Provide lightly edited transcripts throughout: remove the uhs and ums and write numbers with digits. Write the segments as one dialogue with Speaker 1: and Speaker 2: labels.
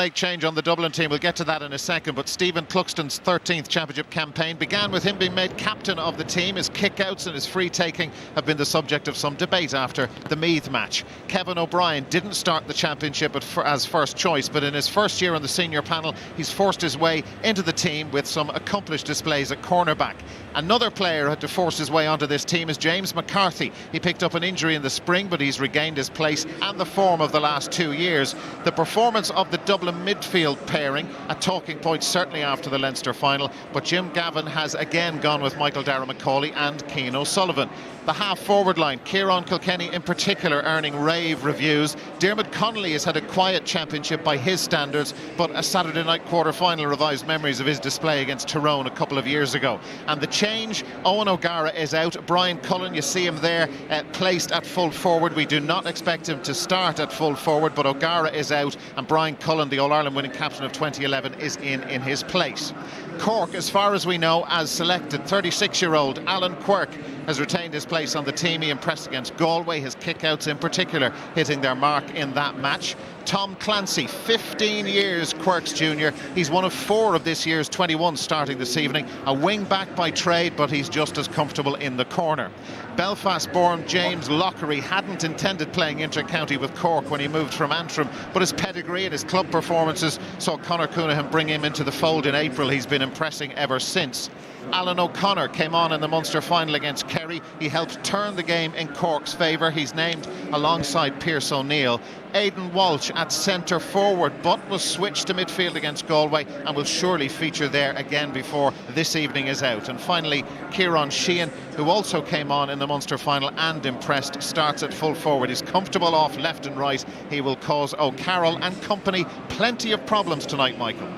Speaker 1: Make change on the Dublin team. We'll get to that in a second, but Stephen Cluxton's 13th championship campaign began with him being made captain of the team. His kickouts and his free-taking have been the subject of some debate after the Meath match. Kevin O'Brien didn't start the championship as first choice, but in his first year on the senior panel, he's forced his way into the team with some accomplished displays at cornerback. Another player who had to force his way onto this team is James McCarthy. He picked up an injury in the spring, but he's regained his place and the form of the last 2 years. The performance of the Dublin midfield pairing, a talking point certainly after the Leinster final, but Jim Gavin has again gone with Michael Dara-McCauley and Cian O'Sullivan. The half-forward line, Kieran Kilkenny in particular, earning rave reviews. Dermot Connolly has had a quiet championship by his standards, but a Saturday night quarter-final revives memories of his display against Tyrone a couple of years ago. And the change, Owen O'Gara is out. Brian Cullen, you see him there, placed at full forward. We do not expect him to start at full forward, but O'Gara is out, and Brian Cullen, the All-Ireland winning captain of 2011, is in his place. Cork, as far as we know, as selected, 36-year-old Alan Quirk has retained his place on the team. He impressed against Galway, his kickouts in particular hitting their mark in that match. Tom Clancy, 15 years Quirk's junior. He's one of 4 of this year's 21 starting this evening. A wing-back by trade, but he's just as comfortable in the corner. Belfast-born James Lockery hadn't intended playing inter-county with Cork when he moved from Antrim, but his pedigree and his club performances saw Conor Coonahan bring him into the fold in April. He's been impressing ever since. Alan O'Connor came on in the Munster final against Kerry. He helped turn the game in Cork's favour. He's named alongside Pearse O'Neill. Aidan Walsh at centre forward, but was switched to midfield against Galway and will surely feature there again before this evening is out. And finally, Kieran Sheehan, who also came on in the Munster final and impressed, starts at full forward. He's comfortable off left and right. He will cause O'Carroll and company plenty of problems tonight, Michael.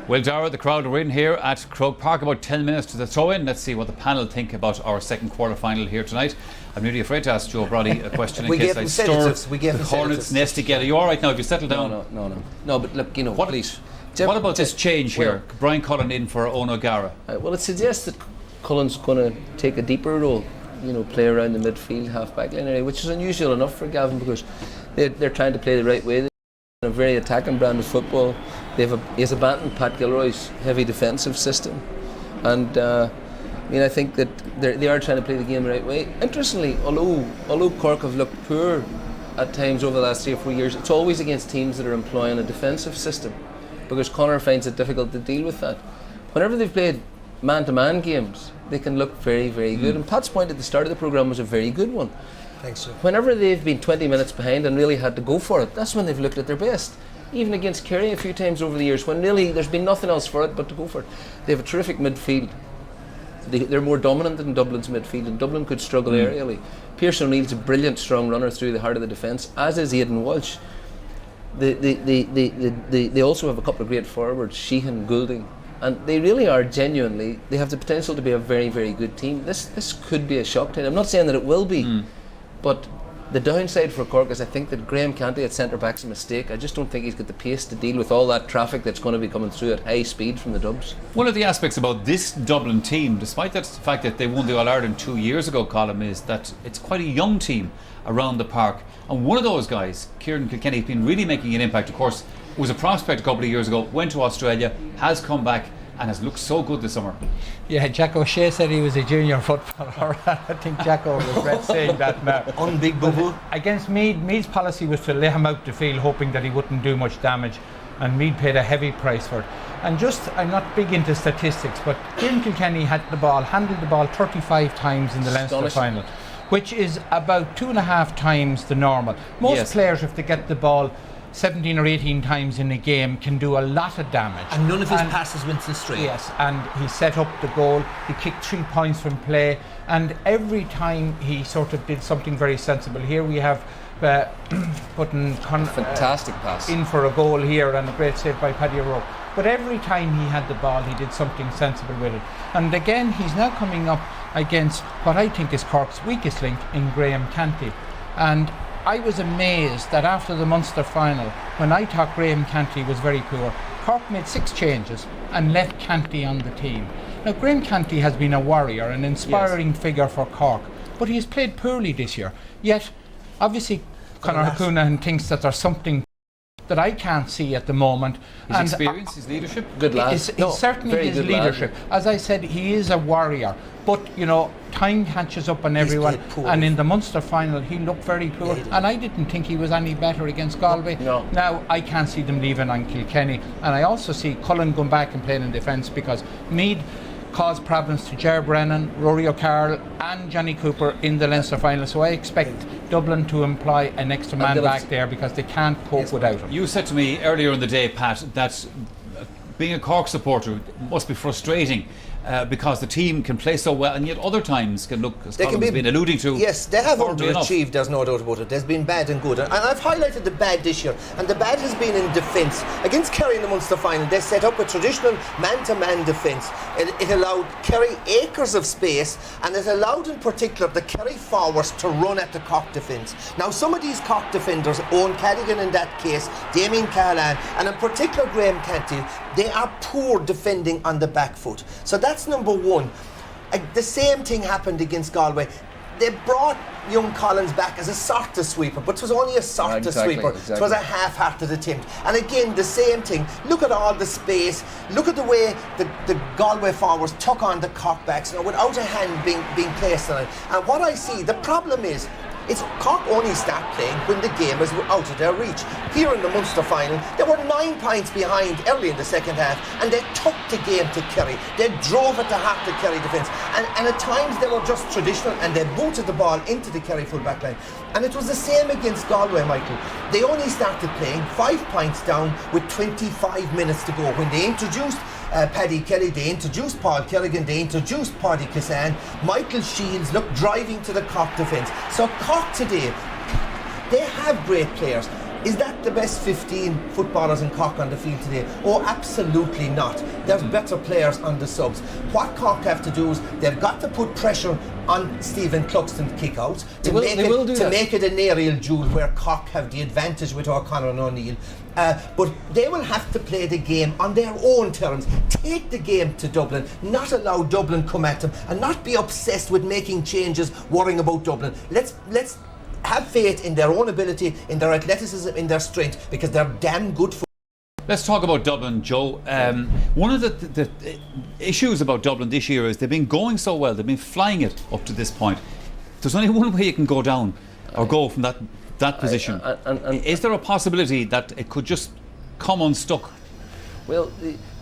Speaker 2: Well, Dara, the crowd are in here at Croke Park, about 10 minutes to the throw-in. Let's see what the panel think about our second quarter-final here tonight. I'm really afraid to ask Joe Brody a question in case I stir the hornet's nest again. Are you all right now? Have you settled down?
Speaker 3: No, but look, you know, please.
Speaker 2: What about this change here? Brian Cullen in for Owen O'Gara.
Speaker 3: Well, it suggests that Cullen's going to take a deeper role, you know, play around the midfield, half-back line area, which is unusual enough for Gavin because they're trying to play the right way. A very attacking brand of football. He has abandoned Pat Gilroy's heavy defensive system, and I think that they are trying to play the game the right way. Interestingly, although Cork have looked poor at times over the last 3 or 4 years, it's always against teams that are employing a defensive system, because Conor finds it difficult to deal with that. Whenever they've played man-to-man games, they can look very, very good. And Pat's point at the start of the programme was a very good one.
Speaker 4: Thanks, sir.
Speaker 3: Whenever they've been 20 minutes behind and really had to go for it, that's when they've looked at their best. Even against Kerry a few times over the years, when really there's been nothing else for it but to go for it. They have a terrific midfield. They're more dominant than Dublin's midfield, and Dublin could struggle aerially. Pearse O'Neill's a brilliant strong runner through the heart of the defence, as is Aidan Walsh. They also have a couple of great forwards, Sheehan, Goulding, and they really are genuinely, they have the potential to be a very, very good team. This could be a shock to them. I'm not saying that it will be, but the downside for Cork is I think that Graham Canty at centre-back's a mistake. I just don't think he's got the pace to deal with all that traffic that's going to be coming through at high speed from the Dubs.
Speaker 2: One of the aspects about this Dublin team, despite the fact that they won the All-Ireland 2 years ago, Colin, is that it's quite a young team around the park. And one of those guys, Kieran Kilkenny, has been really making an impact. Of course, was a prospect a couple of years ago, went to Australia, has come back and has looked so good this summer.
Speaker 5: Yeah, Jack O'Shea said he was a junior footballer. I think Jacko regret saying that now.
Speaker 4: On big bubble.
Speaker 5: Against Meath, Meath's policy was to lay him out the field, hoping that he wouldn't do much damage, and Meath paid a heavy price for it. And I'm not big into statistics, but Kieran Kilkenny handled the ball 35 times in the Leinster final, which is about 2.5 times the normal. Most players, if they get the ball 17 or 18 times in a game, can do a lot of damage.
Speaker 4: And none of his passes went straight.
Speaker 5: Yes, and he set up the goal, he kicked 3 points from play, and every time he sort of did something very sensible. Here we have putting
Speaker 3: fantastic pass
Speaker 5: in for a goal here, and a great save by Paddy O'Rourke. But every time he had the ball, he did something sensible with it. And again, he's now coming up against what I think is Cork's weakest link in Graham Canty. And I was amazed that after the Munster final, when I thought Graham Canty was very poor, Cork made 6 changes and left Canty on the team. Now, Graham Canty has been a warrior, an inspiring figure for Cork, but he has played poorly this year. Yet, obviously, Conor Coonahan thinks that there's something that I can't see at the moment.
Speaker 2: His experience, his leadership?
Speaker 3: Good lad.
Speaker 5: It's certainly his leadership. As I said, he is a warrior. But, time catches up on everyone. And in the Munster final, he looked very poor. And I didn't think he was any better against Galway.
Speaker 3: No.
Speaker 5: Now, I can't see them leaving on Kilkenny. And I also see Cullen going back and playing in defence, because Meath caused problems to Ger Brennan, Rory O'Carroll and Johnny Cooper in the Leinster final. So I expect Dublin to employ an extra man back there, because they can't cope without him.
Speaker 2: You said to me earlier in the day, Pat, that being a Cork supporter must be frustrating. Because the team can play so well, and yet other times can look, as Colin's been alluding to.
Speaker 4: Yes, they have underachieved, there's no doubt about it. There's been bad and good. And I've highlighted the bad this year, and the bad has been in defence. Against Kerry in the Munster final, they set up a traditional man-to-man defence. It allowed Kerry acres of space, and it allowed in particular the Kerry forwards to run at the Cork defence. Now, some of these Cork defenders, Owen Cadigan in that case, Damien Callahan, and in particular Graham Canty, they are poor defending on the back foot. So that's number one. The same thing happened against Galway. They brought young Collins back as a sort of sweeper, but it was only a sort of sweeper. Exactly. It was a half-hearted attempt. And again, the same thing. Look at all the space. Look at the way the Galway forwards took on the Cork backs, without a hand being placed on it. And what I see, the problem is, Cork only start playing when the game is out of their reach. Here in the Munster final, they were 9 points behind early in the second half, and they took the game to Kerry. They drove at the heart of Kerry defence, and at times they were just traditional, and they booted the ball into the Kerry full back line. And it was the same against Galway, Michael. They only started playing 5 points down with 25 minutes to go when they introduced Paddy Kelly, they introduced Paul Kerrigan, they introduced Paddy Kissan, Michael Shields looked driving to the Cork defence. So Cork today, they have great players. Is that the best 15 footballers in Cork on the field today? Oh, absolutely not. There's better players on the subs. What Cork have to do is they've got to put pressure on Stephen Cluxton kick-outs to make it an aerial duel where Cork have the advantage with O'Connor and O'Neill. But they will have to play the game on their own terms. Take the game to Dublin, not allow Dublin come at them, and not be obsessed with making changes, worrying about Dublin. Let's have faith in their own ability, in their athleticism, in their strength, because they're damn good for.
Speaker 2: Let's talk about Dublin, Joe. One of the issues about Dublin this year is they've been going so well, they've been flying it up to this point. There's only one way you can go down, or go from that position. Is there a possibility that it could just come unstuck?
Speaker 3: Well,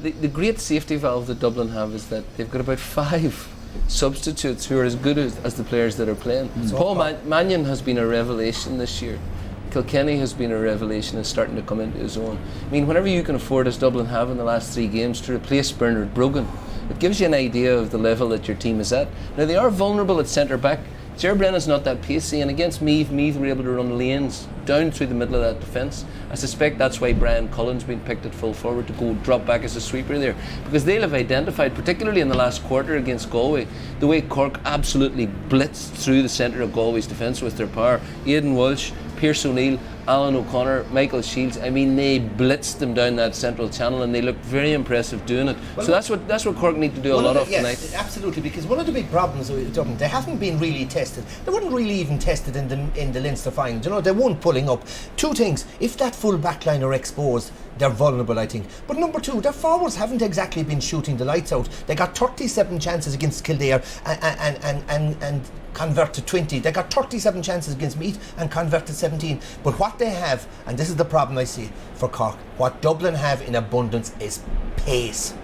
Speaker 3: the great safety valve that Dublin have is that they've got about 5 substitutes who are as good as the players that are playing. Paul Mannion has been a revelation this year. Kilkenny has been a revelation and starting to come into his own. I mean, whenever you can afford, as Dublin have in the last 3 games, to replace Bernard Brogan, it gives you an idea of the level that your team is at. Now, they are vulnerable at centre back. Ger Brennan's not that pacey, and against Meath were able to run lanes down through the middle of that defence. I suspect that's why Brian Cullen's been picked at full forward to go drop back as a sweeper there, because they'll have identified, particularly in the last quarter against Galway, the way Cork absolutely blitzed through the centre of Galway's defence with their power. Aidan Walsh, Pearse O'Neill, Alan O'Connor, Michael Shields, I mean, they blitzed them down that central channel, and they looked very impressive doing it. Well, so that's what Cork need to do a lot of tonight.
Speaker 4: Yes, absolutely, because one of the big problems with Dublin, they haven't been really tested. They weren't really even tested in the Leinster final. They weren't pulling up. 2 things: if that full back line are exposed, they're vulnerable, I think. But number 2, their forwards haven't exactly been shooting the lights out. They got 37 chances against Kildare and converted 20. They got 37 chances against Meath and converted 17. But what they have, and this is the problem I see for Cork, what Dublin have in abundance is pace.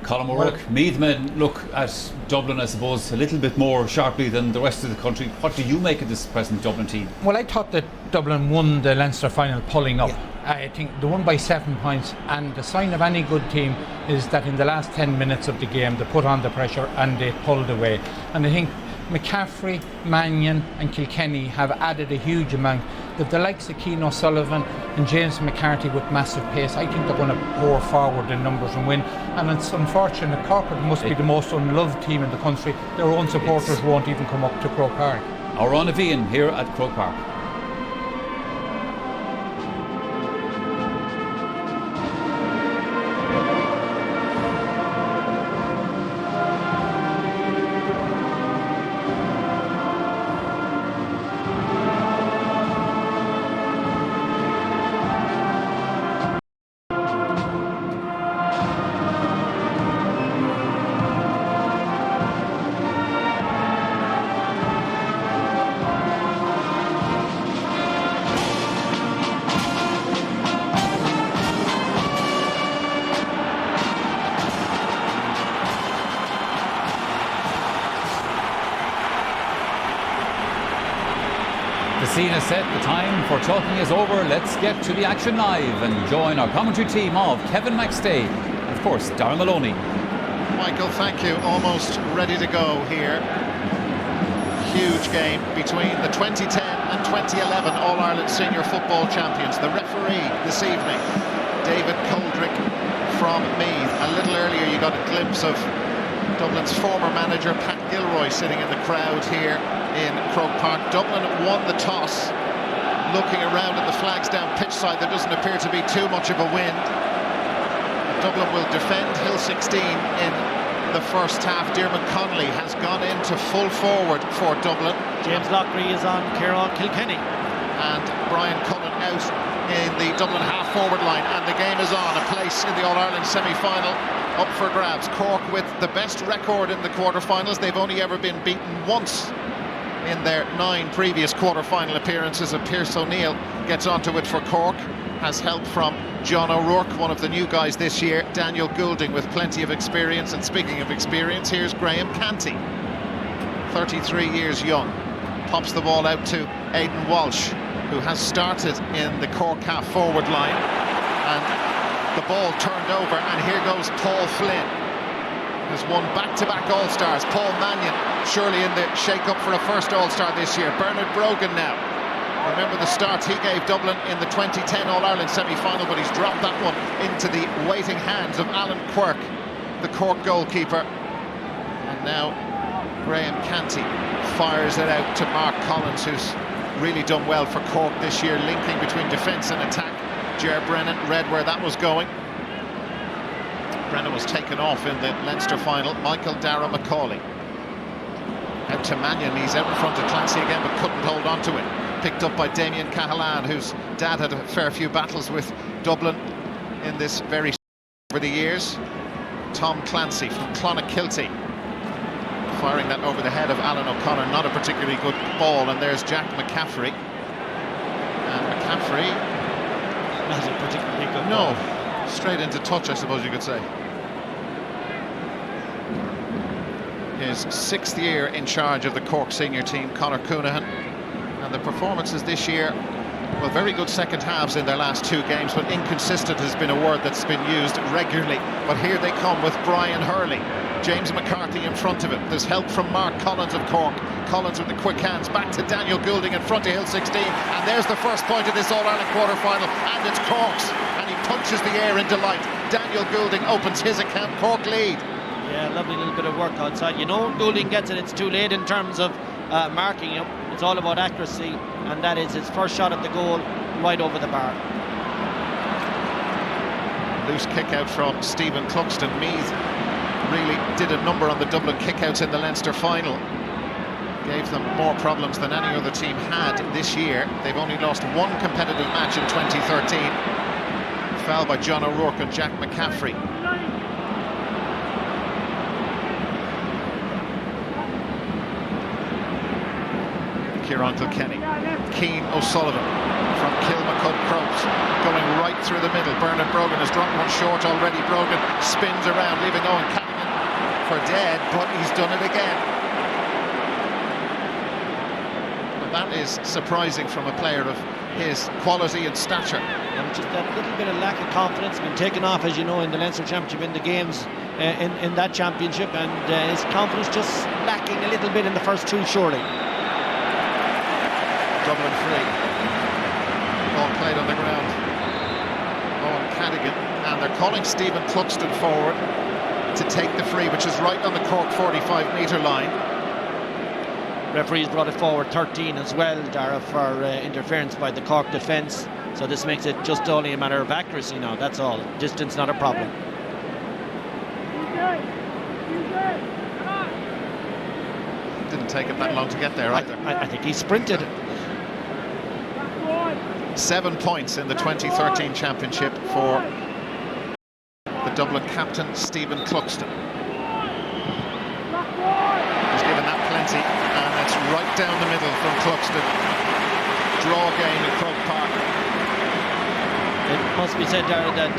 Speaker 2: Colin O'Rourke, Meath men look at Dublin, I suppose, a little bit more sharply than the rest of the country. What do you make of this present Dublin team?
Speaker 5: Well, I thought that Dublin won the Leinster final pulling up. I think they won by 7 points, and the sign of any good team is that in the last 10 minutes of the game they put on the pressure and they pulled away. And I think McCaffrey, Mannion and Kilkenny have added a huge amount. With the likes of Keane O'Sullivan and James McCarthy with massive pace, I think they're going to pour forward in numbers and win. And it's unfortunate, Cork must be the most unloved team in the country. Their own supporters won't even come up to Croke Park.
Speaker 2: Our Ron Avian here at Croke Park. scene is set, the time for talking is over. Let's get to the action live and join our commentary team of Kevin McStay and, of course, Darren Maloney.
Speaker 1: Michael, thank you. Almost ready to go here. Huge game between the 2010 and 2011 All-Ireland Senior Football Champions. The referee this evening, David Coldrick from Meath. A little earlier you got a glimpse of Dublin's former manager Pat Gilroy sitting in the crowd here in Croke Park. Dublin won the toss. Looking around at the flags down pitch side, there doesn't appear to be too much of a wind. Dublin will defend Hill 16 in the first half. Diarmuid Connolly has gone into full forward for Dublin.
Speaker 6: James Lockery is on Kieran Kilkenny.
Speaker 1: And Brian Cullen out in the Dublin half-forward line. And the game is on. A place in the All-Ireland semi-final up for grabs. Cork with the best record in the quarter-finals. They've only ever been beaten once in their 9 previous quarter-final appearances. And Pierce O'Neill gets onto it for Cork. Has help from John O'Rourke, one of the new guys this year. Daniel Goulding with plenty of experience. And speaking of experience, here's Graham Canty, 33 years young. Pops the ball out to Aidan Walsh, who has started in the Cork half-forward line. And the ball turned over, and here goes Paul Flynn, who's won back-to-back All-Stars. Paul Mannion, surely in the shake-up for a first All-Star this year. Bernard Brogan now. Remember the start he gave Dublin in the 2010 All-Ireland semi-final, but he's dropped that one into the waiting hands of Alan Quirk, the Cork goalkeeper. And now Graham Canty fires it out to Mark Collins, who's really done well for Cork this year, linking between defence and attack. Ger Brennan read where that was going. Brennan was taken off in the Leinster final. Michael Dara McCauley. Out to Mannion, he's out in front of Clancy again, but couldn't hold on to it. Picked up by Damien Cahalan, whose dad had a fair few battles with Dublin in this very over the years. Tom Clancy from Clonakilty, firing that over the head of Alan O'Connor. Not a particularly good ball, and there's Jack McCaffrey. And McCaffrey,
Speaker 6: Not a particularly good
Speaker 1: no,
Speaker 6: ball.
Speaker 1: straight into touch, I suppose you could say. His 6th year in charge of the Cork senior team, Conor Coonahan. And the performances this year, well, very good second halves in their last 2 games, but inconsistent has been a word that's been used regularly. But here they come with Brian Hurley. James McCarthy in front of it. There's help from Mark Collins of Cork. Collins with the quick hands, back to Daniel Goulding in front of Hill 16. And there's the first point of this All-Ireland quarter-final, and it's Cork's. And he punches the air in delight. Daniel Goulding opens his account. Cork lead.
Speaker 6: Yeah, lovely little bit of work outside. You know, Goulding gets it, it's too late in terms of marking him. It's all about accuracy, and that is his first shot at the goal, right over the bar.
Speaker 1: Loose kick out from Stephen Cluxton. Meath really did a number on the Dublin kickouts in the Leinster final. Gave them more problems than any other team had this year. They've only lost 1 competitive match in 2013. Foul by John O'Rourke and Jack McCaffrey. Kieran Kilkenny. Keane O'Sullivan from Kilmacud Croke, going right through the middle. Bernard Brogan has dropped one short already. Brogan spins around, leaving Owen Callaghan for dead, but he's done it again. And that is surprising from a player of his quality and stature.
Speaker 6: And just that little bit of lack of confidence, been taken off, as you know, in the Leinster Championship, in the games in that championship, and his confidence just lacking a little bit in the first 2, surely.
Speaker 1: Dublin free. Ball played on the ground. Owen Cadigan, and they're calling Stephen Cluxton forward to take the free, which is right on the Cork 45-metre line.
Speaker 6: Referees brought it forward 13 as well, Dara, for interference by the Cork defence. So this makes it just only a matter of accuracy now, that's all. Distance not a problem.
Speaker 1: Didn't take it that long to get there either.
Speaker 6: I think he sprinted.
Speaker 1: 7 points in the 2013 championship for the Dublin captain, Stephen Cluxton. He's given that plenty, and it's right down the middle from Cluxton. Draw game in Croke Park.
Speaker 6: It must be said, Dara, that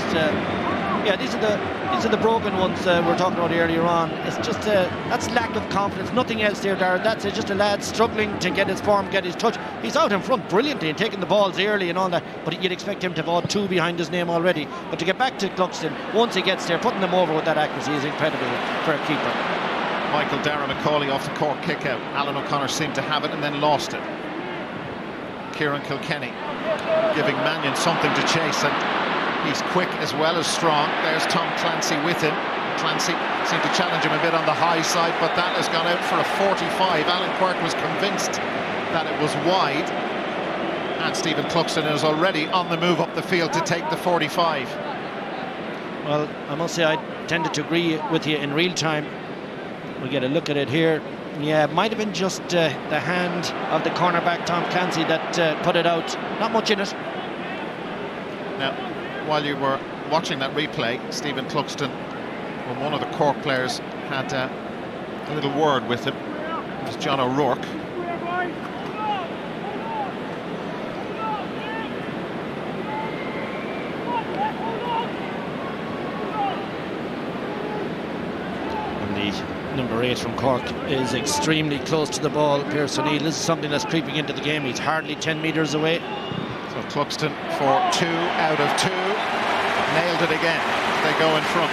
Speaker 6: Yeah, these are the broken ones we were talking about earlier on. It's just that's lack of confidence, nothing else there, Darren. That's just a lad struggling to get his form, get his touch. He's out in front brilliantly and taking the balls early and all that, but you'd expect him to have all 2 behind his name already. But to get back to Cluxton, once he gets there, putting them over with that accuracy is incredible for a keeper.
Speaker 1: Michael Dara McCauley off the Cork kick out. Alan O'Connor seemed to have it and then lost it. Kieran Kilkenny giving Mannion something to chase, and he's quick as well as strong. There's Tom Clancy with him. Clancy seemed to challenge him a bit on the high side, but that has gone out for a 45. Alan Quirk was convinced that it was wide, and Stephen Cluxton is already on the move up the field to take the 45.
Speaker 6: Well, I must say I tended to agree with you in real time. We'll get a look at it here. Yeah, it might have been just the hand of the cornerback Tom Clancy that put it out. Not much in it.
Speaker 1: Now, while you were watching that replay, Stephen Cluxton, well, one of the Cork players, had a little word with him. It was John O'Rourke.
Speaker 6: And the number 8 from Cork is extremely close to the ball, Pierce O'Neill. This is something that's creeping into the game. He's hardly 10 metres away.
Speaker 1: So Cluxton for 2 out of 2. Nailed it again. They go in front.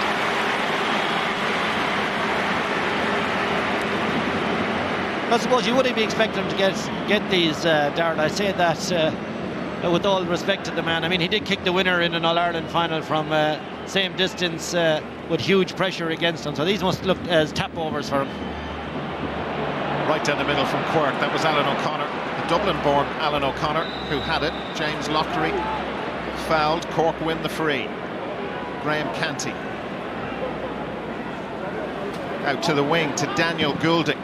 Speaker 6: I suppose you wouldn't be expecting him to get these, Darren. I say that with all respect to the man. I mean, he did kick the winner in an All-Ireland final from same distance with huge pressure against him. So these must look as tap-overs for him.
Speaker 1: Right down the middle from Quirk. That was Alan O'Connor, the Dublin-born Alan O'Connor, who had it. James Loughery fouled. Cork win the free. Graham Canty. Out to the wing to Daniel Goulding.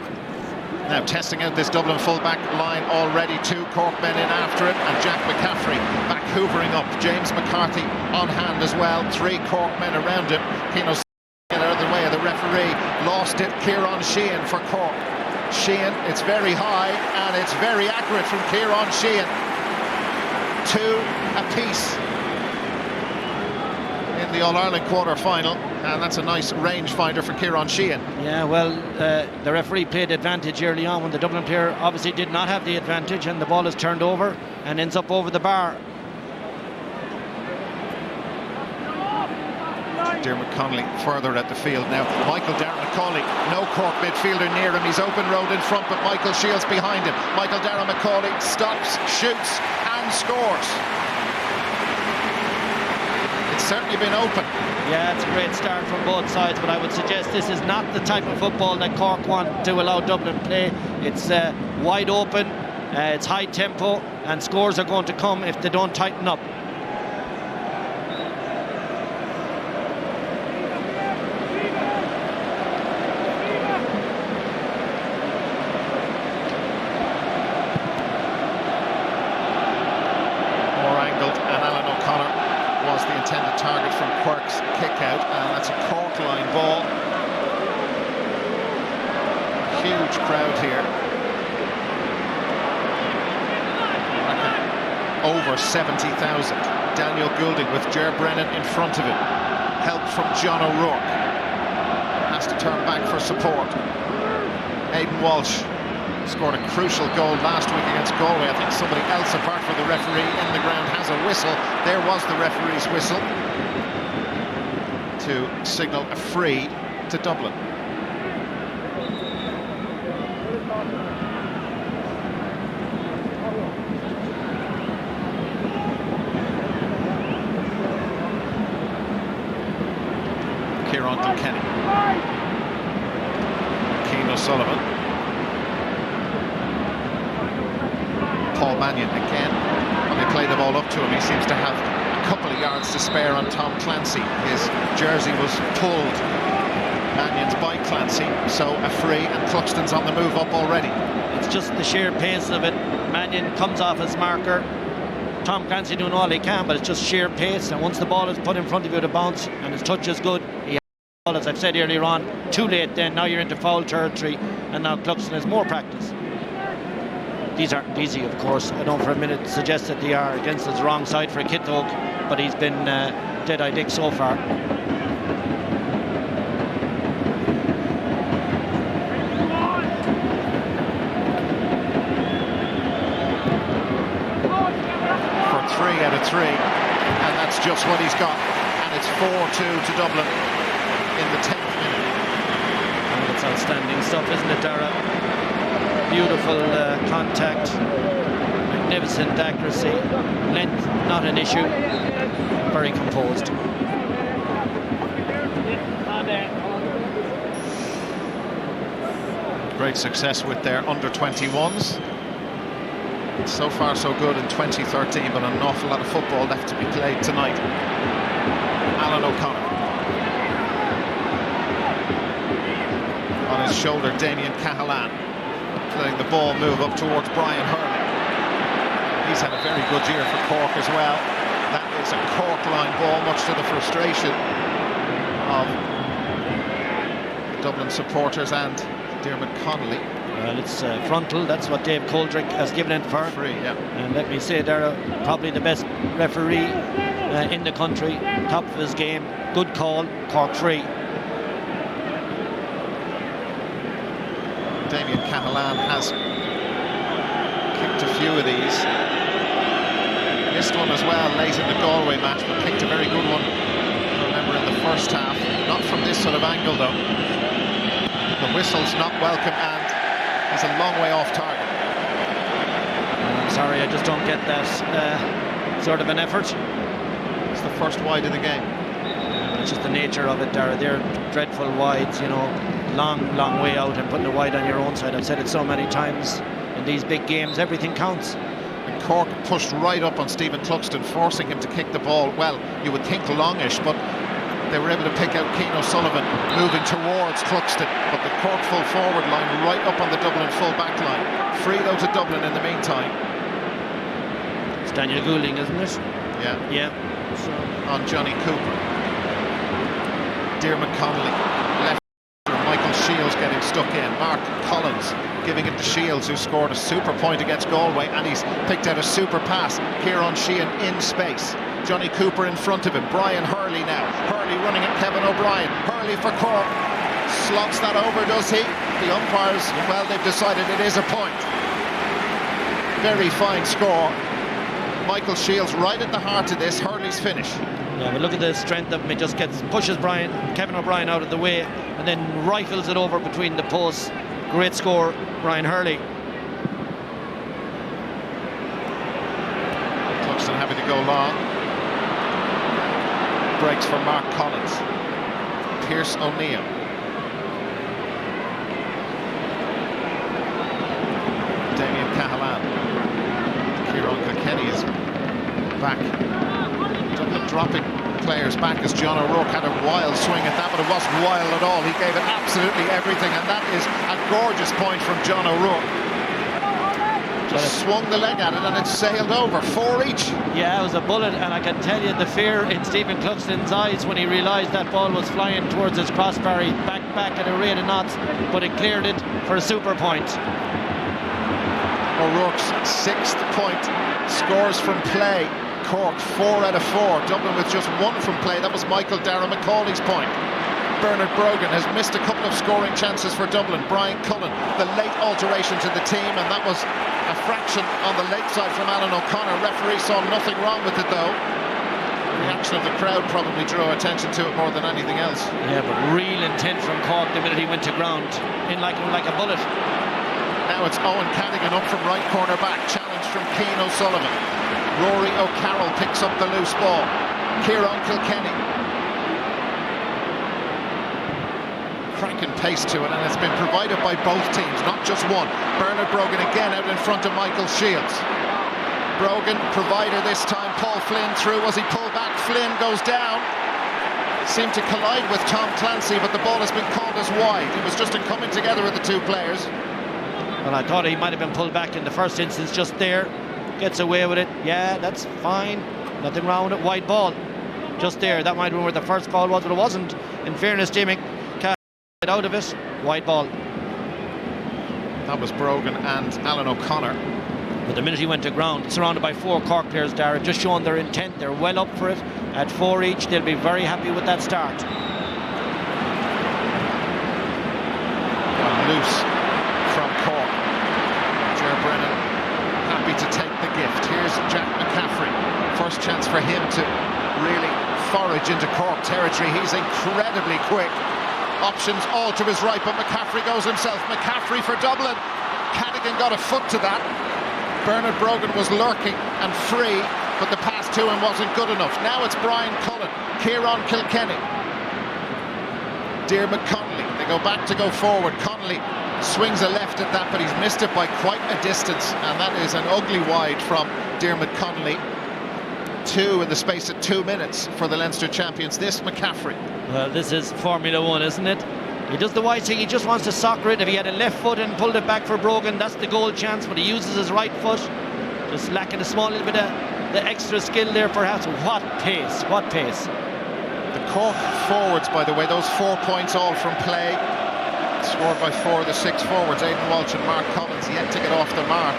Speaker 1: Now testing out this Dublin fullback line already. 2 Cork men in after it, and Jack McCaffrey back hoovering up. James McCarthy on hand as well. 3 Cork men around him. Keno get out of the way of the referee. Lost it. Kieran Sheehan for Cork. Sheehan, it's very high and it's very accurate from Kieran Sheehan. 2 apiece in the All-Ireland quarter-final, and that's a nice rangefinder for Kieran Sheehan.
Speaker 6: Yeah, well, the referee played advantage early on when the Dublin player obviously did not have the advantage, and the ball is turned over and ends up over the bar.
Speaker 1: Dermot Connolly further at the field now. Michael Dara McCauley, no Cork midfielder near him. He's open road in front, but Michael Shields behind him. Michael Dara McCauley stops, shoots and scores. It's certainly been open.
Speaker 6: Yeah, it's a great start from both sides, but I would suggest this is not the type of football that Cork want to allow Dublin play. It's wide open, it's high tempo, and scores are going to come if they don't tighten up.
Speaker 1: Intended target from Quirk's kick out, and that's a Cork line ball. Huge crowd here. Over 70,000. Daniel Goulding with Ger Brennan in front of him. Help from John O'Rourke. Has to turn back for support. Aidan Walsh scored a crucial goal last week against Galway. I think somebody else apart from the referee in the ground has a whistle. There was the referee's whistle to signal a free to Dublin. Kieran Kilkenny. Keane O'Sullivan. Paul Mannion again. When they play the ball up to him, he seems to have a couple of yards to spare on Tom Clancy. His jersey was pulled. Mannion's by Clancy, so a free, and Cluxton's on the move up already.
Speaker 6: It's just the sheer pace of it. Mannion comes off his marker. Tom Clancy doing all he can, but it's just sheer pace, and once the ball is put in front of you to bounce and his touch is good, he has the ball, as I've said earlier on. Too late then, now you're into foul territory, and now Cluxton has more practice. These aren't easy, of course. I don't for a minute suggest that they are. Against his wrong side for a Kithog, but he's been dead-eye Dick so far.
Speaker 1: get a 3, and that's just what he's got. And it's 4-2 to Dublin in the 10th minute.
Speaker 6: Oh, it's outstanding stuff, isn't it, Dara? Beautiful contact, magnificent accuracy, length not an issue, very composed.
Speaker 1: Great success with their under-21s. So far so good in 2013, but an awful lot of football left to be played tonight. Alan O'Connor. On his shoulder, Damien Cahalane. Letting the ball move up towards Brian Hurley. He's had a very good year for Cork as well. That is a Cork line ball, much to the frustration of the Dublin supporters and Dermot Connolly.
Speaker 6: Well, it's frontal. That's what Dave Coldrick has given it for.
Speaker 1: Free, yeah.
Speaker 6: And let me say, Dara, probably the best referee in the country. Top of his game. Good call. Cork free.
Speaker 1: Damien Cahalane has kicked a few of these. Missed one as well late in the Galway match, but kicked a very good one, I remember, in the first half. Not from this sort of angle, though. The whistle's not welcome, and he's a long way off target.
Speaker 6: I'm sorry, I just don't get that sort of an effort.
Speaker 1: It's the first wide of the game.
Speaker 6: It's just the nature of it, Dara. They're dreadful wides, you know, long way out, and putting a wide on your own side. I've said it so many times in these big games, everything counts.
Speaker 1: And Cork pushed right up on Stephen Cluxton, forcing him to kick the ball. Well, you would think longish, but they were able to pick out Keane O'Sullivan moving towards Cluxton, but the Cork full forward line right up on the Dublin full back line. Free though to Dublin in the meantime.
Speaker 6: It's Daniel Goulding, isn't it?
Speaker 1: Yeah.
Speaker 6: So,
Speaker 1: on Johnny Cooper. Dermot Connolly, left. Michael Shields getting stuck in. Mark Collins giving it to Shields, who scored a super point against Galway, and he's picked out a super pass. Kieran Sheehan in space. Johnny Cooper in front of him. Brian Hurley now. Hurley running at Kevin O'Brien. Hurley for Cork. Slots that over, does he? The umpires, well, they've decided it is a point. Very fine score. Michael Shields right at the heart of this. Hurley's finish.
Speaker 6: yeah, but look at the strength of him. He just pushes Kevin O'Brien out of the way, and then rifles it over between the posts. Great score, Brian Hurley.
Speaker 1: Cluxton having to go long. Breaks for Mark Collins. Pierce O'Neill. Damien Cahalane. Kieran Kilkenny is back. Dublin dropping players back as John O'Rourke had a wild swing at that, but it wasn't wild at all. He gave it absolutely everything, and that is a gorgeous point from John O'Rourke. Just swung the leg at it and it sailed over. 4 each.
Speaker 6: Yeah, it was a bullet, and I can tell you the fear in Stephen Cluxton's eyes when he realised that ball was flying towards his crossbar. He back at a rate of knots, but it cleared it for a super point.
Speaker 1: O'Rourke's 6th point. Scores from play. Cork 4 out of 4. Dublin with just 1 from play. That was Michael Darragh Macaulay's point. Bernard Brogan has missed a couple of scoring chances for Dublin. Brian Cullen, the late alteration to the team, and that was a fraction on the late side from Alan O'Connor. Referee saw nothing wrong with it, though. The reaction of the crowd probably drew attention to it more than anything else.
Speaker 6: Yeah, but real intent from Cork the minute he went to ground, in like a bullet.
Speaker 1: Now it's Owen Cadigan up from right corner back. Challenge from Keane O'Sullivan. Rory O'Carroll picks up the loose ball. Kieran Kilkenny. Cracking pace to it, and it's been provided by both teams, not just one. Bernard Brogan again out in front of Michael Shields. Brogan, provider this time. Paul Flynn through. Was he pulled back? Flynn goes down. Seemed to collide with Tom Clancy, but the ball has been called as wide. It was just a coming together of the two players.
Speaker 6: Well, I thought he might have been pulled back in the first instance, just there. Gets away with it. Yeah, that's fine. Nothing wrong with it. Wide ball. Just there. That might have been where the first call was, but it wasn't. In fairness, Jimmy, out of it. Wide ball.
Speaker 1: That was Brogan and Alan O'Connor.
Speaker 6: But the minute he went to ground, surrounded by 4 Cork players, Dara, just showing their intent. They're well up for it. At 4 each, they'll be very happy with that start.
Speaker 1: Loose from Cork. Ger Brennan happy to take the gift. Here's Jack McCaffrey. First chance for him to really forage into Cork territory. He's incredibly quick. Options all to his right, but McCaffrey goes himself. McCaffrey for Dublin. Cadigan got a foot to that. Bernard Brogan was lurking and free, but the pass to him wasn't good enough. Now it's Brian Cullen, Kieran Kilkenny, Diarmuid Connolly. They go back to go forward. Connolly swings a left at that, but he's missed it by quite a distance, and that is an ugly wide from Diarmuid Connolly. 2 in the space of 2 minutes for the Leinster champions. This McCaffrey.
Speaker 6: Well, this is Formula 1, isn't it? He does the wise thing, he just wants to soccer it. If he had a left foot and pulled it back for Brogan, that's the goal chance, but he uses his right foot. Just lacking a small little bit of the extra skill there, perhaps. What pace, what pace.
Speaker 1: The Cork forwards, by the way, those 4 points all from play. Scored by 4 of the 6 forwards, Aidan Walsh and Mark Collins, yet to get off the mark.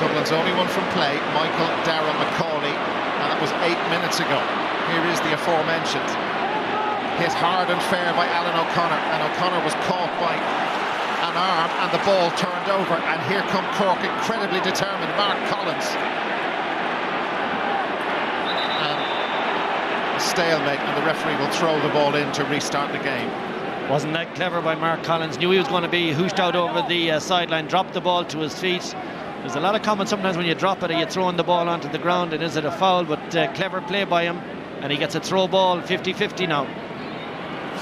Speaker 1: Dublin's only one from play, Michael Darragh Macaulay, and that was 8 minutes ago. Here is the aforementioned. Hit hard and fair by Alan O'Connor, and O'Connor was caught by an arm and the ball turned over, and here come Cork, incredibly determined. Mark Collins, and a stalemate, and the referee will throw the ball in to restart the game.
Speaker 6: Wasn't that clever by Mark Collins? Knew he was going to be hooshed out over the sideline, dropped the ball to his feet. There's a lot of comments sometimes when you drop it, are you throwing the ball onto the ground, and is it a foul? But clever play by him, and he gets a throw ball. 50-50 now.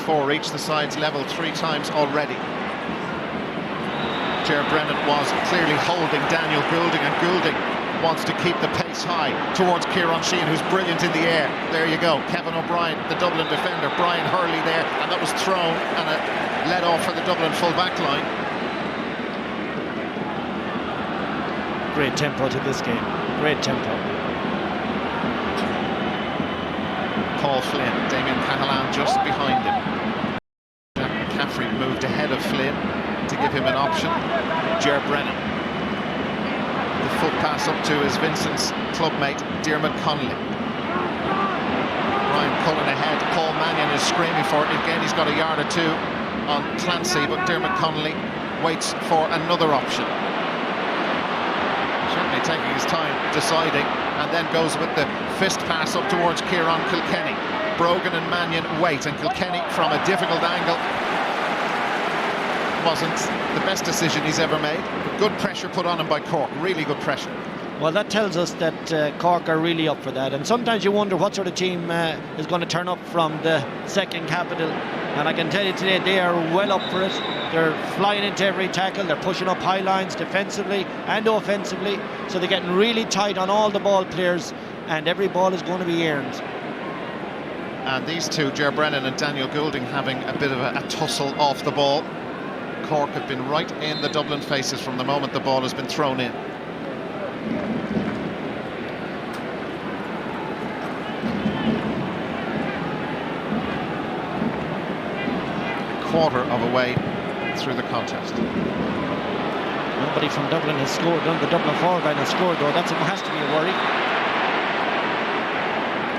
Speaker 1: 4 each, the sides level 3 times already. Ger Brennan was clearly holding Daniel Goulding, and Goulding wants to keep the pace high towards Kieran Sheehan, who's brilliant in the air. There you go, Kevin O'Brien, the Dublin defender. Brian Hurley there, and that was thrown and a let off for the Dublin full back line.
Speaker 6: Great tempo to this game, great tempo.
Speaker 1: Paul Flynn, Damien Cahalane just behind him. Jack McCaffrey moved ahead of Flynn to give him an option. Ger Brennan. The foot pass up to his Vincent's clubmate, Diarmuid Connolly. Ryan Cullen ahead. Paul Mannion is screaming for it. Again, he's got a yard or 2 on Clancy, but Diarmuid Connolly waits for another option. Certainly taking his time deciding, and then goes with the fist pass up towards Kieran Kilkenny. Brogan and Mannion wait, and Kilkenny from a difficult angle. Wasn't the best decision he's ever made. Good pressure put on him by Cork, really good pressure.
Speaker 6: Well, that tells us that Cork are really up for that, and sometimes you wonder what sort of team is going to turn up from the second capital, and I can tell you today they are well up for it. They're flying into every tackle, they're pushing up high lines defensively and offensively, so they're getting really tight on all the ball players, and every ball is going to be earned.
Speaker 1: And these two, Ger Brennan and Daniel Goulding, having a bit of a tussle off the ball. Cork have been right in the Dublin faces from the moment the ball has been thrown in. Quarter of a way through the contest.
Speaker 6: Nobody from Dublin has scored. None of the Dublin forward line has scored, though. That has to be a worry.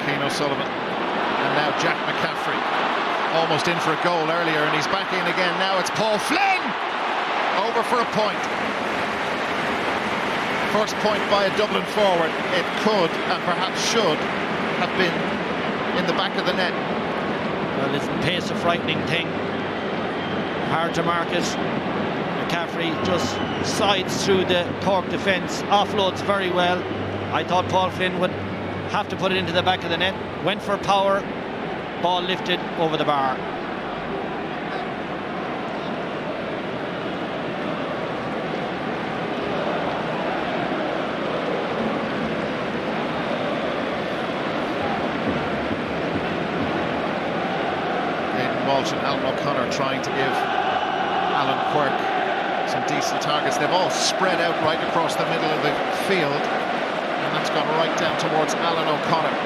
Speaker 1: Cian O'Sullivan, and now Jack McCaffrey, almost in for a goal earlier, and he's back in again. Now it's Paul Flynn over for a point. First point by a Dublin forward. It could and perhaps should have been in the back of the net.
Speaker 6: Well, isn't pace a frightening thing? Hard to mark it. McCaffrey just sides through the Cork defence, offloads very well. I thought Paul Flynn would have to put it into the back of the net. Went for power, ball lifted over the bar.
Speaker 1: Walsh and Alan O'Connor trying to give Alan Quirk some decent targets. They've all spread out right across the middle of the field, and that's gone right down towards Alan O'Connor.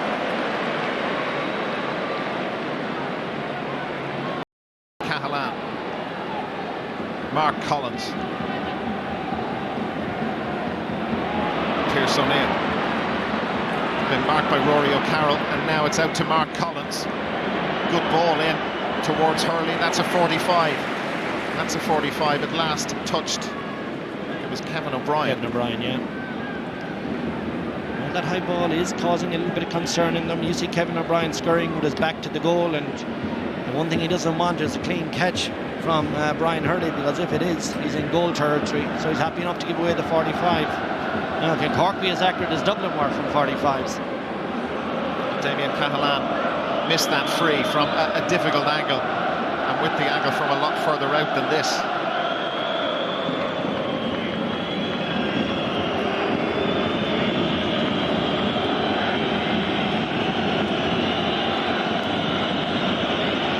Speaker 1: Cahalane, Mark Collins, Pierce O'Neill, been marked by Rory O'Carroll, and now it's out to Mark Collins. Good ball in towards Hurley. That's a 45. That's a 45. At last touched, I think it was Kevin O'Brien.
Speaker 6: Kevin O'Brien, yeah. that high ball is causing a little bit of concern in them. You see Kevin O'Brien scurrying with his back to the goal, and the one thing he doesn't want is a clean catch from Brian Hurley, because if it is, he's in goal territory, so he's happy enough to give away the 45. Now, can Cork be as accurate as Dublin were from 45s?
Speaker 1: Damien Cahalan missed that free from a difficult angle, and with the angle from a lot further out than this.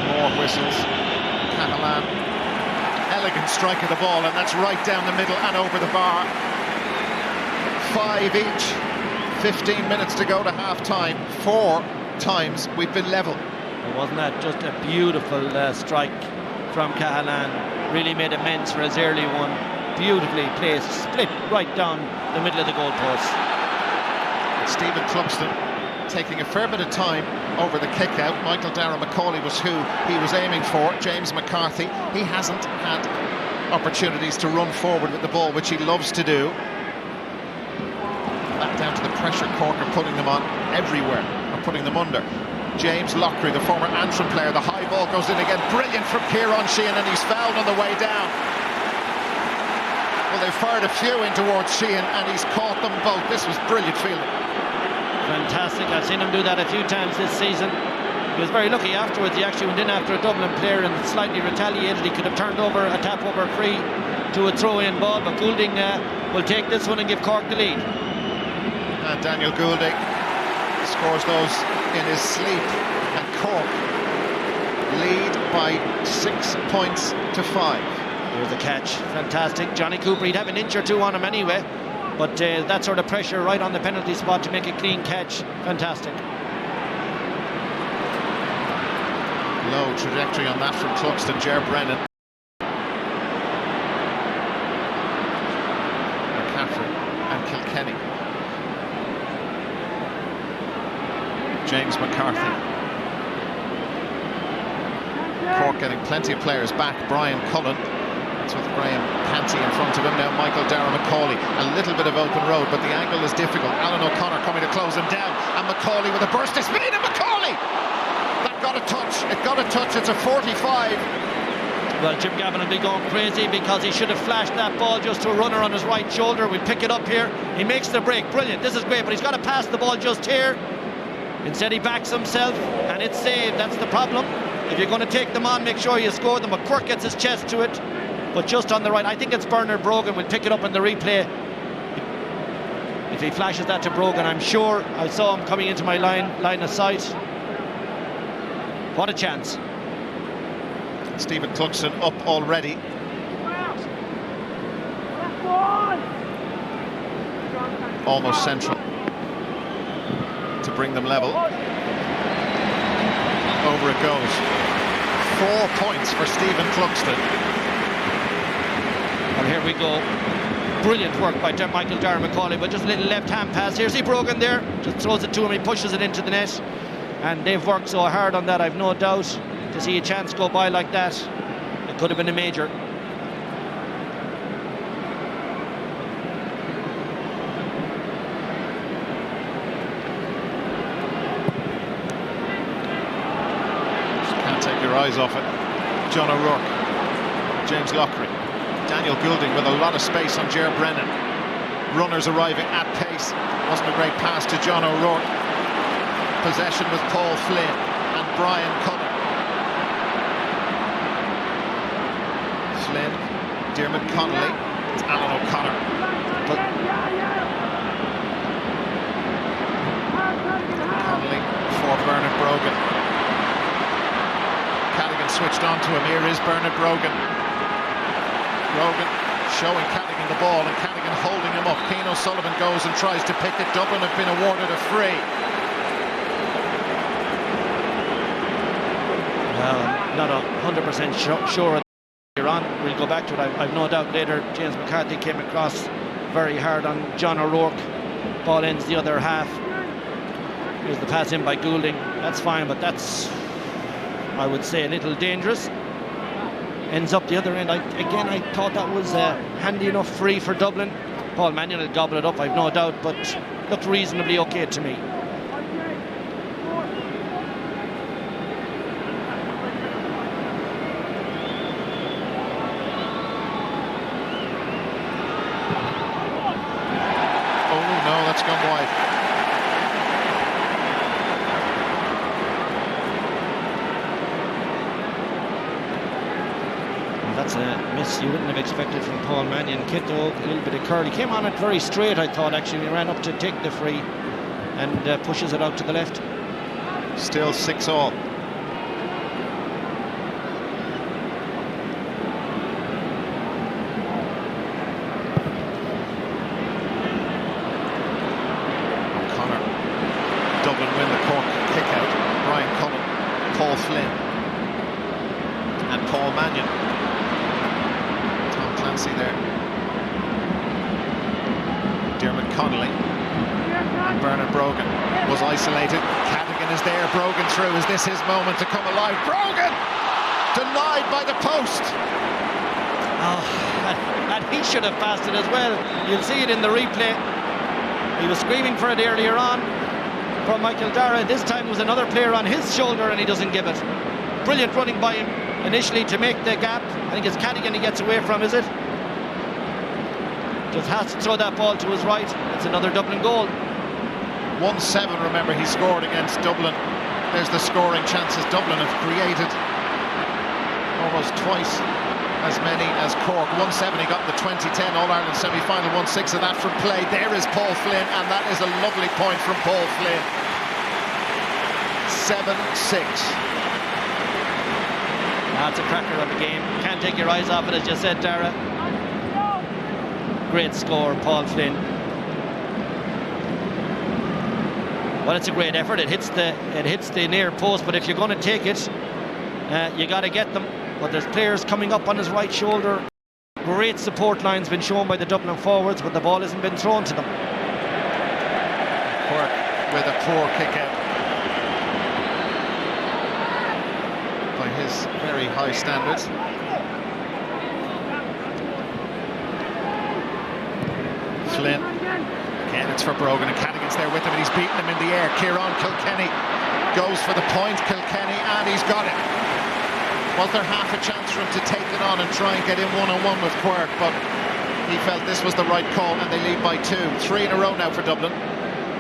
Speaker 1: More whistles. Cahalan, elegant strike of the ball, and that's right down the middle and over the bar. 5 each. 15 minutes to go to half-time. 4 times we've been level.
Speaker 6: Wasn't that just a beautiful strike from Cahalan? Really made amends for his early one. Beautifully placed, split right down the middle of the goalpost.
Speaker 1: Stephen Cluxton taking a fair bit of time over the kick-out. Michael Darragh-Macaulay was who he was aiming for. James McCarthy, he hasn't had opportunities to run forward with the ball, which he loves to do. Back down to the pressure Cork are putting them on everywhere, or putting them under. James Lockery, the former Antrim player, the high ball goes in again. Brilliant from Kieran Sheehan, and he's fouled on the way down. Well, they fired a few in towards Sheehan, and he's caught them both. This was brilliant fielding.
Speaker 6: Fantastic. I've seen him do that a few times this season. He was very lucky afterwards. He actually went in after a Dublin player and slightly retaliated. He could have turned over a tap over free to a throw-in ball, but Goulding will take this one and give Cork the lead.
Speaker 1: And Daniel Goulding scores those in his sleep, and Cork lead by 6 points to 5.
Speaker 6: Here's the catch, fantastic. Johnny Cooper, he'd have an inch or two on him anyway, but that sort of pressure right on the penalty spot to make a clean catch, fantastic.
Speaker 1: Low trajectory on that from Cluxton. Ger Brennan, McCaffrey and Kilkenny. James McCarthy. Cork getting plenty of players back. Brian Cullen, that's with Graham Canty in front of him. Now Michael Darragh-Macaulay. A little bit of open road, but the angle is difficult. Alan O'Connor coming to close him down, and Macaulay with a burst of speed, and Macaulay! That got a touch. It got a touch. It's a 45.
Speaker 6: Well, Jim Gavin will be going crazy because he should have flashed that ball just to a runner on his right shoulder. We pick it up here. He makes the break. Brilliant. This is great, but he's got to pass the ball just here. Instead he backs himself, and it's saved. That's the problem. If you're going to take them on, make sure you score them. But Quirk gets his chest to it, but just on the right. I think it's Bernard Brogan. We'll pick it up in the replay. If he flashes that to Brogan, I'm sure. I saw him coming into my line of sight. What a chance.
Speaker 1: Stephen Cluxton up already. Almost central to bring them level. Over it goes. 4 points for Stephen Cluxton.
Speaker 6: And here we go. Brilliant work by Michael Darragh-Macaulay, but just a little left-hand pass. Here's Brogan there, just throws it to him, he pushes it into the net. And they've worked so hard on that, I've no doubt. To see a chance go by like that, it could have been a major.
Speaker 1: Take your eyes off it. John O'Rourke, James Lockery, Daniel Goulding with a lot of space on Ger Brennan. Runners arriving at pace. Wasn't a great pass to John O'Rourke. Possession with Paul Flynn and Brian Cullen. Flynn, Diarmuid Connolly, it's Alan O'Connor. Connolly for Bernard Brogan. Callaghan switched on to him. Here is Bernard Brogan. Brogan showing Callaghan the ball, and Callaghan holding him up. Keane O'Sullivan goes and tries to pick it. Dublin have been awarded a free.
Speaker 6: Not 100% sure you're on. We'll go back to it. I've no doubt later James McCarthy came across very hard on John O'Rourke. Ball ends the other half. Here's the pass in by Goulding. That's fine, but that's, I would say, a little dangerous. Ends up the other end. I thought that was a handy enough free for Dublin. Paul Mannion will gobble it up, I've no doubt, but looked reasonably okay to me.
Speaker 1: Oh no, that's gone wide.
Speaker 6: That's a miss you wouldn't have expected from Paul Mannion. Kicked a little bit of curl. He came on it very straight, I thought, actually. He ran up to take the free and pushes it out to the left.
Speaker 1: Still 6-all. O'Connor. Dublin win the Cork kick out. Brian Cullen, Paul Flynn and Paul Mannion. Clancy there. Dermot Connolly and Bernard Brogan was isolated. Cadigan is there. Brogan through. Is this his moment to come alive? Brogan denied by the post.
Speaker 6: Oh, and he should have passed it as well. You'll see it in the replay. He was screaming for it earlier on from Michael Dara. This time was another player on his shoulder and he doesn't give it. Brilliant running by him initially to make the gap. I think it's Cadigan he gets away from, is it? Just has to throw that ball to his right. It's another Dublin goal.
Speaker 1: 1-7, remember, he scored against Dublin. There's the scoring chances Dublin have created. Almost twice as many as Cork. 1-7, he got in the 2010 All-Ireland semi-final. 1-6 of that from play. There is Paul Flynn, and that is a lovely point from Paul Flynn. 7-6.
Speaker 6: That's a cracker of a game. Can't take your eyes off it, as you said, Dara. Great score, Paul Flynn. Well, it's a great effort. It hits the near post, but if you're going to take it, you got to get them. But there's players coming up on his right shoulder. Great support line's been shown by the Dublin forwards, but the ball hasn't been thrown to them.
Speaker 1: Cork with a poor kick out. By his very high standards. Flynn, again it's for Brogan, and Cadigan's there with him and he's beaten him in the air. Kieran Kilkenny goes for the point. Kilkenny, and he's got it. Was there half a chance for him to take it on and try and get in one-on-one with Quirk, but he felt this was the right call and they lead by 2. 3 in a row now for Dublin.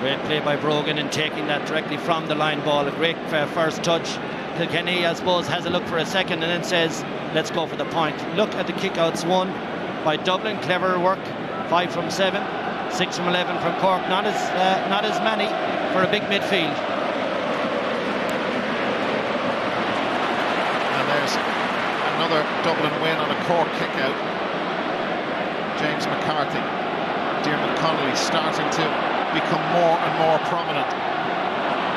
Speaker 6: Great play by Brogan in taking that directly from the line ball. A great first touch. Kilkenny, I suppose, has a look for a second and then says, let's go for the point. Look at the kickouts won by Dublin. Clever work. 5 from 7, 6 from 11 from Cork. Not as many for a big midfield.
Speaker 1: And there's another Dublin win on a Cork kick-out. James McCarthy. Dermot Connolly starting to become more and more prominent.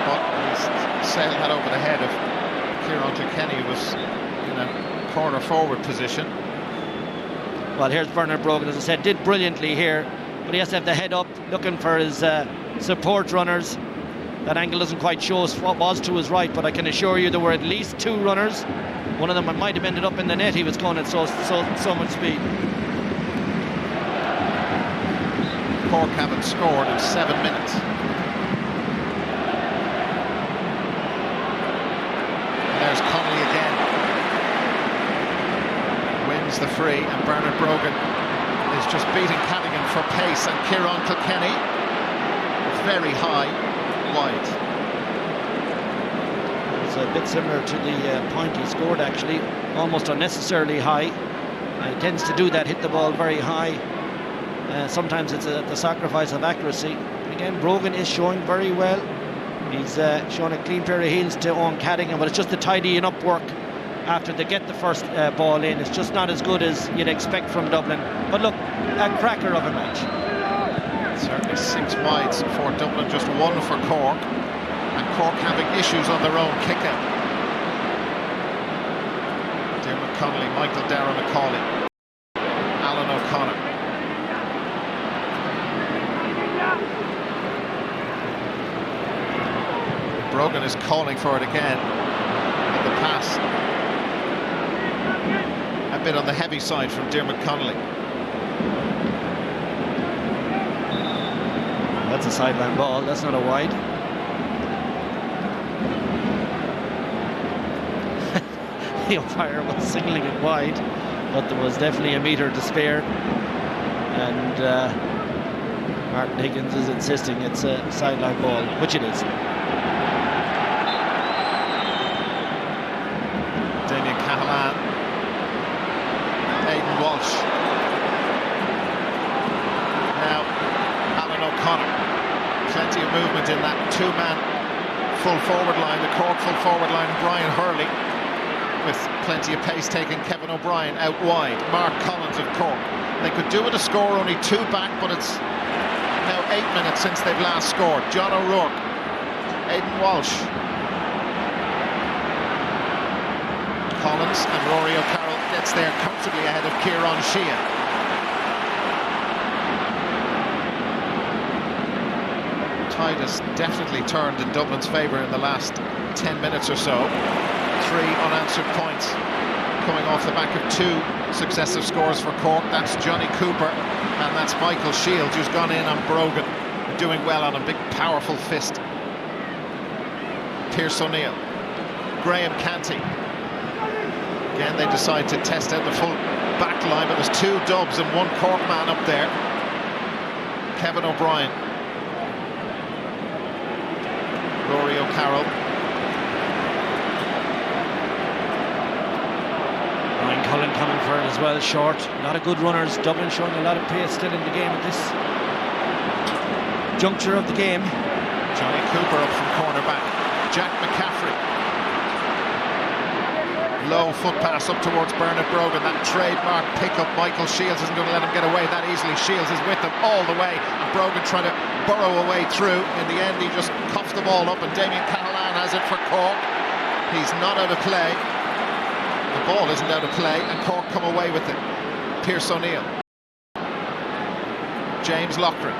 Speaker 1: But he's sailed that over the head of Kieran Kilkenny, who was in a corner forward position.
Speaker 6: Well, here's Bernard Brogan, as I said, did brilliantly here, but he has to have the head up, looking for his support runners. That angle doesn't quite show us what was to his right, but I can assure you there were at least 2 runners. One of them might have ended up in the net. He was going at so much speed.
Speaker 1: Cork haven't scored in 7 minutes. And there's Connolly again. Wins the free, and Bernard Brogan is just beating Cadigan for pace, and Kieran Kilkenny very high wide.
Speaker 6: It's a bit similar to the point he scored, actually, almost unnecessarily high. He tends to do that, hit the ball very high. Sometimes it's at the sacrifice of accuracy. Again, Brogan is showing very well. He's shown a clean pair of heels to Owen Cadigan, but it's just the tidying up work after they get the first ball in. It's just not as good as you'd expect from Dublin. But look, a cracker of a match.
Speaker 1: Certainly 6 wides for Dublin, just 1 for Cork, and Cork having issues on their own kick-out. Dermot Connolly, Michael Dara McCauley, Alan O'Connor. Brogan is calling for it again, and the pass a bit on the heavy side from Dermot Connolly.
Speaker 6: That's a sideline ball, that's not a wide. The umpire was signalling it wide, but there was definitely a metre to spare, and Martin Higgins is insisting it's a sideline ball, which it is.
Speaker 1: Damien Cahalane, Aidan Walsh, now Alan O'Connor. Plenty of movement in that two-man full forward line, the Cork full forward line, and Brian Hurley with plenty of pace taking Kevin O'Brien out wide. Mark Collins of Cork. They could do with a score, only 2 back, but it's now 8 minutes since they've last scored. John O'Rourke, Aidan Walsh, Collins, and Rory O'Carroll gets there comfortably ahead of Kieran Sheehan. Tide has definitely turned in Dublin's favour in the last 10 minutes or so. 3 unanswered points coming off the back of 2 successive scores for Cork. That's Johnny Cooper and that's Michael Shields, who's gone in on Brogan, doing well on a big powerful fist. Pearse O'Neill, Graham Canty. Again, they decide to test out the full back line, but there's 2 Dubs and 1 Cork man up there. Kevin O'Brien, Rory O'Carroll,
Speaker 6: Ryan Cullen coming for it as well, short. A lot of good runners. Dublin showing a lot of pace still in the game at this juncture of the game.
Speaker 1: Johnny Cooper up from cornerback. Jack McCaffrey. Low foot pass up towards Bernard Brogan. That trademark pickup. Michael Shields isn't going to let him get away that easily. Shields is with him all the way. And Brogan trying to burrow a way through. In the end, he just cuffed the ball up, and Damien Cahalane has it for Cork. He's not out of play. The ball isn't out of play, and Cork come away with it. Pearse O'Neill. James Loughran.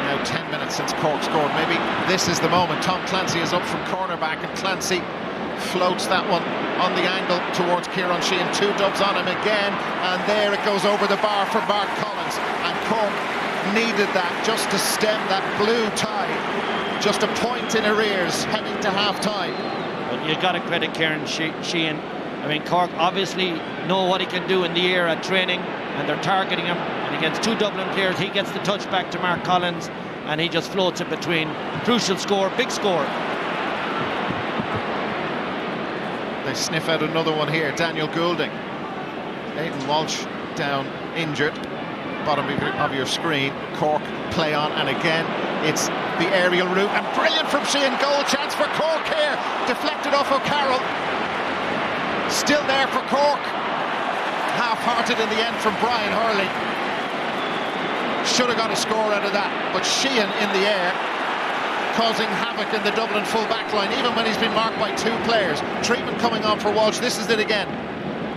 Speaker 1: Now 10 minutes since Cork scored. Maybe this is the moment. Tom Clancy is up from cornerback, and Clancy floats that one on the angle towards Kieran Sheehan. 2 Dubs on him again, and there it goes over the bar for Mark Collins. And Cork needed that just to stem that blue tide. Just a point in arrears heading to half-time.
Speaker 6: But you've got to credit Kieran Sheehan. I mean, Cork obviously know what he can do in the air at training, and they're targeting him. And against 2 Dublin players, he gets the touch back to Mark Collins, and he just floats it between. Crucial score, big score.
Speaker 1: They sniff out another one here. Daniel Goulding. Aidan Walsh down injured. Bottom of your screen. Cork play on, and again it's the aerial route, and brilliant from Sheehan. Goal chance for Cork here. Deflected off O'Carroll. Still there for Cork. Half-hearted in the end from Brian Hurley. Should have got a score out of that, but Sheehan in the air, causing havoc in the Dublin full back line, even when he's been marked by 2 players. Treatment coming on for Walsh. This is it again.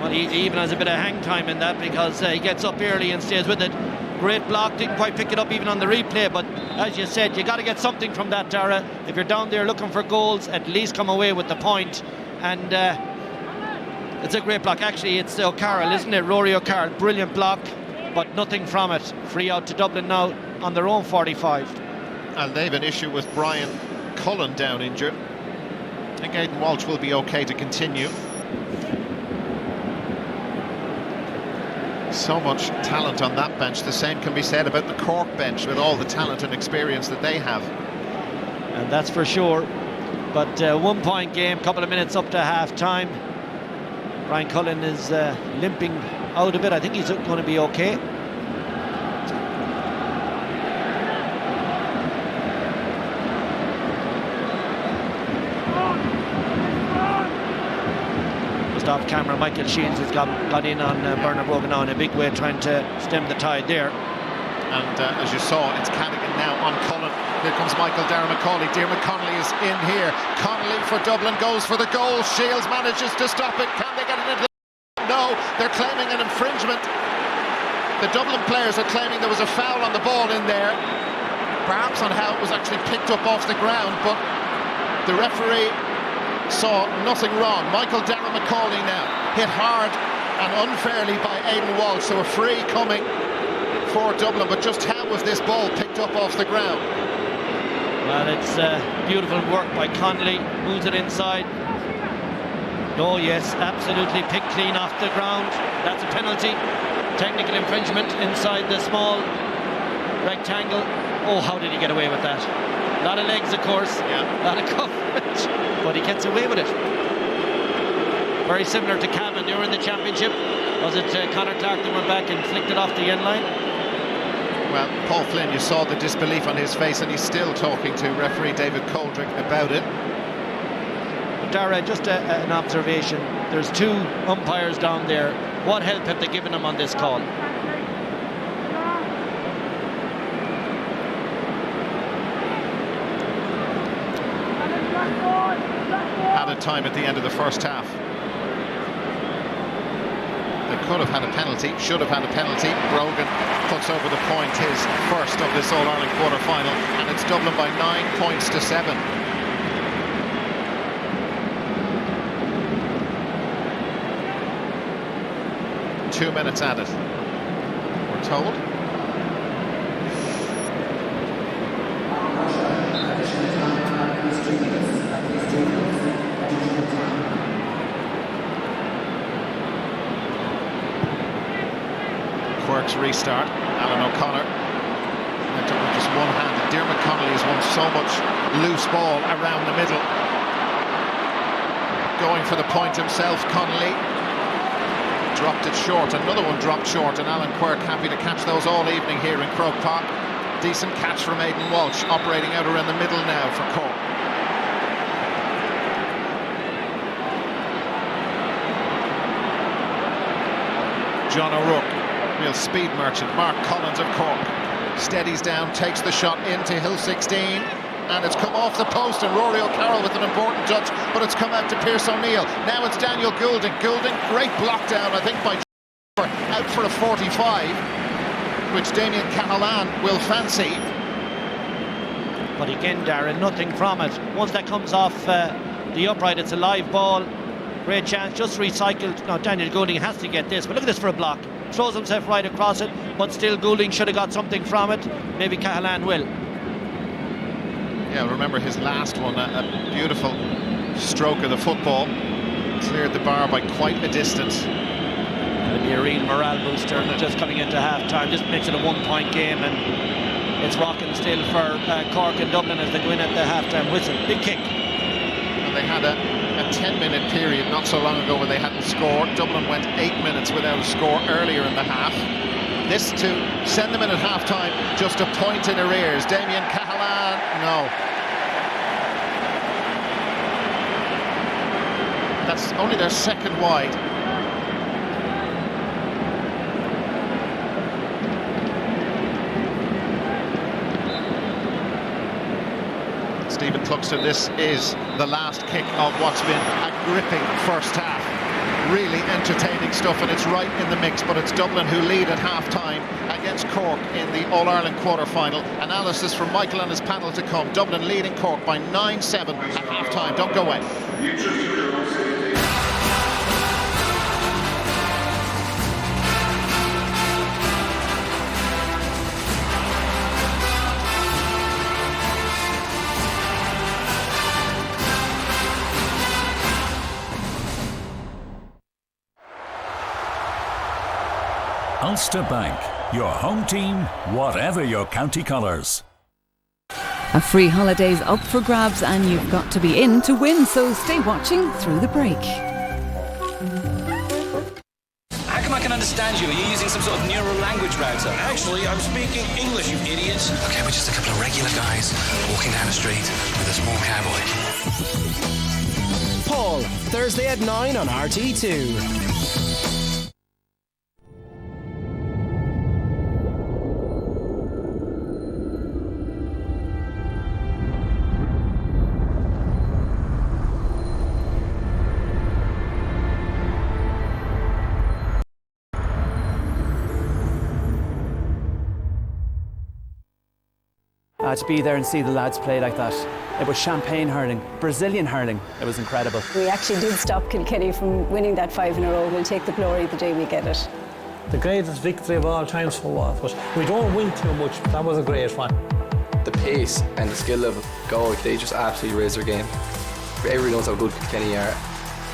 Speaker 6: Well, he even has a bit of hang time in that, because he gets up early and stays with it. Great block, didn't quite pick it up even on the replay, but as you said, you got to get something from that, Dara. If you're down there looking for goals, at least come away with the point. And it's a great block. Actually, it's O'Carroll, isn't it? Rory O'Carroll, brilliant block, but nothing from it. Free out to Dublin now on their own 45.
Speaker 1: And they've an issue with Brian Cullen down injured. I think Aidan Walsh will be okay to continue. So much talent on that bench. The same can be said about the Cork bench, with all the talent and experience that they have.
Speaker 6: And that's for sure. But 1 point game, couple of minutes up to half time. Brian Cullen is limping out a bit. I think he's going to be okay. Off camera, Michael Shields has got in on Bernard Brogan now in a big way, trying to stem the tide there.
Speaker 1: And as you saw, it's Cadigan now on Cullen. Here comes Michael Darragh-McCauley. Diarmuid Connolly is in here. Connolly for Dublin goes for the goal. Shields manages to stop it. Can they get it into the... No, they're claiming an infringement. The Dublin players are claiming there was a foul on the ball in there, perhaps on how it was actually picked up off the ground, but the referee saw nothing wrong. Michael Darragh-McCauley now hit hard and unfairly by Aidan Walsh, so a free coming for Dublin, but just how was this ball picked up off the ground?
Speaker 6: Well, it's beautiful work by Connolly, moves it inside. Oh yes, absolutely picked clean off the ground. That's a penalty. Technical infringement inside the small rectangle. Oh, how did he get away with that? A lot of legs, of course, a lot of coverage, but he gets away with it. Very similar to Cavan, they were in the championship. Was it Conor Clark that went back and flicked it off the end line?
Speaker 1: Well, Paul Flynn, you saw the disbelief on his face, and he's still talking to referee David Coldrick about it.
Speaker 6: But Dara, just an observation. There's two umpires down there. What help have they given him on this call?
Speaker 1: Added time at the end of the first half. They could have had a penalty, should have had a penalty. Brogan puts over the point his first of this All-Ireland quarter-final, and it's Dublin by 9 points to 7. Two minutes added, we're told. Cork's restart. Alan O'Connor went up with just one hand. Dermot Connolly has won so much loose ball around the middle. Going for the point himself, Connolly dropped it short. Another one dropped short, and Alan Quirk happy to catch those all evening here in Croke Park. Decent catch from Aidan Walsh, operating out around the middle now for Cork. John O'Rourke, real speed merchant. Mark Collins of Cork steadies down, takes the shot into Hill 16, and it's come off the post, and Rory O'Carroll with an important touch, but it's come out to Pearse O'Neill. Now it's Daniel Goulding. Goulding, great block down, I think, by out for a 45, which Damien Cahalane will fancy.
Speaker 6: But again, Darren, nothing from it. Once that comes off the upright, it's a live ball. Great chance, just recycled. Now Daniel Goulding has to get this, but look at this for a block. Throws himself right across it, but still Goulding should have got something from it. Maybe Cahalane will.
Speaker 1: Yeah, remember his last one, a beautiful stroke of the football. Cleared the bar by quite a distance.
Speaker 6: It'll be a real morale booster just coming into half-time. Just makes it a one-point game, and it's rocking still for Cork and Dublin as they go in at the half-time whistle. Big kick.
Speaker 1: And they had a 10-minute period not so long ago where they hadn't scored. Dublin went 8 minutes without a score earlier in the half. This to send them in at half-time, just a point in arrears. Damien Cahalane, no. That's only their second wide. Stephen Cluxton, this is the last kick of what's been a gripping first half. Really entertaining stuff, and it's right in the mix, but it's Dublin who lead at half-time against Cork in the All-Ireland quarter-final. Analysis from Michael and his panel to come. Dublin leading Cork by 9-7 at half-time. Don't go away.
Speaker 7: Ulster Bank, your home team, whatever your county colours.
Speaker 8: A free holiday's up for grabs, and you've got to be in to win, so stay watching through the break.
Speaker 9: How come I can understand you? Are you using some sort of neural language router?
Speaker 10: Actually, I'm speaking English, you idiots.
Speaker 9: Okay, we're just a couple of regular guys walking down the street with a small cowboy.
Speaker 10: Paul, Thursday at 9 on RT2.
Speaker 11: To be there and see the lads play like that. It was champagne hurling, Brazilian hurling. It was incredible.
Speaker 12: We actually did stop Kilkenny from winning that 5 in a row. We'll take the glory the day we get it. The greatest victory of all times for Waterford. We don't win too much, but that was a great one.
Speaker 13: The pace and the skill level, they just absolutely raised their game. Everyone knows how good Kilkenny are.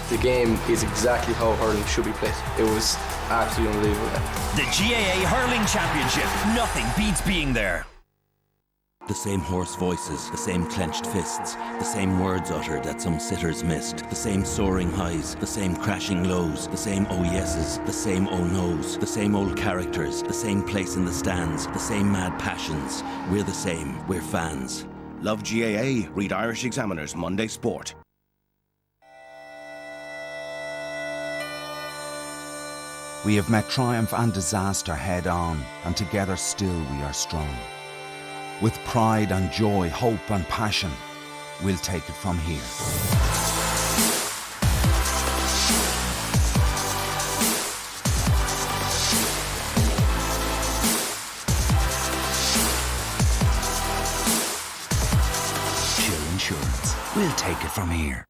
Speaker 13: The game is exactly how hurling should be played. It was absolutely unbelievable.
Speaker 14: The GAA Hurling Championship. Nothing beats being there.
Speaker 15: The same hoarse voices, the same clenched fists, the same words uttered that some sitters missed, the same soaring highs, the same crashing lows, the same oh yeses, the same oh noes, the same old characters, the same place in the stands, the same mad passions. We're the same, we're fans.
Speaker 14: Love GAA, read Irish Examiner's Monday Sport.
Speaker 16: We have met triumph and disaster head on, and together still we are strong. With pride and joy, hope and passion, we'll take it from here. Chill Insurance, we'll take it from here.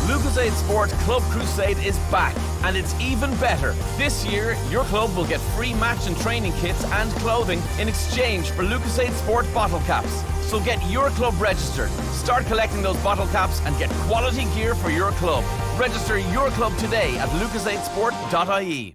Speaker 17: Lucozade Sport Club Crusade is back, and it's even better. This year, your club will get free match and training kits and clothing in exchange for Lucozade Sport bottle caps. So get your club registered, start collecting those bottle caps and get quality gear for your club. Register your club today at lucozadesport.ie.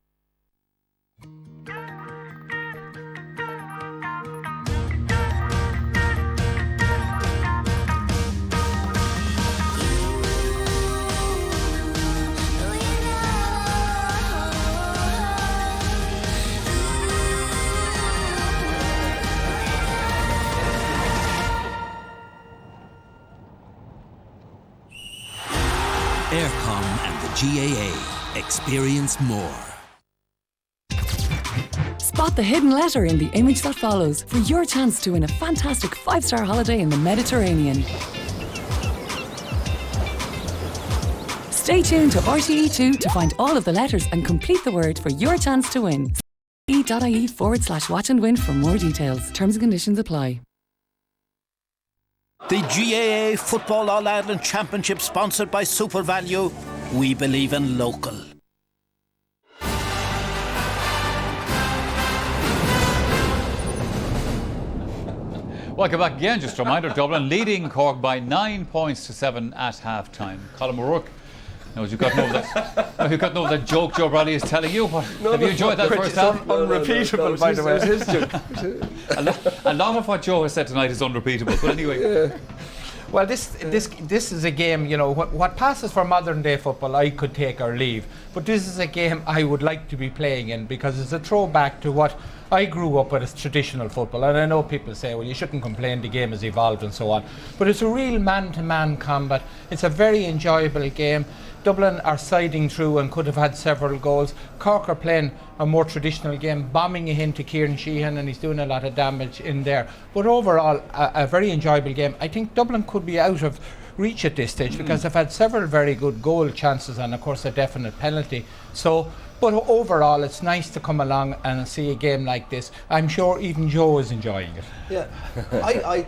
Speaker 15: Aircom and the GAA. Experience more.
Speaker 8: Spot the hidden letter in the image that follows for your chance to win a fantastic 5-star holiday in the Mediterranean. Stay tuned to RTE2 to find all of the letters and complete the word for your chance to win. e.ie/watch and win for more details. Terms and conditions apply.
Speaker 18: The GAA Football All-Ireland Championship, sponsored by SuperValue. We believe in local.
Speaker 2: Welcome back again. Just a reminder, Dublin leading Cork by 9 points to 7 at half-time. Colin O'Rourke, you've got to know that joke Joe Bradley is telling you. Have you enjoyed that first half?
Speaker 5: Unrepeatable, by the way.
Speaker 3: It was his joke.
Speaker 2: A lot of what Joe has said tonight is unrepeatable. But anyway.
Speaker 5: Well, this is a game, what passes for modern day football I could take or leave, but this is a game I would like to be playing in because it's a throwback to what I grew up with as traditional football. And I know people say, well, you shouldn't complain, the game has evolved and so on, but it's a real man-to-man combat. It's a very enjoyable game. Dublin are siding through and could have had several goals. Cork are playing a more traditional game, bombing it into Kieran Sheehan, and he's doing a lot of damage in there. But overall, a very enjoyable game. I think Dublin could be out of reach at this stage because they've had several very good goal chances and, of course, a definite penalty. But overall, it's nice to come along and see a game like this. I'm sure even Joe is enjoying it.
Speaker 4: Yeah,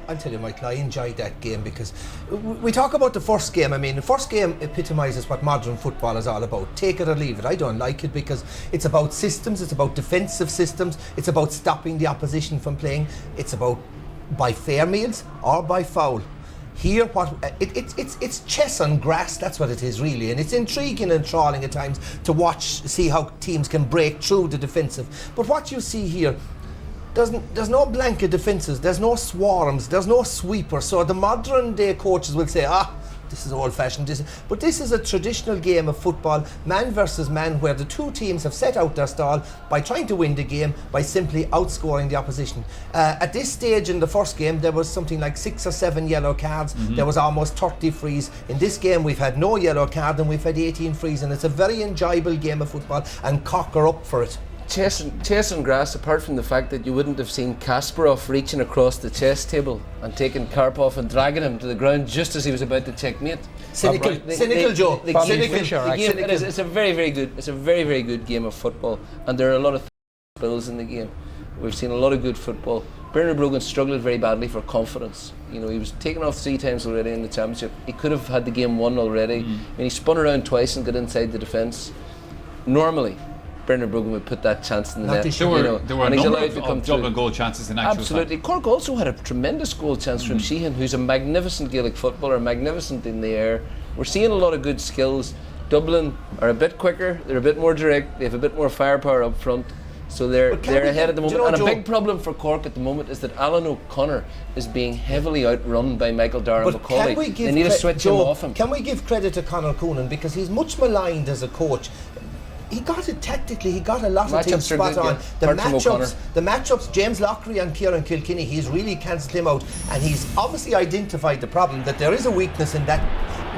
Speaker 4: I'll tell you, Michael, I enjoyed that game because we talk about the first game. I mean, the first game epitomises what modern football is all about. Take it or leave it. I don't like it because it's about systems, it's about defensive systems, it's about stopping the opposition from playing, it's about by fair meals or by foul. Here, it's chess on grass. That's what it is, really, and it's intriguing and enthralling at times to see how teams can break through the defensive. But what you see here, there's no blanket defences, there's no swarms, there's no sweepers. So the modern day coaches will say, this is old-fashioned. But this is a traditional game of football, man versus man, where the two teams have set out their stall by trying to win the game by simply outscoring the opposition. At this stage in the first game, there was something like 6 or 7 yellow cards. There was almost 30 frees. In this game, we've had no yellow card and we've had 18 frees, and it's a very enjoyable game of football, and Cork are up for it.
Speaker 3: Chasing grass, apart from the fact that you wouldn't have seen Kasparov reaching across the chess table and taking Karpov and dragging him to the ground just as he was about to checkmate.
Speaker 4: Cynical, Joe.
Speaker 3: It's a very, very good game of football, and there are a lot of spills in the game. We've seen a lot of good football. Bernard Brogan struggled very badly for confidence. He was taken off 3 times already in the championship. He could have had the game won already. I mean, he spun around twice and got inside the defence. Normally, Bernard Brogan would put that chance in the net.
Speaker 2: There were a number of Dublin goal chances in actual
Speaker 3: Absolutely.
Speaker 2: fact.
Speaker 3: Cork also had a tremendous goal chance from Sheehan, who's a magnificent Gaelic footballer, magnificent in the air. We're seeing a lot of good skills. Dublin are a bit quicker, they're a bit more direct, they have a bit more firepower up front. So they're ahead at the moment. And a big problem for Cork at the moment is that Alan O'Connor is being heavily outrun by Michael Darragh-Macaulay. They need to switch him off him.
Speaker 4: Can we give credit to Conor Coonan, because he's much maligned as a coach. He got it tactically, he got a lot of things spot on. The matchups, James Lockery and Kieran Kilkenny, he's really cancelled him out, and he's obviously identified the problem, that there is a weakness in that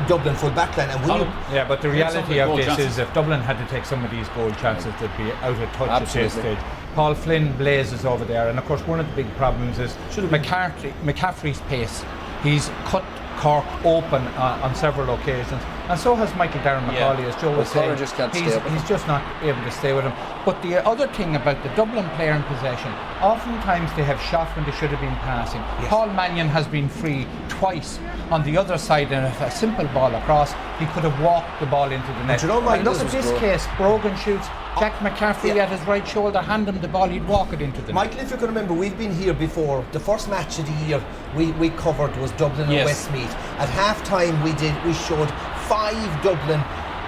Speaker 4: Dublin full backline. And
Speaker 5: but the reality of this is, if Dublin had to take some of these goal chances, they'd be out of touch at this stage. Paul Flynn blazes over there, and of course one of the big problems is McCaffrey's pace. He's cut Cork open on several occasions, and so has Michael Darragh-Macaulay, as Joe was saying. He's just not able to stay with him. But the other thing about the Dublin player in possession, oftentimes they have shot when they should have been passing. Yes. Paul Mannion has been free twice on the other side, and if a simple ball across, he could have walked the ball into the net. Look at this case, Brogan shoots, Jack McCaffrey at his right shoulder, hand him the ball, he'd walk it into the net.
Speaker 4: Michael, if you can remember, we've been here before. The first match of the year we covered was Dublin and Westmeath. At half time we showed 5 Dublin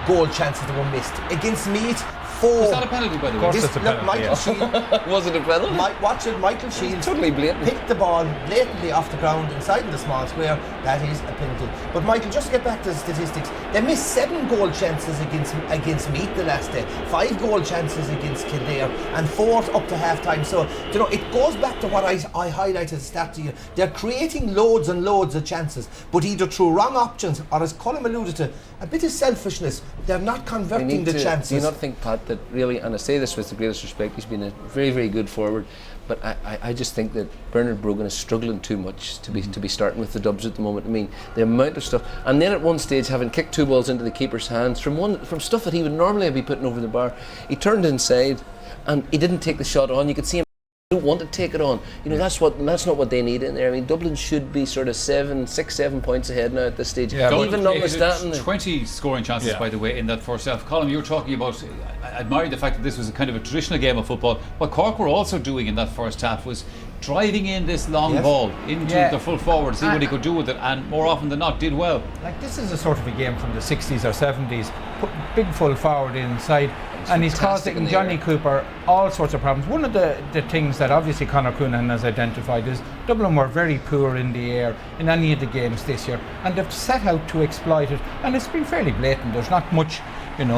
Speaker 4: goal chances that were missed. Against Meath, 4.
Speaker 2: Was that a penalty, by the way?
Speaker 5: Of course it's a penalty.
Speaker 3: Was it a penalty?
Speaker 4: Watch it, Michael Shields
Speaker 3: totally blatant.
Speaker 4: Picked the ball blatantly off the ground inside in the small square. That is a penalty. But Michael, just to get back to the statistics, they missed 7 goal chances against Meath the last day, 5 goal chances against Kildare, and 4 up to half time. So it goes back to what I highlighted at the start of the year. They're creating loads and loads of chances, but either through wrong options or, as Colin alluded to, a bit of selfishness. They're not converting the chances.
Speaker 3: Do you not think, Pat, that really, and I say this with the greatest respect, he's been a very, very good forward, but I just think that Bernard Brogan is struggling too much to be starting with the Dubs at the moment. I mean, the amount of stuff, and then at one stage, having kicked 2 balls into the keeper's hands from stuff that he would normally be putting over the bar, he turned inside and he didn't take the shot on. You could see him don't want to take it on. That's not what they need in there. I mean, Dublin should be sort of 6-7 points ahead now at this stage. Even notwithstanding
Speaker 2: 20 scoring chances, by the way, in that first half. Colin, you were talking about, I admire the fact that this was a kind of a traditional game of football. What Cork were also doing in that first half was driving in this long ball into the full forward to see what he could do with it, and more often than not did well.
Speaker 5: Like, this is a sort of a game from the 60s or 70s. Put big full forward inside, and he's causing Johnny Cooper all sorts of problems. One of the things that obviously Conor Coonan has identified is Dublin were very poor in the air in any of the games this year, and they've set out to exploit it, and it's been fairly blatant. There's not much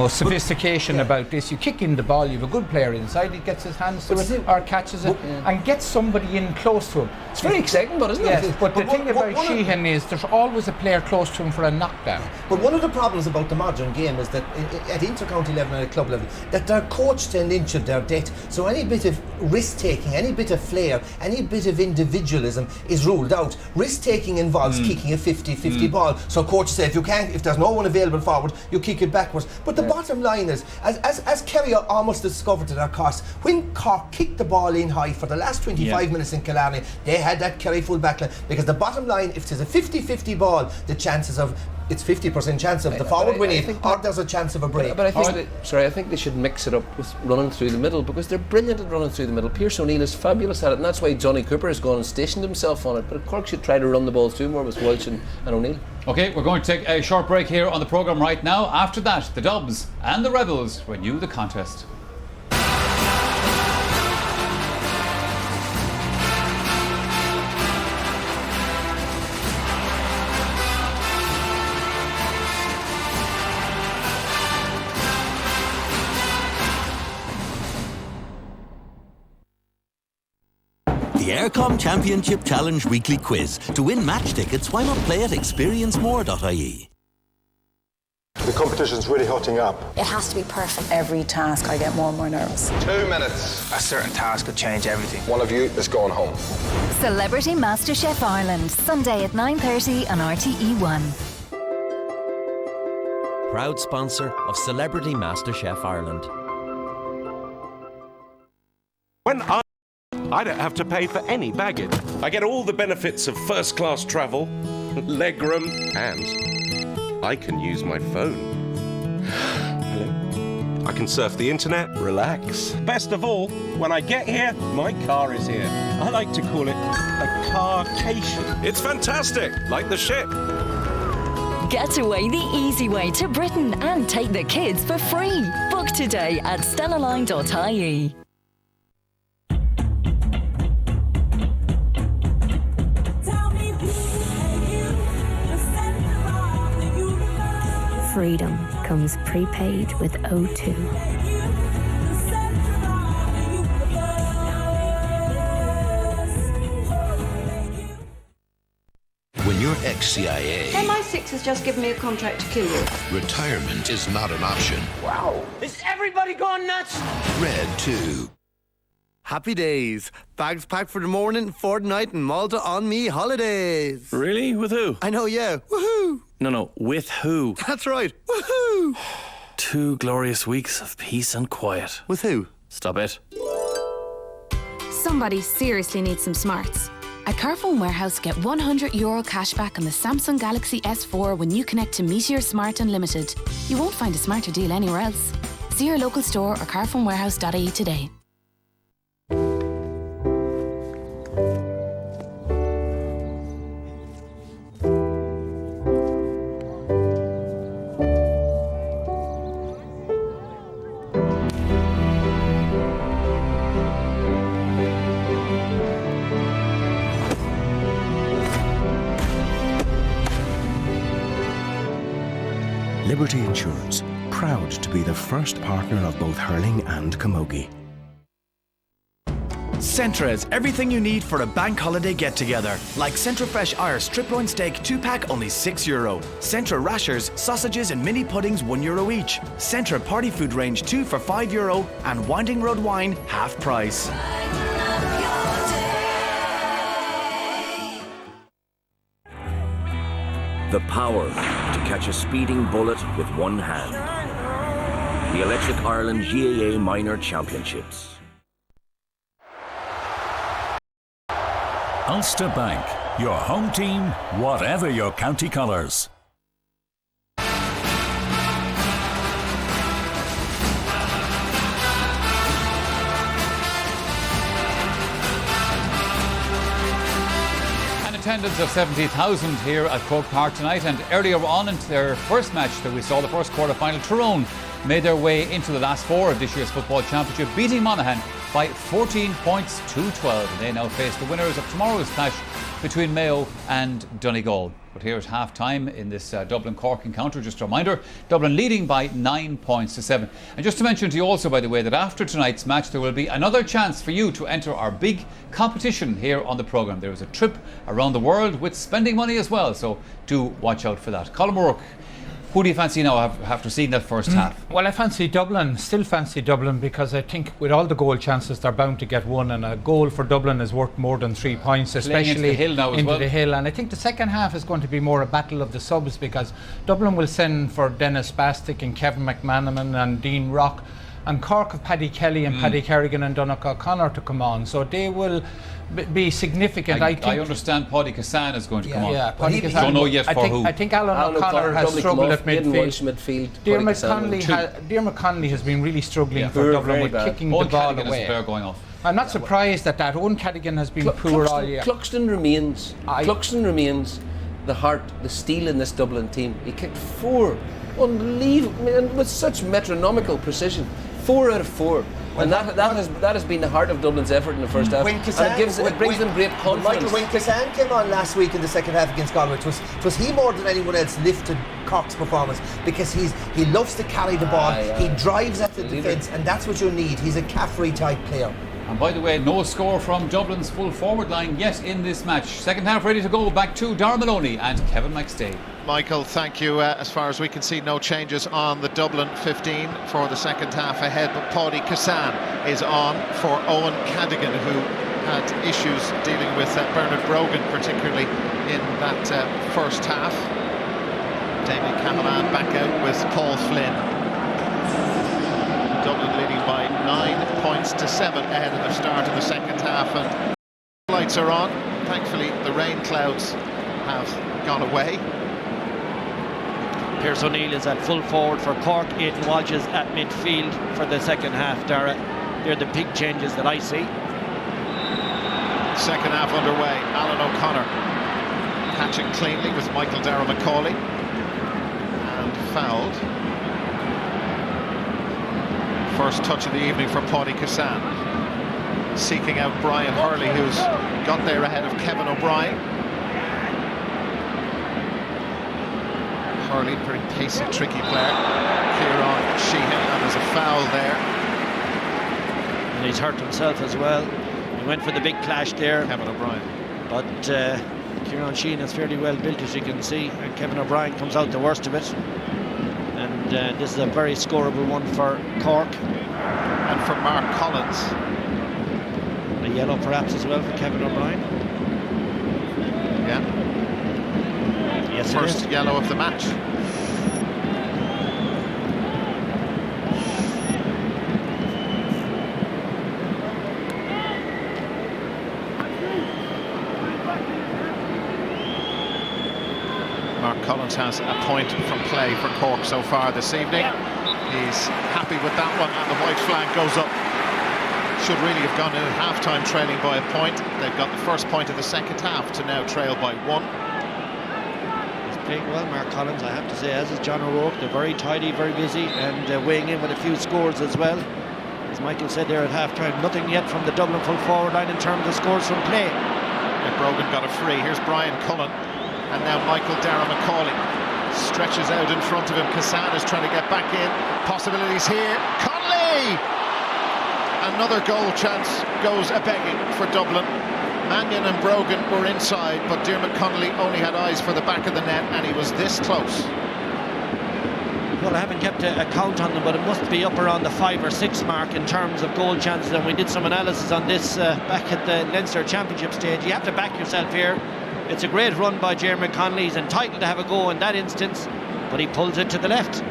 Speaker 5: sophistication about this. You kick in the ball, you have a good player inside, he gets his hands to it or catches it and gets somebody in close to him.
Speaker 3: It's very exciting, but isn't it?
Speaker 5: Yes, but the thing about Sheehan is there's always a player close to him for a knockdown.
Speaker 4: But one of the problems about the modern game is that at inter-county level and at club level, that they're coached to an inch of their debt. So any bit of risk-taking, any bit of flair, any bit of individualism is ruled out. Risk-taking involves kicking a 50-50 ball. So coaches say, if there's no one available forward, you kick it backwards. But the bottom line is, as Kerry almost discovered to their cost, when Cork kicked the ball in high for the last 25 minutes in Killarney, they had that Kerry full backline. Because the bottom line, if there's a 50-50 ball, the chances of it's 50% chance of the forward winning, or there's a chance of a break.
Speaker 3: But I think they should mix it up with running through the middle, because they're brilliant at running through the middle. Pierce O'Neill is fabulous at it, and that's why Johnny Cooper has gone and stationed himself on it. But Cork should try to run the ball through more with Walsh and O'Neill.
Speaker 2: Okay, we're going to take a short break here on the programme right now. After that, the Dubs and the Rebels renew the contest.
Speaker 15: The Aircom Championship Challenge Weekly Quiz. To win match tickets, why not play at experiencemore.ie?
Speaker 19: The competition's really hotting up.
Speaker 20: It has to be perfect. Every task I get more and more nervous.
Speaker 10: 2 minutes. A certain task could change everything.
Speaker 19: One of you is going home.
Speaker 21: Celebrity MasterChef Ireland, Sunday at 9:30 on RTE1.
Speaker 22: Proud sponsor of Celebrity MasterChef Ireland.
Speaker 23: When I don't have to pay for any baggage. I get all the benefits of first-class travel, legroom, and I can use my phone. Hello? I can surf the internet, relax. Best of all, when I get here, my car is here. I like to call it a carcation. It's fantastic, like the ship.
Speaker 21: Get away the easy way to Britain and take the kids for free. Book today at stellaline.ie.
Speaker 1: Freedom comes prepaid with O2.
Speaker 6: When you're ex-CIA,
Speaker 7: MI6 has just given me a contract to kill you.
Speaker 6: retirement is not an option.
Speaker 24: Wow. Is everybody going nuts?
Speaker 6: Red 2.
Speaker 25: Happy days. Bags packed for the morning, fortnight in Malta on me holidays.
Speaker 11: Really? With who?
Speaker 25: I know, yeah. Woohoo!
Speaker 11: No, with who?
Speaker 25: That's right. Woohoo!
Speaker 11: 2 glorious weeks of peace and quiet.
Speaker 25: With who?
Speaker 11: Stop it.
Speaker 26: Somebody seriously needs some smarts. At Carphone Warehouse, get €100 cashback on the Samsung Galaxy S4 when you connect to Meteor Smart Unlimited. You won't find a smarter deal anywhere else. See your local store or carphonewarehouse.ie today.
Speaker 27: Liberty Insurance, proud to be the first partner of both hurling and camogie.
Speaker 28: Centra has everything you need for a bank holiday get-together. Like Centra Fresh Irish strip loin steak 2-pack, only €6. Centra Rashers, sausages and mini puddings, €1 each. Centra Party Food range 2 for €5. And Winding Road wine, half price.
Speaker 29: The power to catch a speeding bullet with one hand. The Electric Ireland GAA Minor Championships.
Speaker 30: Ulster Bank, your home team, whatever your county colours.
Speaker 2: Attendance of 70,000 here at Croke Park tonight, and earlier on in their first match that we saw, the first quarter-final, Tyrone made their way into the last 4 of this year's football championship, beating Monaghan by 14 points to 12. And they now face the winners of tomorrow's clash between Mayo and Donegal. But here at half-time in this Dublin-Cork encounter, just a reminder, Dublin leading by 9 points to 7. And just to mention to you also, by the way, that after tonight's match there will be another chance for you to enter our big competition here on the programme. There is a trip around the world with spending money as well, so do watch out for that. Colin O'Rourke, who do you fancy now after seeing that first half?
Speaker 5: Well, I fancy Dublin, still fancy Dublin, because I think with all the goal chances they're bound to get one, and a goal for Dublin is worth more than 3 points, especially
Speaker 2: into the Hill now as well.
Speaker 5: The Hill. And I think the second half is going to be more a battle of the subs, because Dublin will send for Dennis Bastick and Kevin McManaman and Dean Rock, and Cork have Paddy Kelly and Paddy Kerrigan and Donnacha O'Connor to come on, so they will be significant. I
Speaker 2: understand Paddy Cassan is going to come on.
Speaker 5: Yeah, Paddy Cassan.
Speaker 2: Don't know yet for who.
Speaker 5: I think Alan O'Connor has struggled at midfield. Diarmuid Connolly has been really struggling for Dublin with kicking the ball away.
Speaker 2: Going off.
Speaker 5: I'm not surprised at that. Owen Cadigan has been poor all year.
Speaker 3: Cluxton remains the heart, the steel in this Dublin team. He kicked 4, unbelievable, and with such metronomical precision. 4 out of 4. And that has been the heart of Dublin's effort in the first half. It brings them great confidence.
Speaker 4: Michael, when Cassan came on last week in the second half against Galway, was he more than anyone else lifted Cork's performance, because he loves to carry the ball, he drives at the defence, and that's what you need. He's a Caffrey type player.
Speaker 2: And by the way, no score from Dublin's full forward line yet in this match. Second half ready to go. Back to Darragh Maloney and Kevin McStay.
Speaker 31: Michael, thank you. As far as we can see, no changes on the Dublin 15 for the second half ahead. But Paddy Cassan is on for Owen Cadigan, who had issues dealing with Bernard Brogan, particularly in that first half. Damien Cahalane back out with Paul Flynn. Dublin leading by 9 points to 7 ahead of the start of the second half, and lights are on. Thankfully the rain clouds have gone away.
Speaker 8: Pearse O'Neill is at full forward for Cork. Aidan Walsh is at midfield for the second half, Dara. They're the big changes that I see.
Speaker 31: Second half underway. Alan O'Connor catching cleanly with Michael Darragh Macaulay. And fouled. First touch of the evening for Paudie Cassan. Seeking out Brian Hurley, who's got there ahead of Kevin O'Brien. Hurley, pretty pacey, tricky player. Kieran Sheehan, and there's a foul there.
Speaker 8: And he's hurt himself as well. He went for the big clash there.
Speaker 31: Kevin O'Brien.
Speaker 8: But Kieran Sheehan is fairly well built, as you can see, and Kevin O'Brien comes out the worst of it. And this is a very scoreable one for Cork.
Speaker 31: And for Mark Collins.
Speaker 8: A yellow perhaps as well for Kevin O'Brien.
Speaker 31: Yeah.
Speaker 8: Yes,
Speaker 31: first yellow of the match. Mark Collins has a point from play for Cork so far this evening. He's happy with that one, and the white flag goes up. Should really have gone in at half-time trailing by a point. They've got the first point of the second half to now trail by 1.
Speaker 8: He's playing well, Mark Collins, I have to say, as is John O'Rourke. They're very tidy, very busy, and weighing in with a few scores as well. As Michael said there at half-time, nothing yet from the Dublin full forward line in terms of scores from play.
Speaker 31: Brogan got a free. Here's Brian Cullen, and now Michael Darragh Macaulay stretches out in front of him. Cassan is trying to get back in. Possibilities here. Conley! Another goal chance goes a-begging for Dublin. Mannion and Brogan were inside, but Diarmuid Connolly only had eyes for the back of the net, and he was this close.
Speaker 8: Well, I haven't kept a count on them, but it must be up around the 5 or 6 mark in terms of goal chances, and we did some analysis on this back at the Leinster Championship stage. You have to back yourself here. It's a great run by Diarmuid Connolly. He's entitled to have a go in that instance, but he pulls it to the left.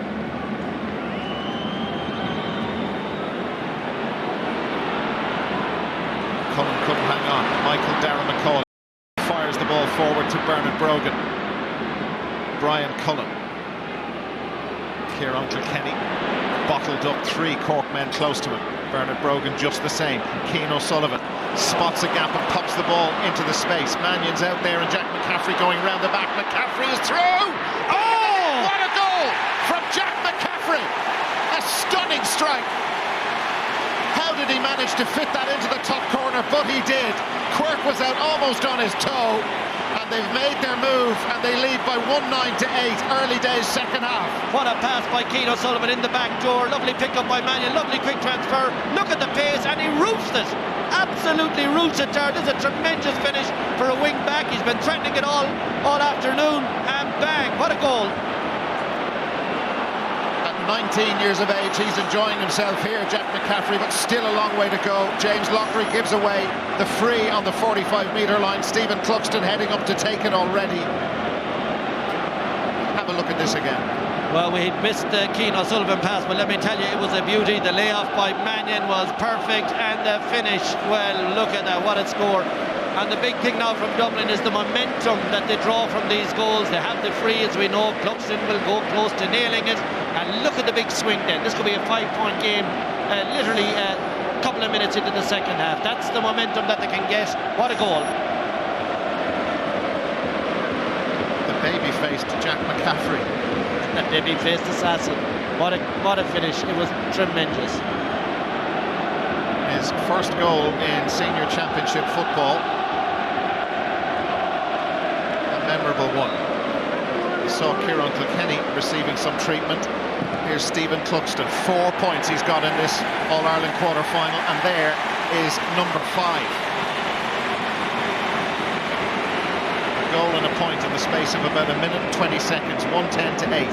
Speaker 31: Cullen couldn't hang on. Michael Darragh Macaulay fires the ball forward to Bernard Brogan. Brian Cullen. Kieran Kilkenny bottled up 3 Cork men close to him. Bernard Brogan just the same. Cian O'Sullivan spots a gap and pops the ball into the space. Mannion's out there and Jack McCaffrey going round the back. McCaffrey is through! Oh! What a goal from Jack McCaffrey! A stunning strike. How did he manage to fit that into the top corner? But he did. Quirk was out almost on his toe, and they've made their move, and they lead by 1-9 to 8. Early days, second half.
Speaker 8: What a pass by Cian O'Sullivan in the back door. Lovely pick up by Mannion. Lovely quick transfer. Look at the pace, and he roofs it. Absolutely roofs it there. This is a tremendous finish for a wing back. He's been threatening it all afternoon, and bang! What a goal.
Speaker 31: 19 years of age, he's enjoying himself here, Jack McCaffrey, but still a long way to go. James Loughrey gives away the free on the 45-metre line. Stephen Cluxton heading up to take it already. Have a look at this again.
Speaker 8: Well, we missed the Cian O'Sullivan pass, but let me tell you, it was a beauty. The layoff by Mannion was perfect, and the finish, well, look at that, what a score. And the big thing now from Dublin is the momentum that they draw from these goals. They have the free, as we know. Cluxton will go close to nailing it. And look at the big swing then. This could be a 5-point game, literally a couple of minutes into the second half. That's the momentum that they can get. What a goal.
Speaker 31: The baby-faced Jack McCaffrey.
Speaker 8: The baby-faced assassin. What a finish. It was tremendous.
Speaker 31: His first goal in senior championship football. A memorable one. We saw Kieran Kilkenny receiving some treatment. Here's Stephen Cluxton. 4 points he's got in this All-Ireland quarter-final, and there is number 5. A goal and a point in the space of about 1 minute and 20 seconds. 1-10 to 8.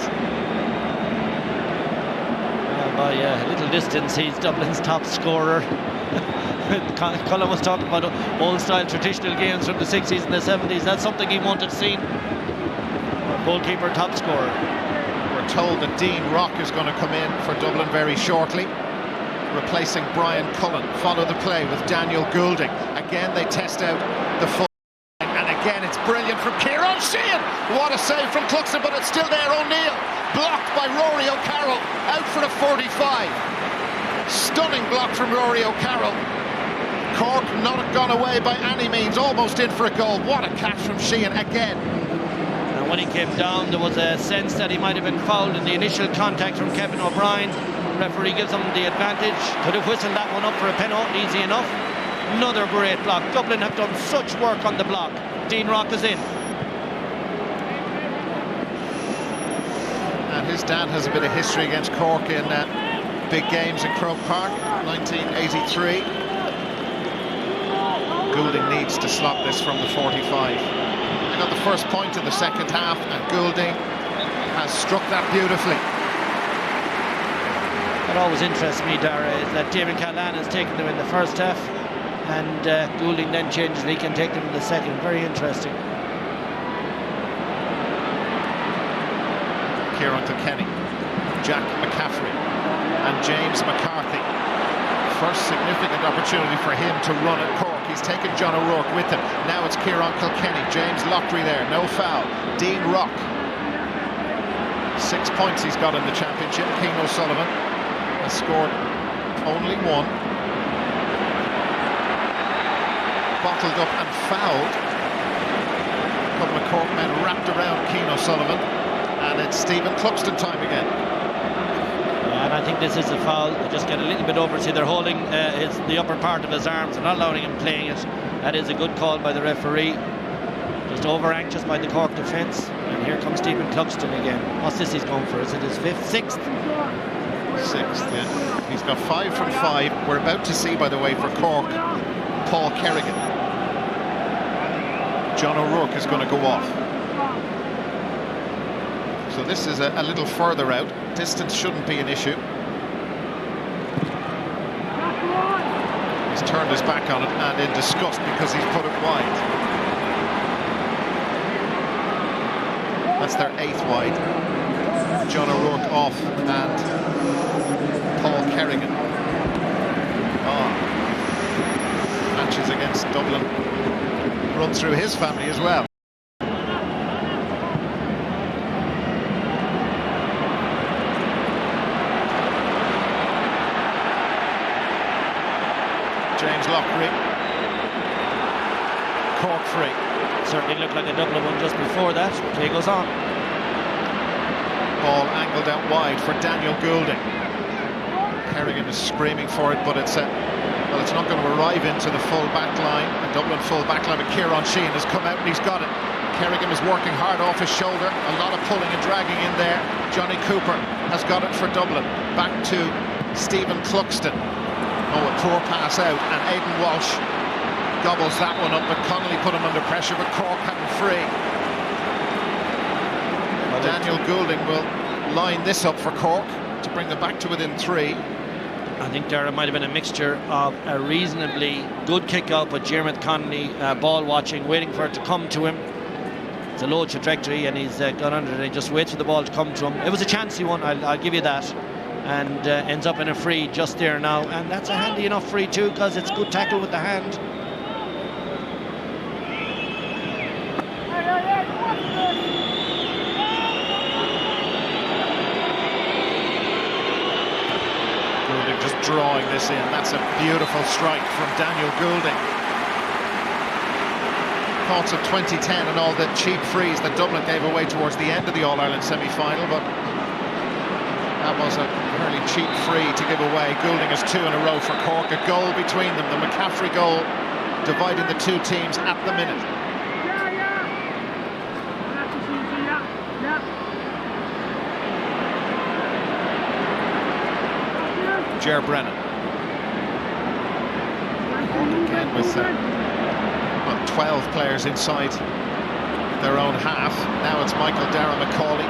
Speaker 8: By a little distance, he's Dublin's top scorer. Cullen was talking about old-style traditional games from the 60s and the 70s. That's something he wanted seen. Goalkeeper, top scorer.
Speaker 31: We're told that Dean Rock is going to come in for Dublin very shortly, replacing Brian Cullen. Follow the play with Daniel Goulding. Again, they test out the full, and again. It's brilliant from Kieran Sheehan. What a save from Cluxton, but it's still there. O'Neill blocked by Rory O'Carroll, out for the 45. Stunning block from Rory O'Carroll. Cork not gone away by any means, almost in for a goal. What a catch from Sheehan again.
Speaker 8: And when he came down, there was a sense that he might have been fouled in the initial contact from Kevin O'Brien. The referee gives him the advantage. Could have whistled that one up for a penalty, easy enough. Another great block. Dublin have done such work on the block. Dean Rock is in.
Speaker 31: And his dad has a bit of history against Cork in big games in Croke Park, 1983. Goulding needs to slot this from the 45. They got the first point in the second half, and Goulding has struck that beautifully.
Speaker 8: What always interests me, Dara, is that David Callan has taken them in the first half, and Goulding then changes and he can take them in the second. Very interesting.
Speaker 31: Kieran Kilkenny, Jack McCaffrey and James McCarthy. First significant opportunity for him to run at Cork. He's taken John O'Rourke with him. Now it's Kieran Kilkenny, James Loughtry there, no foul. Dean Rock. 6 points he's got in the championship. Keane O'Sullivan has scored only one. Bottled up and fouled. A couple of Cork men wrapped around Keane O'Sullivan, and it's Stephen Cluxton time again.
Speaker 8: Yeah, and I think this is a foul. They just get a little bit over. See, they're holding the upper part of his arms. They're not allowing him playing it. That is a good call by the referee. Just over anxious by the Cork defence. And here comes Stephen Cluxton again. What's this he's going for? Is it his fifth? Sixth?
Speaker 31: Sixth, yeah. He's got 5 from 5. We're about to see, by the way, for Cork, Paul Kerrigan. John O'Rourke is going to go off. So this is a little further out. Distance shouldn't be an issue. He's turned his back on it and in disgust because he's put it wide. That's their 8th wide. John O'Rourke off and Paul Kerrigan. Matches against Dublin run through his family as well. James Loughtry. Cork free.
Speaker 8: Certainly looked like a Dublin one just before that. Play goes on.
Speaker 31: Ball angled out wide for Daniel Goulding. Kerrigan is screaming for it, but it's not going to arrive into the full back line. The Dublin full back line, but Kieran Sheehan has come out and he's got it. Kerrigan is working hard off his shoulder. A lot of pulling and dragging in there. Johnny Cooper has got it for Dublin. Back to Stephen Cluxton. Oh, a poor pass out, and Aidan Walsh gobbles that one up, but Connolly put him under pressure, but Cork had him free. Daniel Goulding will line this up for Cork to bring them back to within 3.
Speaker 8: I think there might have been a mixture of a reasonably good kick out, but Jeremy Connolly ball watching, waiting for it to come to him. It's a low trajectory and he's gone under it. He just waits for the ball to come to him. It was a chancy one, I'll give you that. And ends up in a free just there now, and that's a handy enough free too, because it's good tackle with the hand.
Speaker 31: Goulding just drawing this in. That's a beautiful strike from Daniel Goulding. Thoughts of 2010 and all the cheap frees that Dublin gave away towards the end of the All-Ireland semi-final, but that was a fairly cheap free to give away. Goulding has 2 in a row for Cork. A goal between them. The McCaffrey goal dividing the two teams at the minute. Ger Brennan. Again with 12 players inside their own half. Now it's Michael Dara McCauley.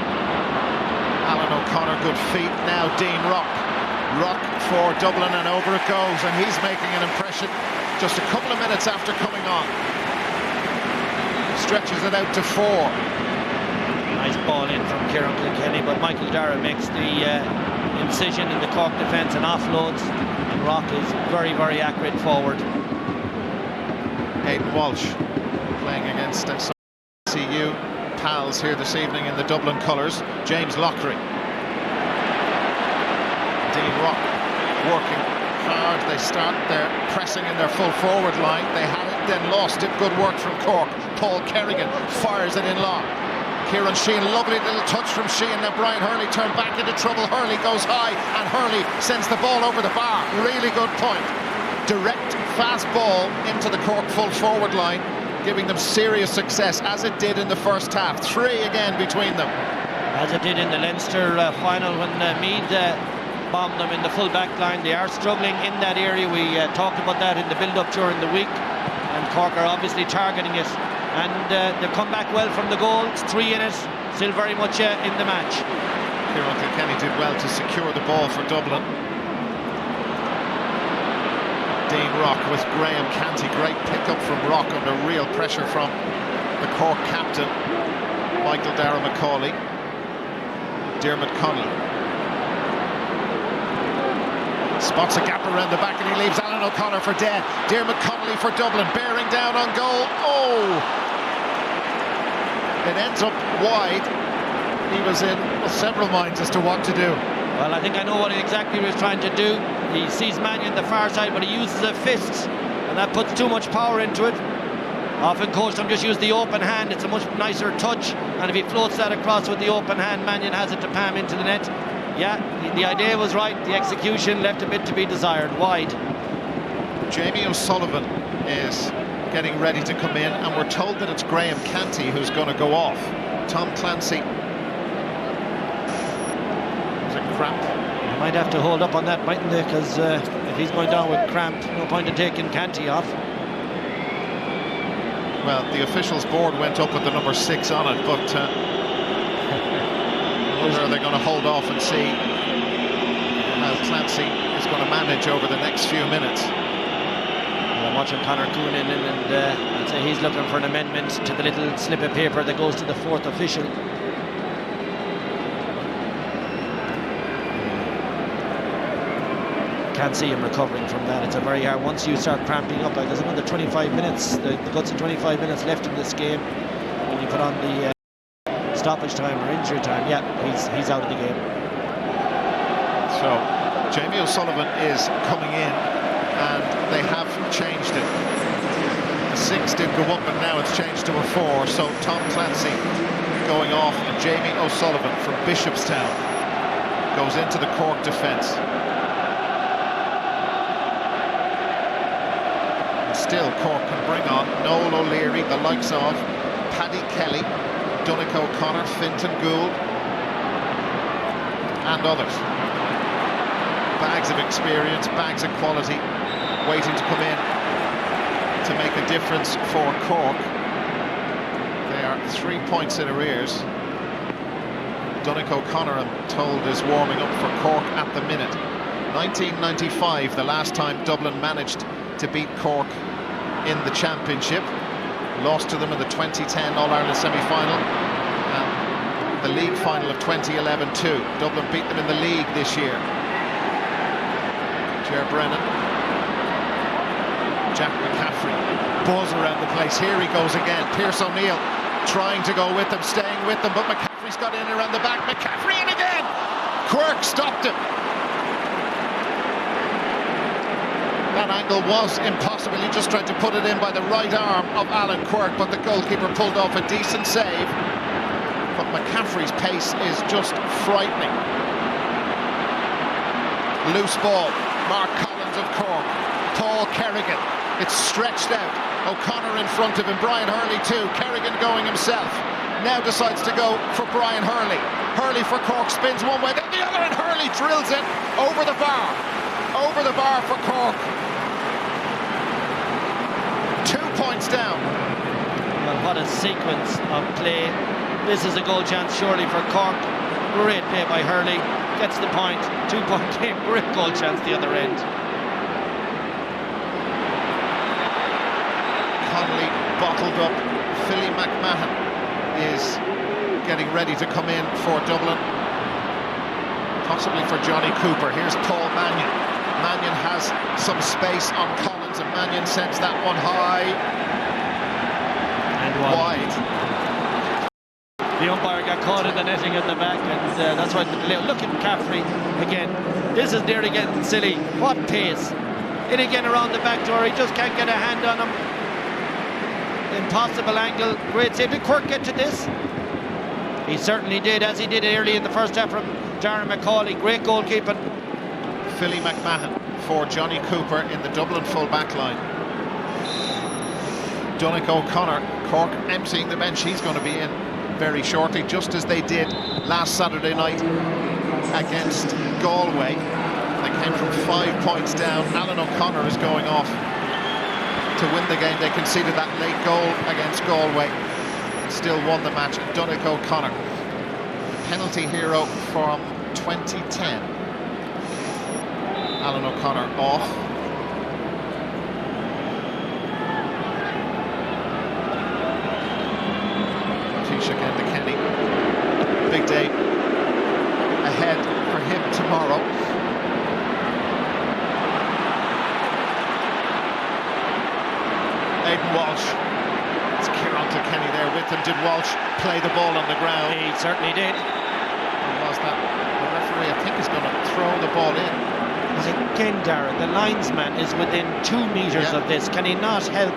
Speaker 31: Alan O'Connor, good feet. Now Dean Rock. Rock for Dublin, and over it goes, and he's making an impression just a couple of minutes after coming on. Stretches it out to 4.
Speaker 8: Nice ball in from Kieran Kilkenny, but Michael Dara makes the incision in the Cork defence and offloads, and Rock is very, very accurate forward.
Speaker 31: Aidan Walsh playing against CU pals here this evening in the Dublin colours. James Lockery. Dean Rock working hard. They start their pressing in their full forward line. They had it, then lost it. Good work from Cork. Paul Kerrigan fires it in long. Kieran Sheehan, lovely little touch from Sheehan. Now Brian Hurley turned back into trouble. Hurley goes high and Hurley sends the ball over the bar. Really good point. Direct, fast ball into the Cork full forward line, giving them serious success, as it did in the first half. 3 again between them.
Speaker 8: As it did in the Leinster final when Meath bombed them in the full back line. They are struggling in that area. We talked about that in the build-up during the week, and Cork are obviously targeting it. And they've come back well from the goal. It's 3 in it, still very much in the match.
Speaker 31: Kieran Kilkenny did well to secure the ball for Dublin. Dean Rock with Graham Canty. Great pick-up from Rock under real pressure from the Cork captain, Michael Darragh Macaulay. Diarmuid Connolly spots a gap around the back and he leaves Alan O'Connor for dead. Diarmuid Connolly for Dublin, bearing down on goal. Oh! It ends up wide. He was in several minds as to what to do.
Speaker 8: Well, I think I know what exactly he was trying to do. He sees Mannion the far side, but he uses a fist, and that puts too much power into it. Often coach them just use the open hand. It's a much nicer touch, and if he floats that across with the open hand, Mannion has it to palm into the net. Yeah, the idea was right. The execution left a bit to be desired. Wide.
Speaker 31: Jamie O'Sullivan is getting ready to come in, and we're told that it's Graham Canty who's going to go off. Tom Clancy. Is it cramp?
Speaker 8: They might have to hold up on that, mightn't they? Because if he's going down with cramp, no point in taking Canty off.
Speaker 31: Well, the officials board went up with the number 6 on it, but are they going to hold off and see how Clancy is going to manage over the next few minutes?
Speaker 8: Well, I'm watching Conor Coonan and I'd say he's looking for an amendment to the little slip of paper that goes to the 4th official. Can't see him recovering from that. It's a very hard. Once you start cramping up, like there's another 25 minutes, the guts of 25 minutes left in this game. When you put on the stoppage time or injury time, yeah, he's out of the game.
Speaker 31: So Jamie O'Sullivan is coming in, and they have changed it. The 6 did go up, and now it's changed to a 4. So Tom Clancy going off, and Jamie O'Sullivan from Bishopstown goes into the Cork defence. And still Cork can bring on Noel O'Leary, the likes of Paddy Kelly, Donnacha O'Connor, Fintan Gould and others. Bags of experience, bags of quality waiting to come in to make a difference for Cork. They are 3 points in arrears. Donnacha O'Connor, I'm told, is warming up for Cork at the minute. 1995, the last time Dublin managed to beat Cork in the championship. Lost to them in the 2010 All-Ireland semi-final and the league final of 2011 too. Dublin beat them in the league this year. Ger Brennan, Jack McCaffrey, buzz around the place. Here he goes again. Pierce O'Neill trying to go with them, staying with them, but McCaffrey's got in around the back. McCaffrey in again! Quirk stopped him. That angle was impossible. He just tried to put it in by the right arm of Alan Quirk, but the goalkeeper pulled off a decent save. But McCaffrey's pace is just frightening. Loose ball. Mark Collins of Cork. Paul Kerrigan. It's stretched out. O'Connor in front of him. Brian Hurley too. Kerrigan going himself. Now decides to go for Brian Hurley. Hurley for Cork spins one way, then the other, and Hurley drills it over the bar. Over the bar for Cork. 2 points down.
Speaker 8: Well, what a sequence of play. This is a goal chance surely for Cork. Great play by Hurley. Gets the point. 2 point game. Great goal chance the other end.
Speaker 31: Connolly bottled up. Philly McMahon is getting ready to come in for Dublin. Possibly for Johnny Cooper. Here's Paul Mannion. Mannion has some space on Collins, and Mannion sends that one high. wide.
Speaker 8: The umpire got caught in the netting at the back, and that's why the delay. Look at McCaffrey again. This is nearly getting silly. What pace! In again around the back door. He just can't get a hand on him. Impossible angle. Great save. Did Cork get to this? He certainly did, as he did early in the first half from Darren McCauley. Great goalkeeping.
Speaker 31: Philly McMahon for Johnny Cooper in the Dublin full back line. Donnacha O'Connor, Cork emptying the bench. He's going to be in very shortly, just as they did last Saturday night against Galway. They came from 5 points down. Alan O'Connor is going off to win the game. They conceded that late goal against Galway, still won the match. Donnacha O'Connor, penalty hero from 2010. Alan O'Connor off. Taoiseach again to Kenny. Big day ahead for him tomorrow. Aidan Walsh. It's Kieran Kilkenny there with him. Did Walsh play the ball on the ground?
Speaker 8: He certainly did.
Speaker 31: Or was that the referee? I think is going to throw the ball in.
Speaker 8: Again, Darren, the linesman is within 2 meters of this. Can he not help?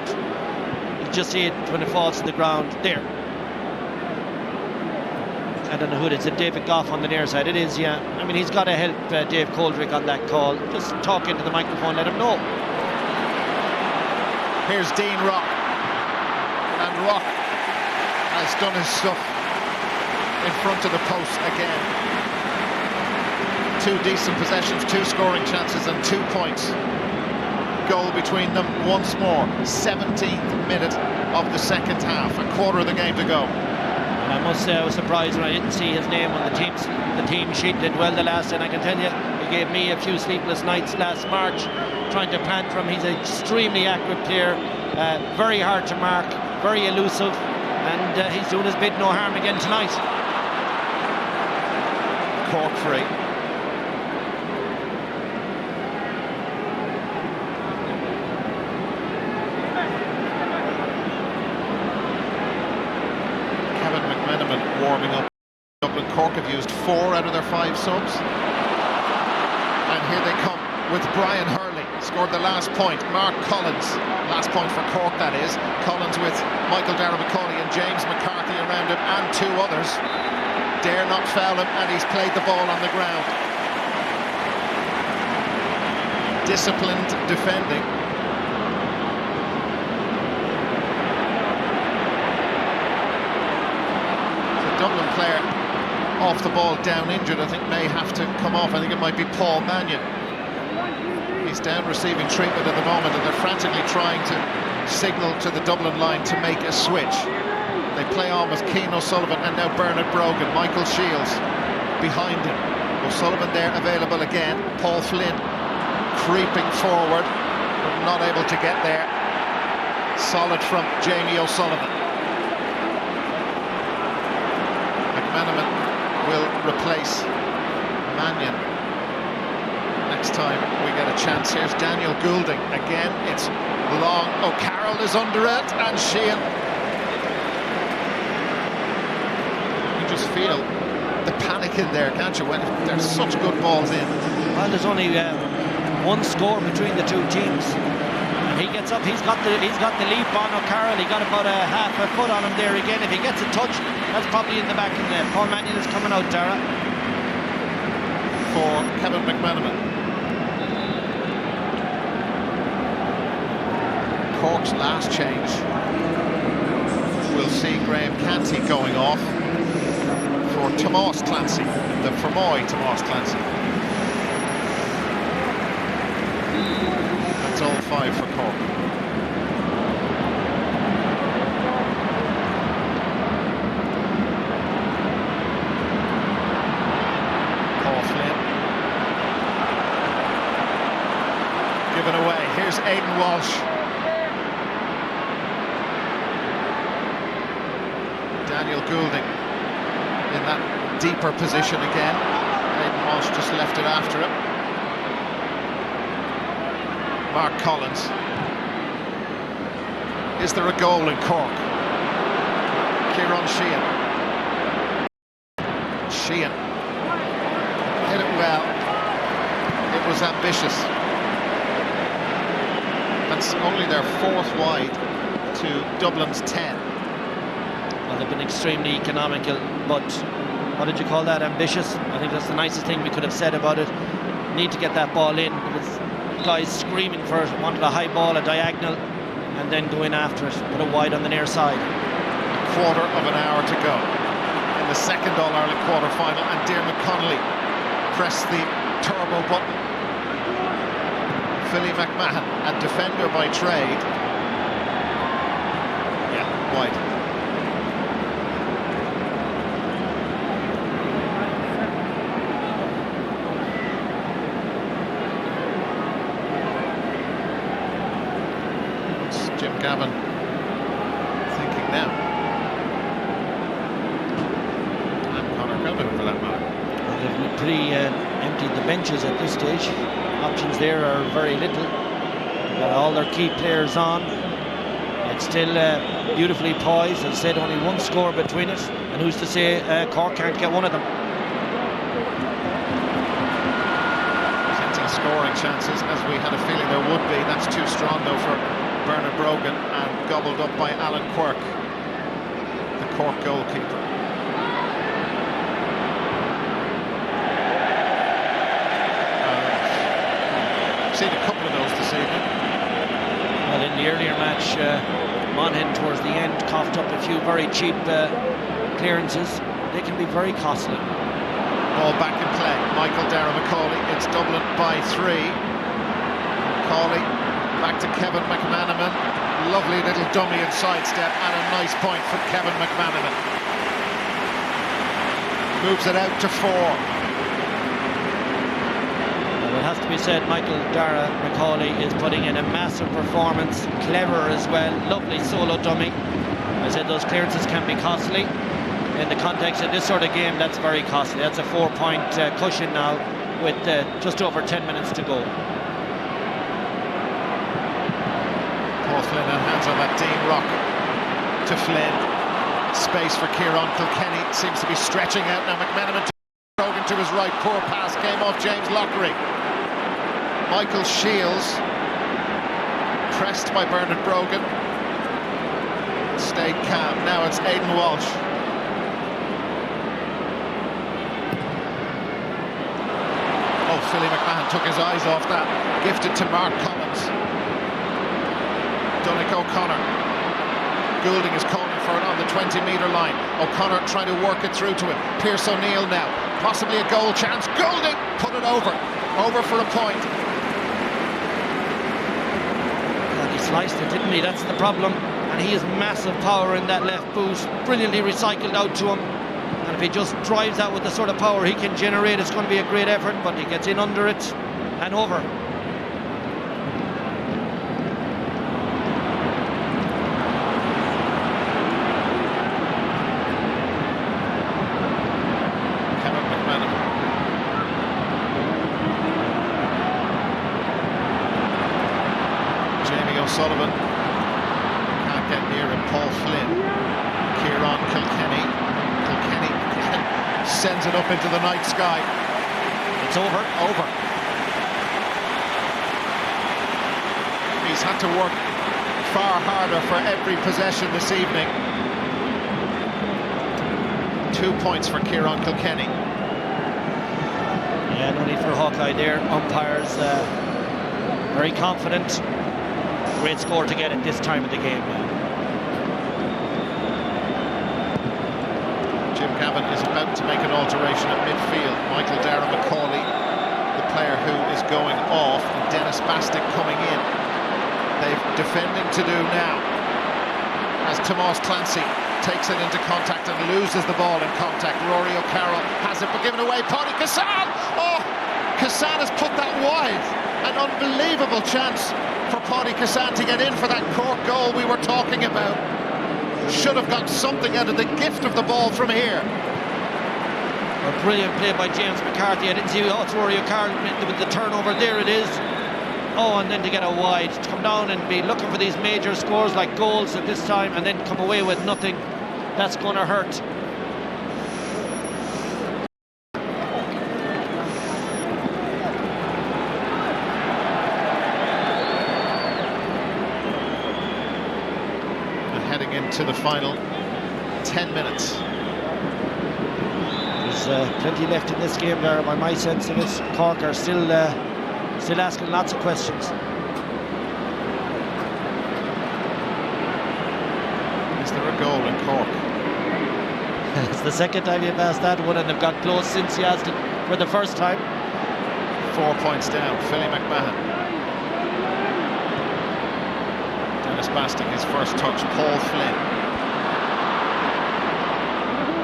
Speaker 8: You just see it when it falls to the ground. There. I don't know who it is. It's David Goff on the near side. It is, yeah. I mean, he's got to help Dave Coldrick on that call. Just talk into the microphone, let him know.
Speaker 31: Here's Dean Rock, and Rock has done his stuff in front of the post again. 2 decent possessions, 2 scoring chances and 2 points. Goal between them once more. 17th minute of the second half, a quarter of the game to go.
Speaker 8: And I must say I was surprised when I didn't see his name on the team sheet. Did well the last, and I can tell you, he gave me a few sleepless nights last March trying to plant from. He's an extremely accurate player, very hard to mark, very elusive, and he's doing his bid no harm again tonight.
Speaker 31: Cork free. Kevin McMenamin warming up. Dublin Cork have used 4 out of their 5 subs, and here they come with Brian Hurley. Scored the last point. Mark Collins, last point for Cork, that is. Collins with Michael Darragh McCauley and James McCarthy around him, and 2 others. Dare not foul him, and he's played the ball on the ground. Disciplined defending. The Dublin player off the ball, down injured, I think may have to come off. I think it might be Paul Mannion. He's down receiving treatment at the moment, and they're frantically trying to signal to the Dublin line to make a switch. They play on with Cian O'Sullivan and now Bernard Brogan. Michael Shields behind him. O'Sullivan there available again. Paul Flynn creeping forward, but not able to get there. Solid from Jamie O'Sullivan. McMenamin will replace Mannion next time we get a chance. Here's Daniel Goulding again. It's long. O'Carroll is under it, and Sheehan. You just feel the panic in there, can't you, when there's such good balls in?
Speaker 8: Well, there's only 1 score between the 2 teams. And he gets up. He's got the leap on O'Carroll. He got about a half a foot on him there again. If he gets a touch, that's probably in the back of the net. Paul Mannion is coming out, Dara.
Speaker 31: For Kevin McMenamin. Cork's last change will see Graham Canty going off for Tomás Clancy, the Fermoy Tomás Clancy. That's all 5 for Cork. Paul Flynn. Given away. Here's Aidan Walsh. Daniel Goulding in that deeper position again. Aidan Walsh just left it after him. Mark Collins. Is there a goal in Cork? Kieran Sheehan. Sheehan hit it well. It was ambitious. That's only their 4th wide to Dublin's 10.
Speaker 8: Well, they've been extremely economical, but what did you call that? Ambitious? I think that's the nicest thing we could have said about it. Need to get that ball in, because guys screaming for it, wanted a high ball, a diagonal, and then go in after it, put it wide on the near side.
Speaker 31: A quarter of an hour to go in the second All-Ireland quarter-final, and Diarmuid Connolly pressed the turbo button. Philly McMahon, a defender by trade. Yeah, wide. What's Jim Gavin thinking now? And Conor Gilman, for that matter.
Speaker 8: Well, they've pretty emptied the benches at this stage. Options there are very little. Got all their key players on. It's still beautifully poised. As I said, only one score between us, and who's to say Cork can't get one of them.
Speaker 31: Plenty of scoring chances, as we had a feeling there would be. That's too strong though for Bernard Brogan, and gobbled up by Alan Quirk, the Cork goalkeeper. Seen a couple of those this evening.
Speaker 8: Well, in the earlier match, Monaghan towards the end coughed up a few very cheap clearances. They can be very costly.
Speaker 31: Ball back in play. Michael Dara McCauley. It's Dublin by 3. McCauley back to Kevin McManaman. Lovely little dummy and sidestep, and a nice point from Kevin McManaman. Moves it out to 4.
Speaker 8: It has to be said, Michael Dara McCauley is putting in a massive performance, clever as well, lovely solo dummy. I said those clearances can be costly. In the context of this sort of game, that's very costly. That's a 4-point cushion now with just over 10 minutes to go.
Speaker 31: Paul Flynn hands on that Dean Rock to Flynn. Space for Kieran Kilkenny, seems to be stretching out now. McManaman to his right, poor pass came off James Lockery. Michael Shields, pressed by Bernard Brogan, stayed calm. Now it's Aidan Walsh. Oh, Philly McMahon took his eyes off that. Gifted to Mark Collins. Donnick O'Connor. Goulding is calling for it on the 20-metre line. O'Connor trying to work it through to him. Pierce O'Neill now. Possibly a goal chance. Goulding put it over. Over for a point.
Speaker 8: God, he sliced it, didn't he? That's the problem. And he has massive power in that left boot. Brilliantly recycled out to him. And if he just drives out with the sort of power he can generate, it's going to be a great effort. But he gets in under it and over.
Speaker 31: Sullivan can't get near him. Paul Flynn, Kieran Kilkenny. Kilkenny sends it up into the night sky.
Speaker 8: It's over.
Speaker 31: He's had to work far harder for every possession this evening. 2 points for Kieran Kilkenny.
Speaker 8: Yeah, no need for Hawkeye there. Umpires very confident. Great score to get at this time of the game.
Speaker 31: Jim Gavin is about to make an alteration at midfield. Michael Dara McCauley, the player who is going off, and Dennis Bastick coming in. They've defending to do now, as Tomas Clancy takes it into contact and loses the ball in contact. Rory O'Carroll has it, but given away. Paddy Kassan! Oh, Kassan has put that wide. An unbelievable chance for Paddy Kassan to get in for that Cork goal we were talking about. Should have got something out of the gift of the ball from here.
Speaker 8: A brilliant play by James McCarthy. I didn't see it's Rory O'Carroll with the turnover. There it is. Oh, and then to get a wide, to come down and be looking for these major scores like goals at this time and then come away with nothing. that's going to hurt.
Speaker 31: And heading into the final 10 minutes.
Speaker 8: There's plenty left in this game there, by my sense of it. Cork are still asking lots of questions.
Speaker 31: Is there a goal in Cork?
Speaker 8: It's the second time you've asked that one, and they've got close since you asked it for the first time.
Speaker 31: 4 points down, Philly McMahon. Dennis Bastic, his first touch, Paul Flynn.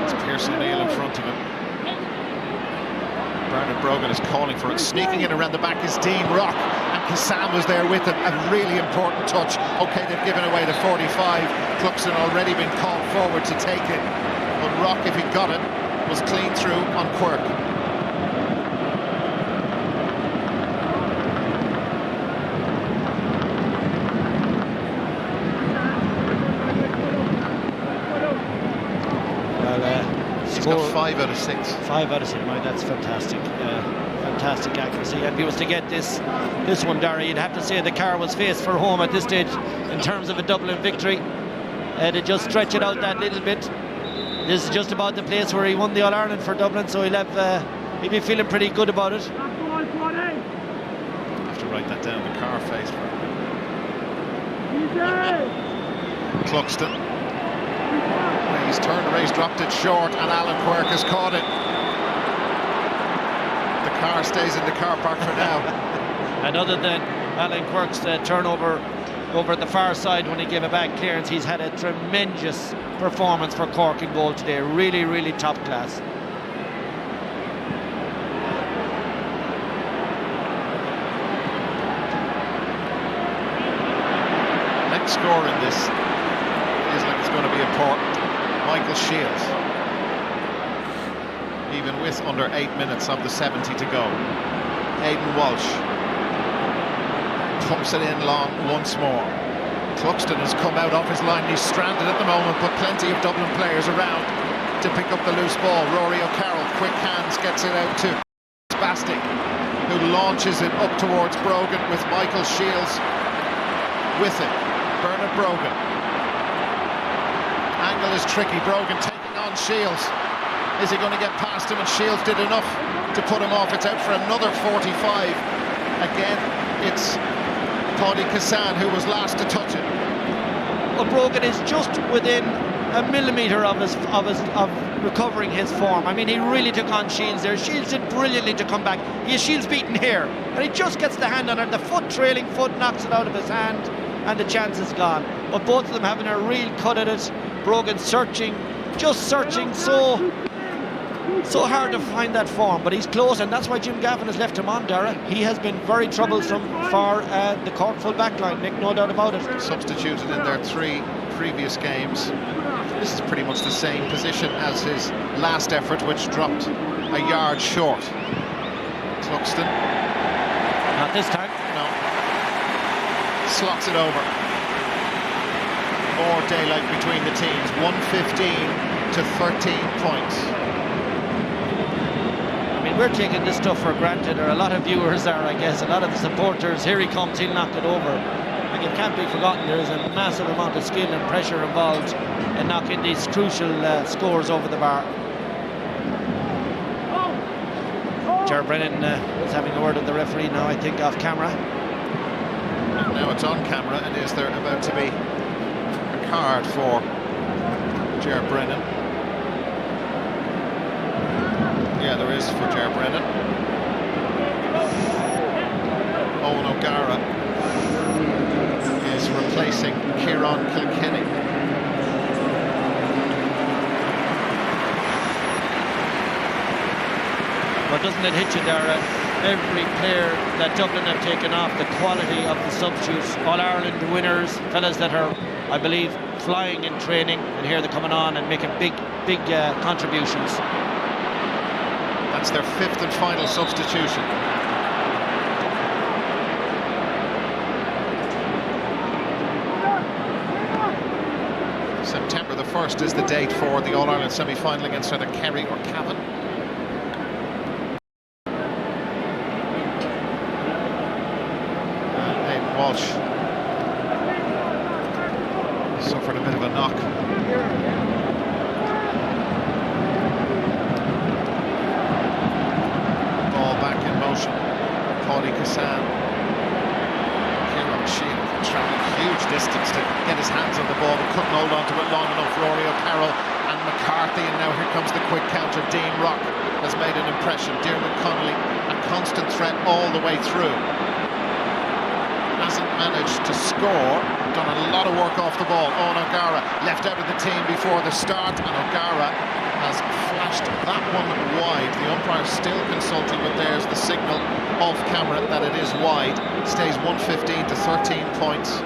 Speaker 31: It's Pearson O'Neill in front of him. Bernard Brogan is calling for it. Sneaking in around the back is Dean Rock, and Kassam was there with him. A really important touch. Okay, they've given away the 45. Cluxton already been called forward to take it. But Rock, if he got it, was clean through on Quirk. He's got 5 out of 6.
Speaker 8: 5 out of 6, right, that's fantastic. Fantastic accuracy. And if he was to get this one, Darry, you'd have to say the car was faced for home at this stage in terms of a Dublin victory. To just stretch it out that little bit. This is just about the place where he won the All-Ireland for Dublin, so he'll be feeling pretty good about it.
Speaker 31: Have to write that down, the car face for Cluxton. He's turned the race, dropped it short, and Alan Quirk has caught it. The car stays in the car park for now.
Speaker 8: And other than Alan Quirk's turnover over at the far side when he gave a back clearance, he's had a tremendous performance for Cork in goal today. Really, really top class.
Speaker 31: Next score in this feels like it's going to be important. Michael Shields, even with under 8 minutes of the 70 to go. Aidan Walsh pumps it in long once more. Cluxton has come out off his line. He's stranded at the moment, but plenty of Dublin players around to pick up the loose ball. Rory O'Carroll, quick hands, gets it out to Bastic, who launches it up towards Brogan with Michael Shields with it. Bernard Brogan. Angle is tricky. Brogan taking on Shields. Is he going to get past him? And Shields did enough to put him off. It's out for another 45. Again, it's Paddy Kassan who was last to touch it.
Speaker 8: Well, Brogan is just within a millimetre of recovering his form. I mean, he really took on Shields there. Shields did brilliantly to come back. He has Shields beaten here, and he just gets the hand on it. The trailing foot knocks it out of his hand, and the chance is gone. But both of them having a real cut at it. Brogan searching, just searching so hard to find that form, but he's close, and that's why Jim Gavin has left him on, Dara. He has been very troublesome for the Cork full back line, Nick, no doubt about it.
Speaker 31: Substituted in their 3 previous games. This is pretty much the same position as his last effort, which dropped a yard short. Cluxton.
Speaker 8: Not this time.
Speaker 31: No. Slots it over. More daylight between the teams. 115 to 13 points.
Speaker 8: I mean, we're taking this stuff for granted, or a lot of viewers are, I guess. A lot of the supporters, here he comes, he'll knock it over. Like, it can't be forgotten, there is a massive amount of skill and pressure involved in knocking these crucial scores over the bar. Ger Brennan is having a word with the referee now, I think, off camera.
Speaker 31: And now it's on camera, and is there about to be a card for Ger Brennan? Yeah, there is for Ger Brennan. Owen O'Gara is replacing Kieran Kilkenny.
Speaker 8: But doesn't it hit you, Dara? Every player that Dublin have taken off, the quality of the substitutes, All-Ireland winners, fellas that are, I believe, flying in training, and here they're coming on and making big contributions.
Speaker 31: That's their 5th and final substitution. September the 21st is the date for the All-Ireland semi-final against either Kerry or Cavan. And Walsh suffered a bit of a knock. Ball back in motion. Paddy Cassan. Kieran Sheehan travelling huge distance to get his hands on the ball, but couldn't hold on to it long enough. Rory O'Carroll and McCarthy, and now here comes the quick counter. Dean Rock has made an impression. Diarmuid Connolly, a constant threat all the way through. Hasn't managed to score, done a lot of work off the ball. Owen O'Gara left out of the team before the start, and O'Gara has flashed that one wide. The umpire still consulting, but there's the signal off camera that it is wide. Stays 115 to 13 points.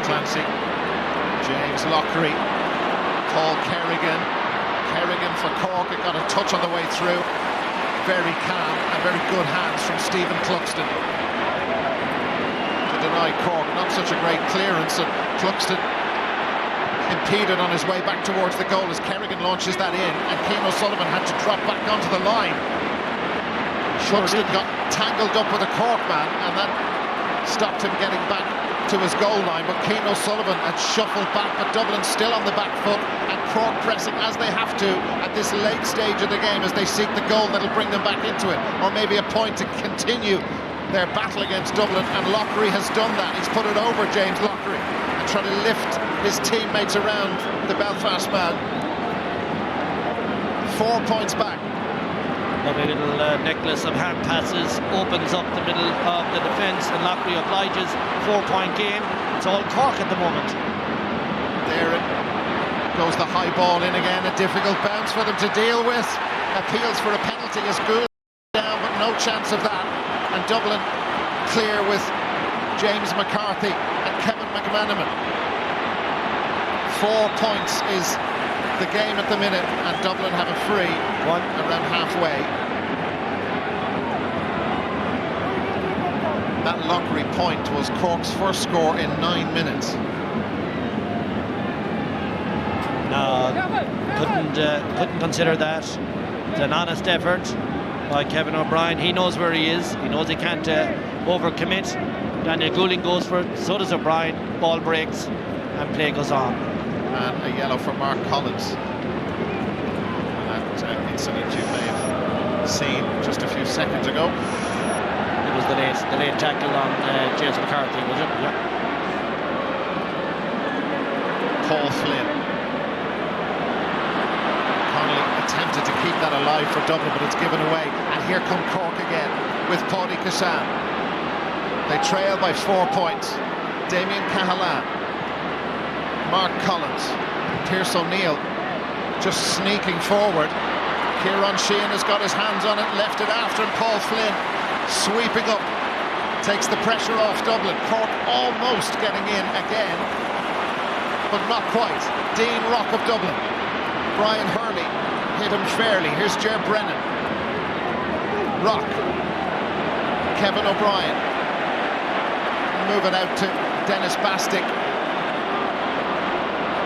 Speaker 31: Clancy, James Lockery, Paul Kerrigan for Cork. It got a touch on the way through. Very calm and very good hands from Stephen Cluxton to deny Cork. Not such a great clearance, and Cluxton impeded on his way back towards the goal as Kerrigan launches that in, and Cian O'Sullivan had to drop back onto the line. Cluxton got tangled up with a Cork man, and that stopped him getting back to his goal line, but Cian O'Sullivan had shuffled back, but Dublin still on the back foot, and Cork pressing as they have to at this late stage of the game as they seek the goal that'll bring them back into it, or maybe a point to continue their battle against Dublin, and Lockery has done that. He's put it over James Lockery and trying to lift his teammates around the Belfast man. 4 points back.
Speaker 8: Lovely little necklace of hand passes, opens up the middle of the defence, and Lockery obliges. 4-point game. It's all Cork at the moment.
Speaker 31: There it goes, the high ball in again, a difficult bounce for them to deal with. Appeals for a penalty as Gould down, but no chance of that. And Dublin clear with James McCarthy and Kevin McManaman. 4 points is the game at the minute, and Dublin have a free one around halfway. That Lockery point was Cork's first score in 9 minutes.
Speaker 8: No, couldn't consider that. It's an honest effort by Kevin O'Brien. He knows where he is. He knows he can't overcommit. Daniel Goulding goes for it. So does O'Brien. Ball breaks and play goes on.
Speaker 31: And a yellow for Mark Collins. That incident you may have seen just a few seconds ago.
Speaker 8: It was the late tackle on James McCarthy, was it? Yeah.
Speaker 31: Paul Flynn. Connolly attempted to keep that alive for Dublin, but it's given away. And here come Cork again with Paddy Cassan. They trail by 4 points. Damien Cahalan, Mark Collins, Pierce O'Neill just sneaking forward. Kieran Sheehan has got his hands on it, left it after, and Paul Flynn sweeping up, takes the pressure off Dublin. Cork almost getting in again, but not quite. Dean Rock of Dublin. Brian Hurley hit him fairly. Here's Ger Brennan. Rock. Kevin O'Brien. Move it out to Dennis Bastick.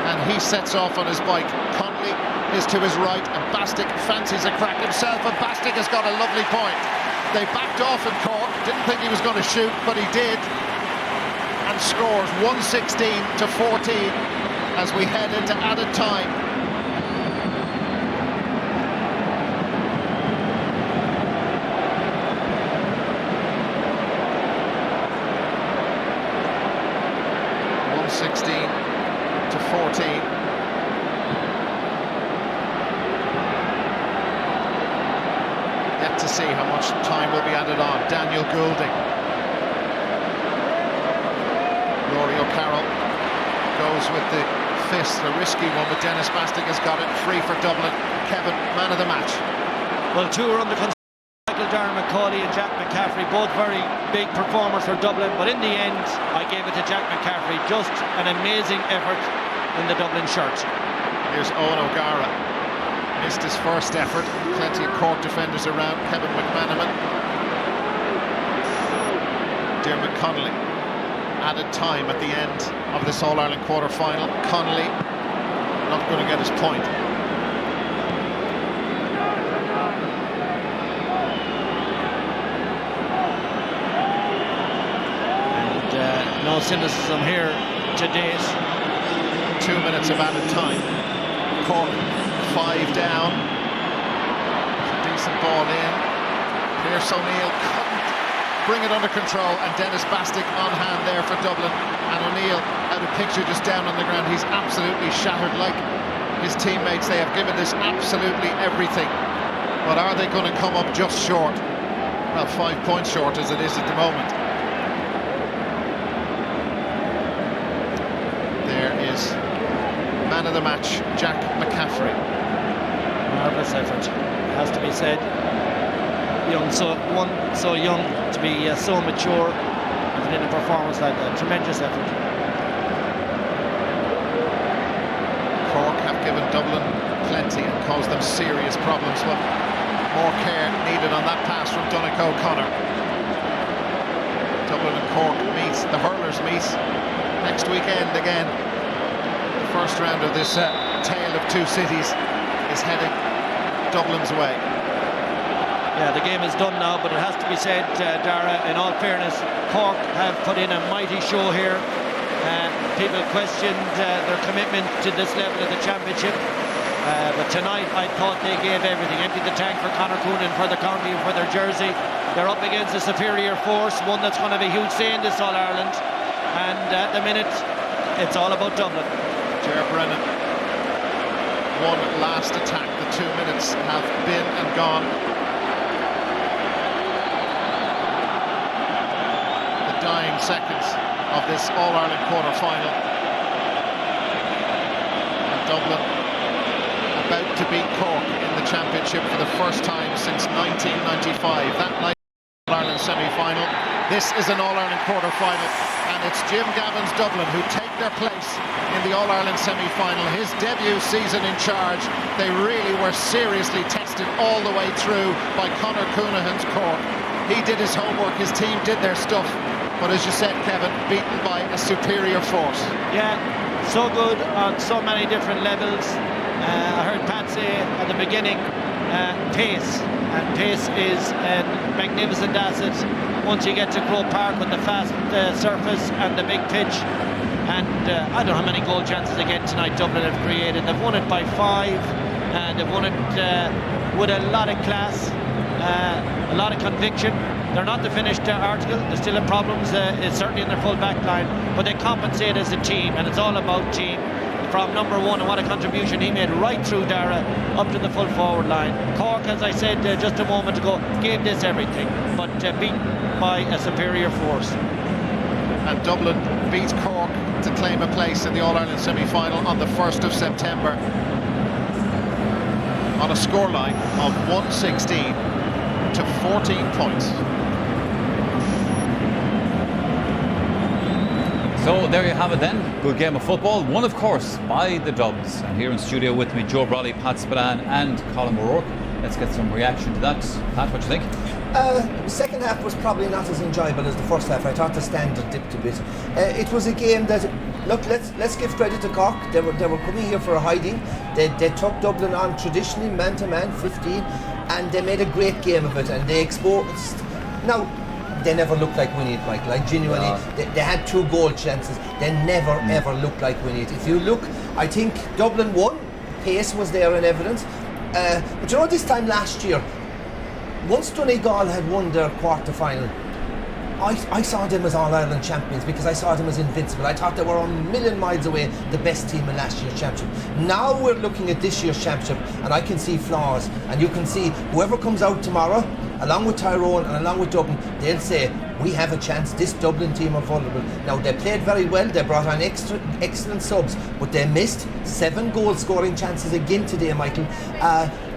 Speaker 31: And he sets off on his bike. Connolly is to his right, and Bastick fancies a crack himself, and Bastick has got a lovely point. They backed off in Cork, didn't think he was going to shoot, but he did, and scores 116 to 14 as we head into added time. To 14. Yet to see how much time will be added on. Daniel Goulding. Rory O'Carroll goes with the fist, a risky one, but Dennis Bastick has got it free for Dublin. Kevin, man of the match.
Speaker 8: Well, two are under construction. Michael Darren McCauley and Jack McCaffrey, both very big performers for Dublin, but in the end I gave it to Jack McCaffrey. Just an amazing effort in the Dublin shirt. Here's Owen O'Gara, missed his first effort. Plenty of Cork defenders around. Kevin McManaman, Diarmuid Connolly. Added time at the end of this All-Ireland quarter-final. Connolly not going to get his point. No cynicism here to date. 2 minutes of added time. Cork 5 down. Decent ball in. Pearse O'Neill couldn't bring it under control, and Dennis Bastick on hand there for Dublin. And O'Neill out of picture, just down on the ground. He's absolutely shattered, like his teammates. They have given this absolutely everything. But are they going to come up just short? Well, 5 points short as it is at the moment. Man of the match, Jack McCaffrey. Marvellous effort, has to be said. So young to be so mature and in a performance like that. Tremendous effort. Cork have given Dublin plenty and caused them serious problems, but more care needed on that pass from Donegal O'Connor. Dublin and Cork meet, the hurlers meet next weekend again. First round of this tale of two cities is heading Dublin's way. Yeah, the game is done now, but it has to be said, Dara, in all fairness, Cork have put in a mighty show here. People questioned their commitment to this level of the championship, but tonight I thought they gave everything. Emptied the tank for Conor Coonan, for their county and for their jersey. They're up against a superior force, one that's going to have a huge say in this All-Ireland, and at the minute it's all about Dublin. Ger Brennan, one last attack. The 2 minutes have been and gone. The dying seconds of this All-Ireland quarter-final. And Dublin about to beat Cork in the championship for the first time since 1995. That night, All-Ireland semi-final. This is an All-Ireland quarter-final, and it's Jim Gavin's Dublin who take their place in the All-Ireland semi-final. His debut season in charge, they really were seriously tested all the way through by Conor Coonahan's Cork. He did his homework, his team did their stuff, but as you said, Kevin, beaten by a superior force. Yeah, so good on so many different levels. I heard Pat say at the beginning, pace, and pace is a magnificent asset once you get to Croke Park with the fast surface and the big pitch. And I don't know how many goal chances again tonight Dublin have created. They've won it by 5, and they've won it with a lot of class, a lot of conviction. They're not the finished article. They still have problems, certainly in their full back line, but they compensate as a team, and it's all about team. From number one, and what a contribution he made right through Dara up to the full forward line. Cork, as I said just a moment ago, gave this everything, but beaten by a superior force. And Dublin beat Cork to claim a place in the All-Ireland semi-final on the 1st of September on a scoreline of 116 to 14 points.
Speaker 2: So there you have it then. Good game of football. Won, of course, by the Dubs. And here in studio with me, Joe Brawley, Pat Spillane and Colin O'Rourke. Let's get some reaction to that. Pat, what do you think?
Speaker 4: The second half was probably not as enjoyable as the first half. I thought the standard dipped a bit. It was a game that, look, let's give credit to Cork. They were coming here for a hiding. They took Dublin on traditionally man-to-man, 15, and they made a great game of it, and they exposed... Now, they never looked like winning it, Michael. Like, genuinely, they had 2 goal chances. They never, ever looked like winning it. If you look, I think Dublin won. Pace was there in evidence. But you know, this time last year, once Donegal had won their quarter-final, I saw them as All-Ireland champions because I saw them as invincible. I thought they were a million miles away the best team in last year's championship. Now we're looking at this year's championship, and I can see flaws. And you can see whoever comes out tomorrow, along with Tyrone and along with Dublin, they'll say, we have a chance. This Dublin team are vulnerable. Now, they played very well, they brought on excellent subs, but they missed 7 goal-scoring chances again today, Michael.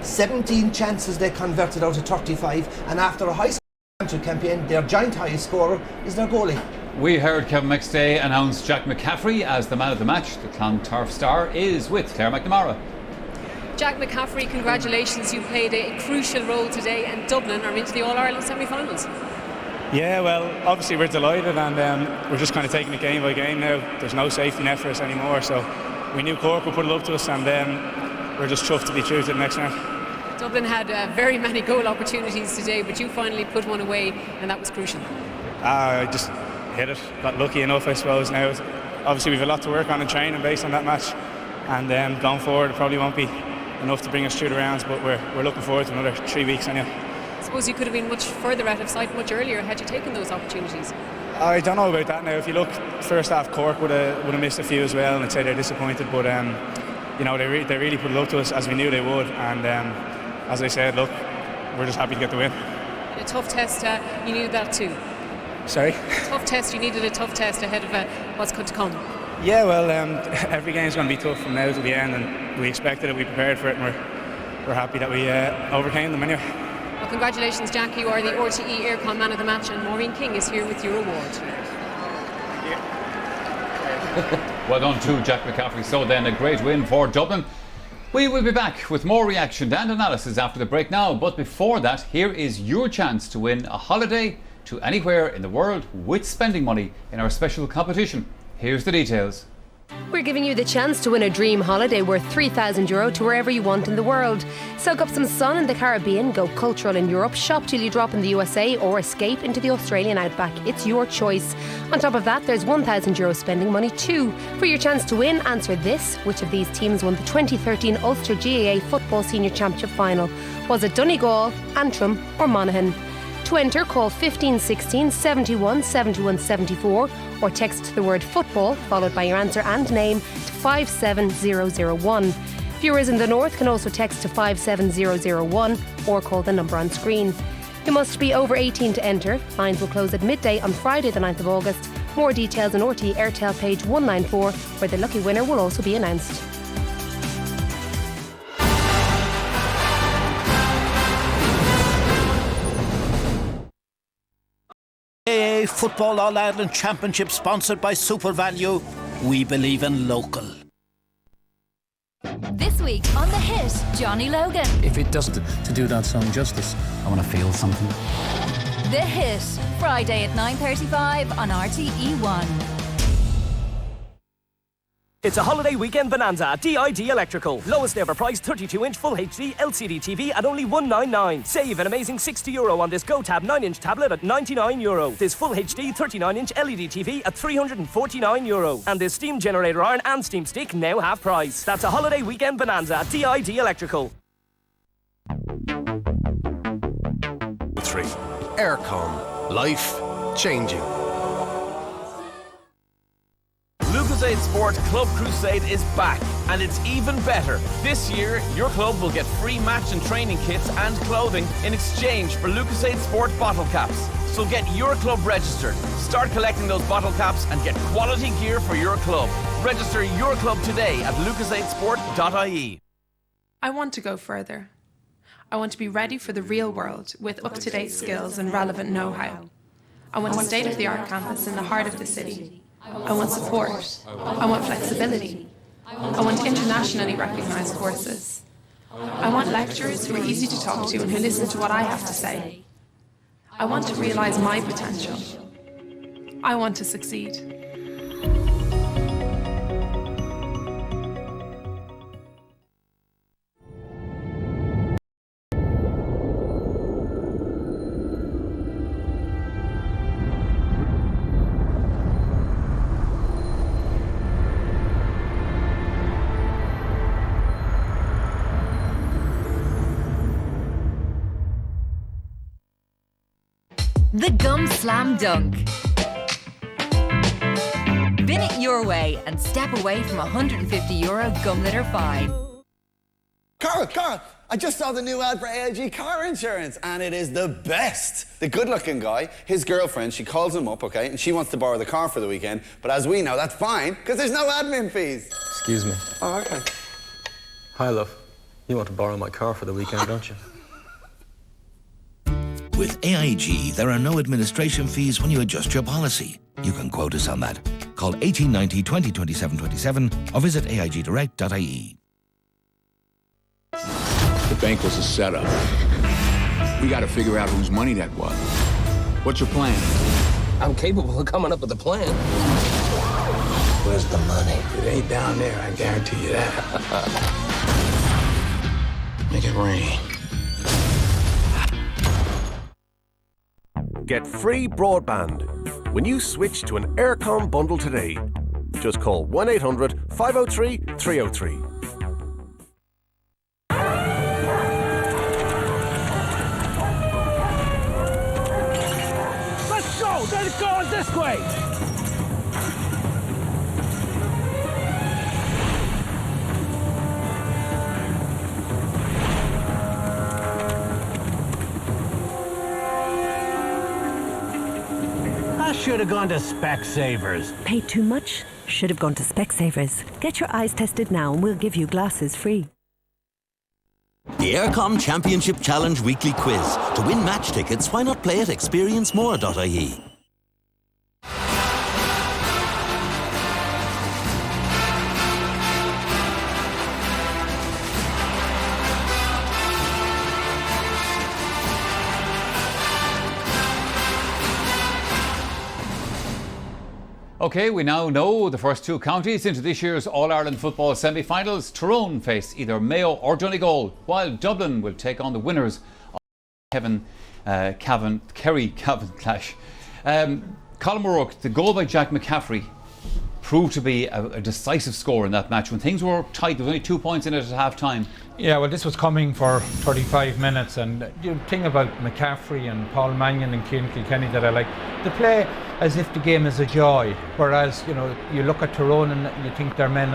Speaker 4: 17 chances they converted out of 35, and after a high-scoring campaign, their giant highest scorer is their goalie.
Speaker 2: We heard Kevin McStay announce Jack McCaffrey as the man of the match. The Clontarf star is with Claire McNamara.
Speaker 9: Jack McCaffrey, congratulations. You played a crucial role today, and Dublin are into the All-Ireland semi-finals.
Speaker 10: Yeah, well, obviously we're delighted, and we're just kind of taking it game by game now. There's no safety net for us anymore, so we knew Cork would put it up to us, and we're just chuffed to be through to the next round.
Speaker 9: Dublin had very many goal opportunities today, but you finally put one away, and that was crucial.
Speaker 10: I just hit it, got lucky enough, I suppose. Now, obviously we've a lot to work on in training based on that match, and going forward it probably won't be enough to bring us through the rounds, but we're looking forward to another 3 weeks anyway.
Speaker 9: I suppose you could have been much further out of sight much earlier had you taken those opportunities.
Speaker 10: I don't know about that now. If you look, first half Cork would have missed a few as well, and I'd say they're disappointed, but you know, they really put it up to us as we knew they would, and as I said, look, we're just happy to get the win.
Speaker 9: A tough test, you knew that too.
Speaker 10: Sorry?
Speaker 9: Tough test, you needed a tough test ahead of what's going to come.
Speaker 10: Yeah, well, every game's going to be tough from now to the end, and we expected it, we prepared for it, and we're happy that we overcame them anyway.
Speaker 9: Well, congratulations, Jack. You are the RTE Aircon Man of the Match, and Maureen King is here with your award.
Speaker 2: Well done to Jack McCaffrey. So then, a great win for Dublin. We will be back with more reaction and analysis after the break now, but before that, here is your chance to win a holiday to anywhere in the world with spending money in our special competition. Here's the details.
Speaker 12: We're giving you the chance to win a dream holiday worth €3,000 to wherever you want in the world. Soak up some sun in the Caribbean, go cultural in Europe, shop till you drop in the USA, or escape into the Australian outback. It's your choice. On top of that, there's €1,000 spending money too. For your chance to win, answer this. Which of these teams won the 2013 Ulster GAA Football Senior Championship Final? Was it Donegal, Antrim or Monaghan? To enter, call 1516 71 71 74 or text the word football followed by your answer and name to 57001. Viewers in the north can also text to 57001 or call the number on screen. You must be over 18 to enter. Lines will close at midday on Friday the 9th of August. More details on RT Airtel page 194, where the lucky winner will also be announced.
Speaker 13: GAA Football All-Ireland Championship sponsored by SuperValue. We believe in local.
Speaker 21: This week on The Hit, Johnny Logan.
Speaker 14: If it doesn't to do that song justice, I want to feel something.
Speaker 21: The Hit, Friday at 9:35 on RTE1.
Speaker 15: It's a holiday weekend bonanza at DID Electrical. Lowest ever price 32-inch Full HD LCD TV at only €199. Save an amazing €60 on this GoTab 9-inch tablet at €99. This Full HD 39-inch LED TV at €349. And this steam generator iron and steam stick now half price. That's a holiday weekend bonanza at DID Electrical.
Speaker 16: 3. Aircon. Life changing.
Speaker 17: Lucozade Sport Club Crusade is back, and it's even better. This year, your club will get free match and training kits and clothing in exchange for Lucozade Sport bottle caps. So get your club registered, start collecting those bottle caps and get quality gear for your club. Register your club today at lucozadesport.ie.
Speaker 18: I want to go further. I want to be ready for the real world with up-to-date skills and relevant know-how. I want a state-of-the-art campus in the heart of the city. I want support. I want flexibility. I want internationally recognised courses. I want lecturers who are easy to talk to and who listen to what I have to say. I want to realise my potential. I want to succeed.
Speaker 21: The Gum Slam Dunk. Bin it your way and step away from €150 gum litter fine.
Speaker 19: Carl,
Speaker 1: I just saw the new ad for AIG car insurance, and it is the best. The good-looking guy, his girlfriend, she calls him up, okay, and she wants to borrow the car for the weekend, but as we know, that's fine, because there's no admin fees.
Speaker 6: Excuse me.
Speaker 1: Oh, okay.
Speaker 6: Hi, love. You want to borrow my car for the weekend, don't you?
Speaker 7: With AIG, there are no administration fees when you adjust your policy. You can quote us on that. Call 1890 20 27 27 or visit aigdirect.ie.
Speaker 11: The bank was a setup. We got to figure out whose money that was. What's your plan?
Speaker 6: I'm capable of coming up with a plan.
Speaker 11: Where's the money? It ain't down there, I guarantee you that. Make it rain.
Speaker 16: Get free broadband when you switch to an Aircom bundle today. Just call 1-800-503-303.
Speaker 15: Let's go! They're going this way!
Speaker 19: I should have gone to Specsavers.
Speaker 20: Paid too much? Should have gone to Specsavers. Get your eyes tested now and we'll give you glasses free.
Speaker 22: The Aircom Championship Challenge Weekly Quiz. To win match tickets, why not play at experiencemore.ie?
Speaker 2: OK, we now know the first two counties into this year's All-Ireland football semi-finals. Tyrone face either Mayo or Donegal, while Dublin will take on the winners of Kerry-Cavan clash. Colin O'Rourke, the goal by Jack McCaffrey proved to be a decisive score in that match when things were tight. There was only 2 points in it at half-time.
Speaker 5: Yeah, well, this was coming for 35 minutes, and the thing about McCaffrey and Paul Mannion and Cian Kilkenny that I like, they play as if the game is a joy, whereas, you know, you look at Tyrone and you think they're men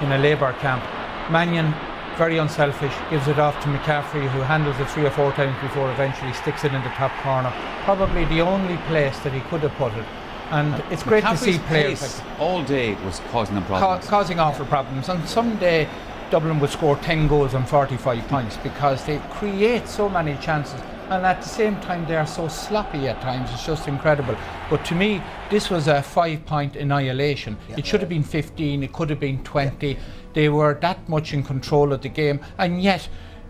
Speaker 5: in a labour camp. Mannion, very unselfish, gives it off to McCaffrey, who handles it 3 or 4 times before eventually sticks it in the top corner. Probably the only place that he could have put it. And it's great to see players
Speaker 2: pace all day was causing them problems.
Speaker 5: Causing awful problems. And someday Dublin would score 10 goals and 45 points because they create so many chances, and at the same time they are so sloppy at times. It's just incredible. But to me, this was a 5-point annihilation. It should have been 15, it could have been 20. They were that much in control of the game, and yet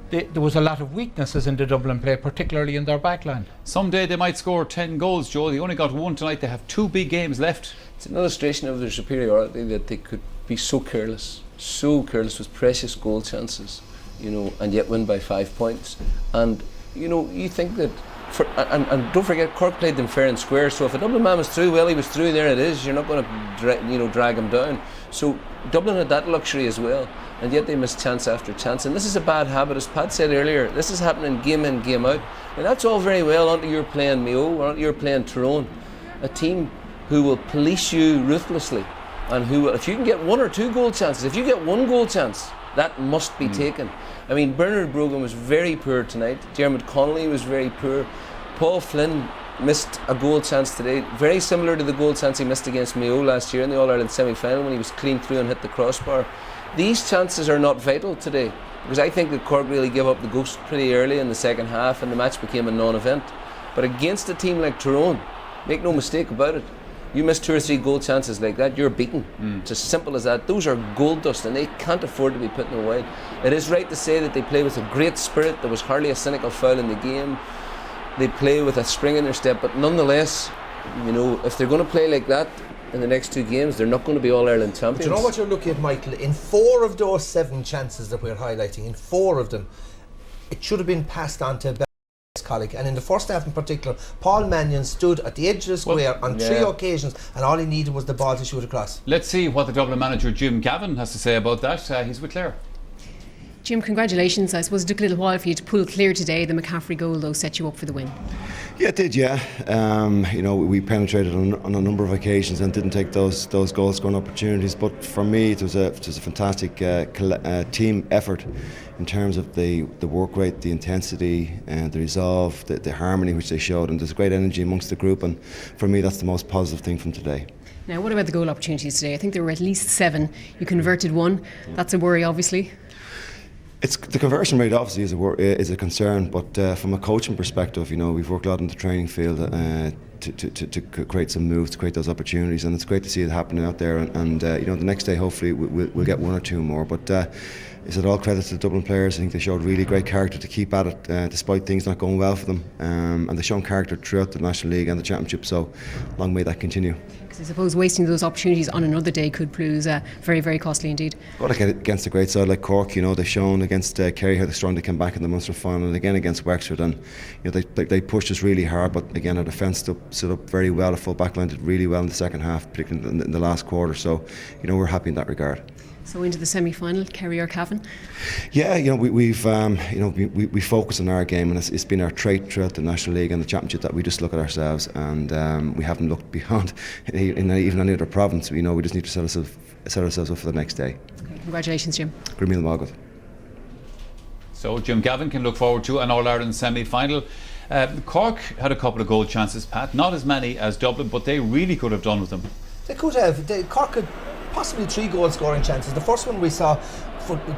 Speaker 5: there was a lot of weaknesses in the Dublin play, particularly in their backline.
Speaker 2: Someday they might score 10 goals, Joe. They only got 1 tonight. They have 2 big games left.
Speaker 3: It's an illustration of their superiority, that they could be so careless with precious goal chances, you know, and yet win by 5 points. And you know, you think that and don't forget, Cork played them fair and square, so if a Dublin man was through, well, he was through, there it is. You're not going to drag him down. So Dublin had that luxury as well, and yet they missed chance after chance. And this is a bad habit, as Pat said earlier. This is happening game in, game out, and that's all very well until you're playing Mayo or until you're playing Tyrone, a team who will police you ruthlessly, and who will, if you can get 1 or 2 goal chances, if you get 1 goal chance, that must be taken. I mean, Bernard Brogan was very poor tonight. Dermot Connolly was very poor. Paul Flynn missed a goal chance today, very similar to the goal chance he missed against Mayo last year in the All-Ireland semi-final when he was clean through and hit the crossbar. These chances are not vital today, because I think that Cork really gave up the ghost pretty early in the second half and the match became a non-event. But against a team like Tyrone, make no mistake about it, you miss 2 or 3 goal chances like that, you're beaten. It's as simple as that. Those are gold dust and they can't afford to be put in the wide. It is right to say that they play with a great spirit. There was hardly a cynical foul in the game. They play with a spring in their step, but nonetheless, you know, if they're going to play like that in the next 2 games, they're not going to be All-Ireland champions.
Speaker 4: But you know what you're looking at, Michael? In 4 of those 7 chances that we're highlighting, in 4 of them, it should have been passed on to colleague, and in the first half in particular, Paul Mannion stood at the edge of the square on 3 occasions, and all he needed was the ball to shoot across.
Speaker 2: Let's see what the Dublin manager Jim Gavin has to say about that. He's with Claire.
Speaker 9: Jim, congratulations. I suppose it took a little while for you to pull clear today. The McCaffrey goal, though, set you up for the win.
Speaker 8: Yeah, it did. Yeah, we penetrated on a number of occasions and didn't take those goal-scoring opportunities. But for me, it was a fantastic team effort in terms of the work rate, the intensity, the resolve, the harmony which they showed, and there's great energy amongst the group. And for me, that's the most positive thing from today.
Speaker 9: Now, what about the goal opportunities today? I think there were at least 7. You converted 1. That's a worry, obviously.
Speaker 8: It's the conversion rate obviously is a concern, but from a coaching perspective, we've worked a lot in the training field to create some moves, to create those opportunities, and it's great to see it happening out there. And the next day, hopefully, we'll get 1 or 2 more. But is it all credit to the Dublin players? I think they showed really great character to keep at it, despite things not going well for them. And they've shown character throughout the National League and the Championship. So long may that continue.
Speaker 9: I suppose wasting those opportunities on another day could prove very, very costly indeed.
Speaker 8: Well, against a great side like Cork, they've shown against Kerry how strong they came back in the Munster final, and again against Wexford, and they pushed us really hard. But again, our defence stood up very well. The full back line did really well in the second half, particularly in the last quarter. So, we're happy in that regard.
Speaker 9: So into the semi-final, Kerry or Cavan?
Speaker 8: Yeah, we focus on our game, and it's been our trait throughout the National League and the Championship that we just look at ourselves, and we haven't looked beyond in even any other province. We just need to set ourselves up for the next day.
Speaker 9: Okay, congratulations, Jim.
Speaker 8: Grimil Margaret.
Speaker 2: So Jim Gavin can look forward to an All-Ireland semi-final. Cork had a couple of goal chances, Pat. Not as many as Dublin, but they really could have done with them.
Speaker 4: They could have. Cork had possibly 3 goal scoring chances. The first one we saw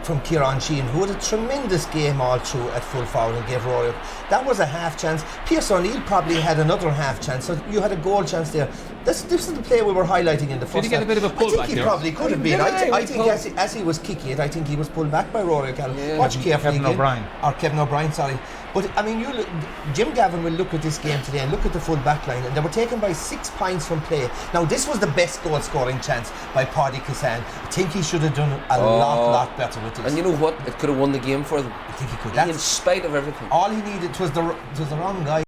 Speaker 4: from Kieran Sheehan, who had a tremendous game all through at full forward and gave Rory. That was a half chance. Pierce O'Neill probably had another half chance, so you had a goal chance there. This is the play we were highlighting in the first half.
Speaker 2: Did he get a bit of a pull back there?
Speaker 4: I think he probably could have been. I think as he was kicking it, I think he was pulled back by Rory O'Callaghan.
Speaker 5: Yeah,
Speaker 4: Watch carefully
Speaker 5: Kevin
Speaker 4: O'Brien, sorry. But I mean, Jim Gavin will look at this game today and look at the full back line, and they were taken by 6 points from play. Now, this was the best goal scoring chance by Paddy Kazan. I think he should have done a lot better with this.
Speaker 3: And you know what? It could have won the game for them.
Speaker 4: I think he could.
Speaker 3: In spite of everything.
Speaker 4: All he needed was the wrong guy.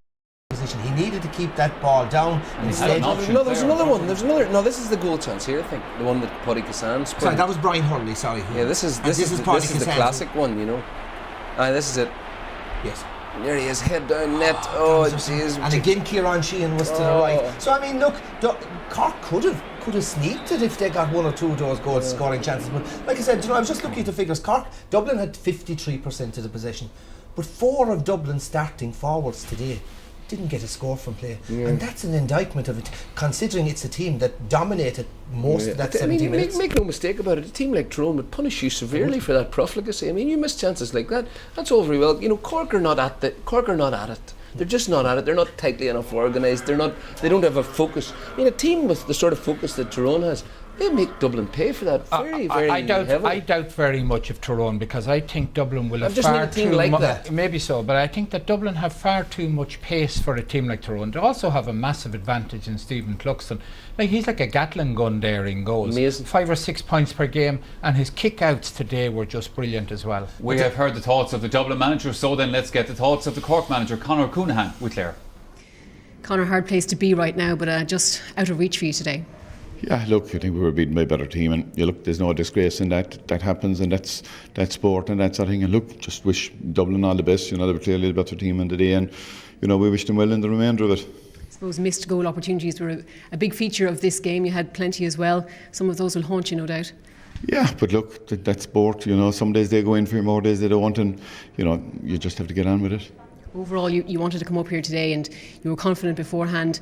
Speaker 4: He needed to keep that ball down.
Speaker 3: No, there's another one. No, this is the goal chance here, I think. The one that Paddy Kazan sprung.
Speaker 4: Sorry, that was Brian Hurley, sorry.
Speaker 3: Yeah, this is the classic one, this is it.
Speaker 4: Yes.
Speaker 3: There he is, head down net. Oh, jeez.
Speaker 4: And again, Kieran Sheehan was to the right. So, I mean, look, Cork could have sneaked it if they got 1 or 2 of those goal scoring chances. But like I said, I was just looking at the figures. Dublin had 53% of the possession, but 4 of Dublin's starting forwards today didn't get a score from play, and that's an indictment of it, considering it's a team that dominated most of that 70 minutes.
Speaker 3: Make no mistake about it, a team like Tyrone would punish you severely for that profligacy. I mean, you miss chances like that. That's all very well. Cork are not at it. They're just not at it. They're not tightly enough organised. They don't have a focus. I mean, a team with the sort of focus that Tyrone has, they make Dublin pay for that very heavily.
Speaker 5: I doubt very much of Tyrone, because I think Dublin will have
Speaker 3: far too much.
Speaker 5: Maybe so, but I think that Dublin have far too much pace for a team like Tyrone. They also have a massive advantage in Stephen Cluxton. He's like a Gatling gun there in goals.
Speaker 3: Amazing.
Speaker 5: 5 or 6 points per game, and his kick-outs today were just brilliant as well.
Speaker 2: We have heard the thoughts of the Dublin manager, so then let's get the thoughts of the Cork manager, Conor Coonahan, with Clare.
Speaker 9: Conor, hard place to be right now, but just out of reach for you today.
Speaker 10: Yeah, look, I think we were beaten by a better team, and look, there's no disgrace in that. That happens, and that's sport and that sort of thing. And look, just wish Dublin all the best. They were clearly the better team in the day, and we wish them well in the remainder of it.
Speaker 9: I suppose missed goal opportunities were a big feature of this game. You had plenty as well. Some of those will haunt you, no doubt.
Speaker 10: Yeah, but look, that's sport. Some days they go in for you, more days they don't, and you just have to get on with it.
Speaker 9: Overall, you wanted to come up here today, and you were confident beforehand.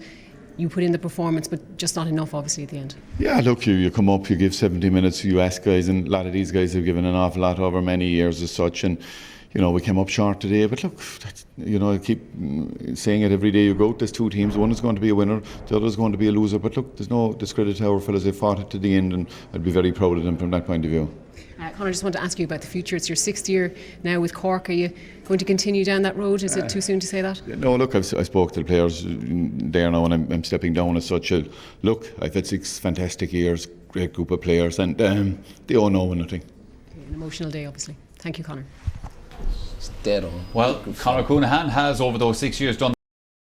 Speaker 9: You put in the performance, but just not enough, obviously, at the end. Yeah,
Speaker 10: look, you come up, you give 70 minutes, you ask guys, and a lot of these guys have given an awful lot over many years as such, and we came up short today. But look, I keep saying it every day you go. There's 2 teams. One is going to be a winner, the other is going to be a loser. But look, there's no discredit to our fellas. They fought it to the end, and I'd be very proud of them from that point of view.
Speaker 9: Conor, I just want to ask you about the future. It's your 6th year now with Cork. Are you going to continue down that road? Is it too soon to say that?
Speaker 10: No, look, I spoke to the players there now, and I'm stepping down as such. Look, I've had 6 fantastic years, great group of players, and they all know nothing.
Speaker 9: Okay, an emotional day, obviously. Thank you, Conor.
Speaker 3: It's dead on.
Speaker 2: Well, Conor Coonahan has, over those 6 years, done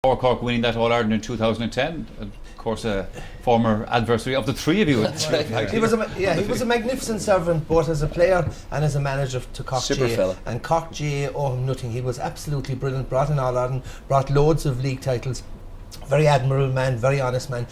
Speaker 2: Cork winning that All-Ireland in 2010. Of course, a former adversary of the three of you.
Speaker 4: That's right. He was a magnificent servant, both as a player and as a manager to Cork
Speaker 3: Super
Speaker 4: J.
Speaker 3: fella.
Speaker 4: And Cork J owe him nothing. He was absolutely brilliant. Brought in All-Ireland, brought loads of league titles. Very admirable man, very honest man.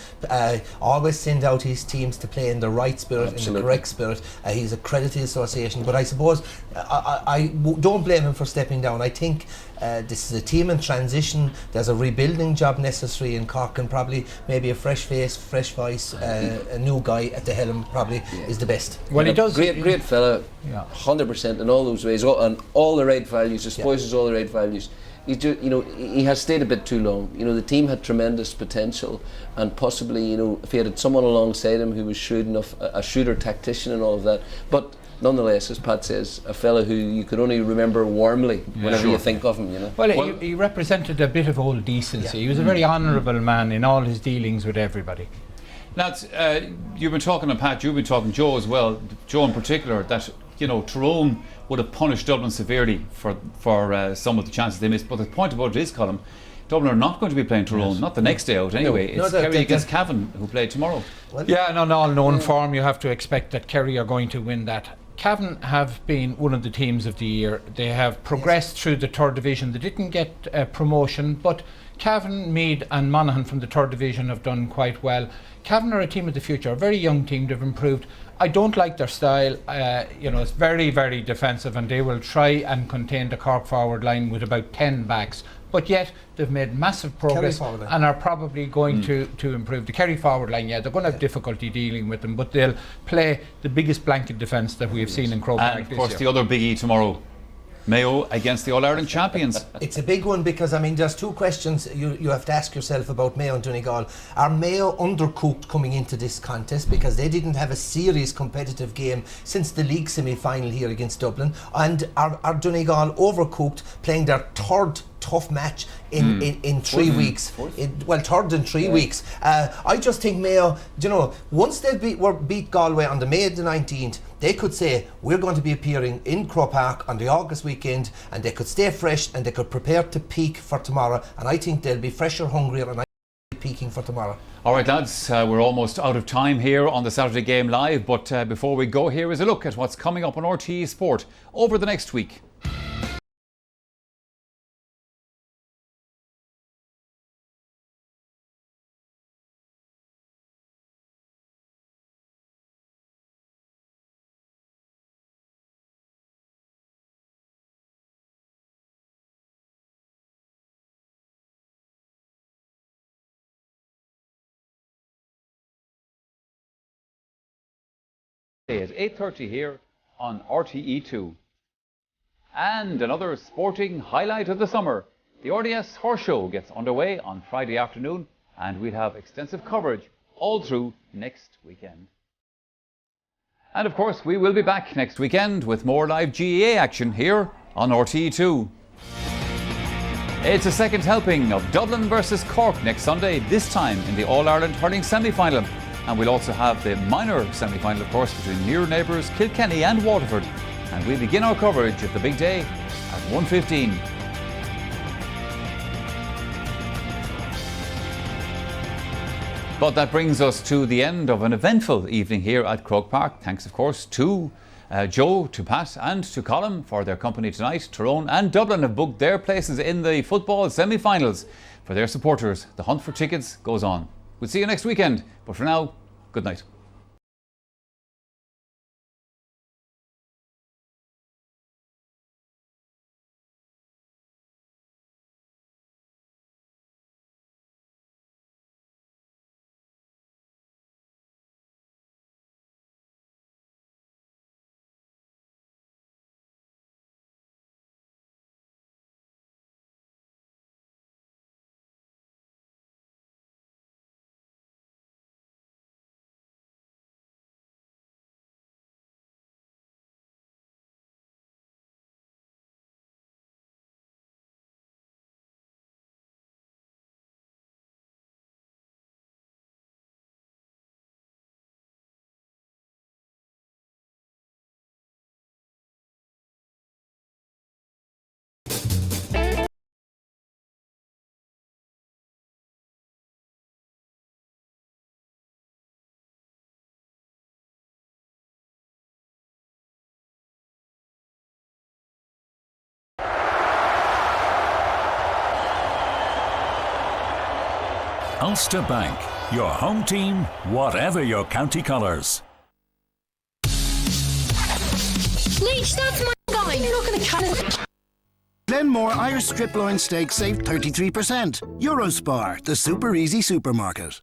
Speaker 4: Always send out his teams to play in the right spirit, in the correct spirit. He's a credit to the association, but I suppose I don't blame him for stepping down. I think this is a team in transition. There's a rebuilding job necessary in Cork, and probably maybe a fresh face, fresh voice, a new guy at the helm probably is the best.
Speaker 3: Well, he does. Great fella, 100% in all those ways, and all the right values. Espoises all the right values. He's just, he has stayed a bit too long. The team had tremendous potential, and possibly, if he had someone alongside him who was shrewd enough, a shrewder tactician and all of that. But nonetheless, as Pat says, a fellow who you could only remember warmly whenever you think of him.
Speaker 5: Well, he represented a bit of old decency. He was a very honourable man in all his dealings with everybody.
Speaker 2: Lads, you've been talking to Pat, you've been talking to Joe as well. Joe in particular, that Tyrone would have punished Dublin severely for some of the chances they missed. But the point about it is, Colm, Dublin are not going to be playing Tyrone, not the next day out anyway. It's Kerry against Cavan who play tomorrow.
Speaker 5: Yeah, and on all known form, you have to expect that Kerry are going to win that. Cavan have been one of the teams of the year. They have progressed through the third division. They didn't get promotion, but Cavan, Meath and Monaghan from the third division have done quite well. Cavan are a team of the future, a very young team. They've improved. I don't like their style. It's very, very defensive, and they will try and contain the Cork forward line with about 10 backs. But yet they've made massive progress and are probably going to improve. The Kerry forward line, they're going to have difficulty dealing with them, but they'll play the biggest blanket defence that we have seen in Croke.
Speaker 2: And of course the other biggie tomorrow, Mayo against the All-Ireland champions.
Speaker 4: It's a big one because, there's two questions you have to ask yourself about Mayo and Donegal. Are Mayo undercooked coming into this contest because they didn't have a serious competitive game since the league semi-final here against Dublin? And are Donegal overcooked, playing their third tough match in 3 weeks? Third in 3 weeks. I just think Mayo, once they beat Galway on the May the 19th, they could say, we're going to be appearing in Croke Park on the August weekend, and they could stay fresh and they could prepare to peak for tomorrow. And I think they'll be fresher, hungrier, and peaking for tomorrow.
Speaker 2: All right, lads, we're almost out of time here on the Saturday Game Live, but before we go, here is a look at what's coming up on RTE Sport over the next week. At 8:30 here on RTE2. And another sporting highlight of the summer. The RDS Horse Show gets underway on Friday afternoon, and we'll have extensive coverage all through next weekend. And of course, we will be back next weekend with more live GAA action here on RTE2. It's a second helping of Dublin versus Cork next Sunday, this time in the All-Ireland hurling semi-final. And we'll also have the minor semi-final, of course, between near neighbours Kilkenny and Waterford. And we'll begin our coverage of the big day at 1:15. But that brings us to the end of an eventful evening here at Croke Park. Thanks, of course, to Joe, to Pat and to Colm for their company tonight. Tyrone and Dublin have booked their places in the football semi-finals. For their supporters, the hunt for tickets goes on. We'll see you next weekend, but for now, good night.
Speaker 12: Ulster Bank, your home team, whatever your county colours.
Speaker 13: Leach, that's my guy. You're not going to cut it.
Speaker 23: Glenmore Irish Strip Loin Steak saved 33%. Eurospar, the super easy supermarket.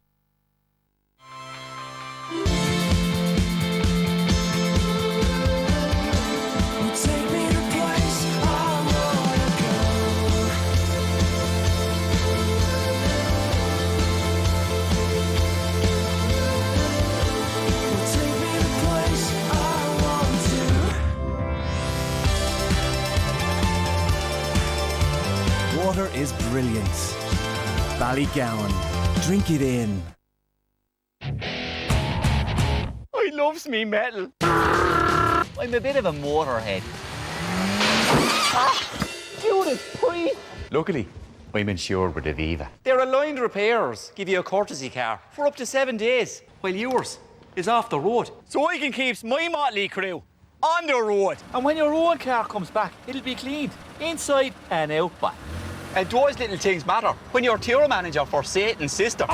Speaker 24: Water is brilliance. Ballygowan. Drink it in.
Speaker 25: I loves me metal. I'm a bit of a motorhead. Judas Priest! Luckily, I'm insured with Aviva. Their aligned repairs give you a courtesy car for up to 7 days, while yours is off the road. So I can keep my motley crew on the road. And when your own car comes back, it'll be cleaned, inside and out back. And those little things matter when you're tour manager for Satan's sister.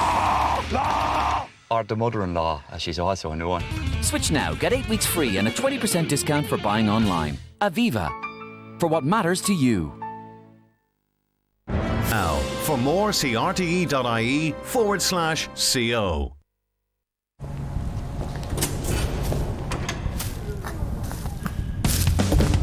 Speaker 25: Or the mother-in-law, as she's also known.
Speaker 26: Switch now, get 8 weeks free and a 20% discount for buying online. Aviva, for what matters to you.
Speaker 27: Now, for more, see rte.ie/CO.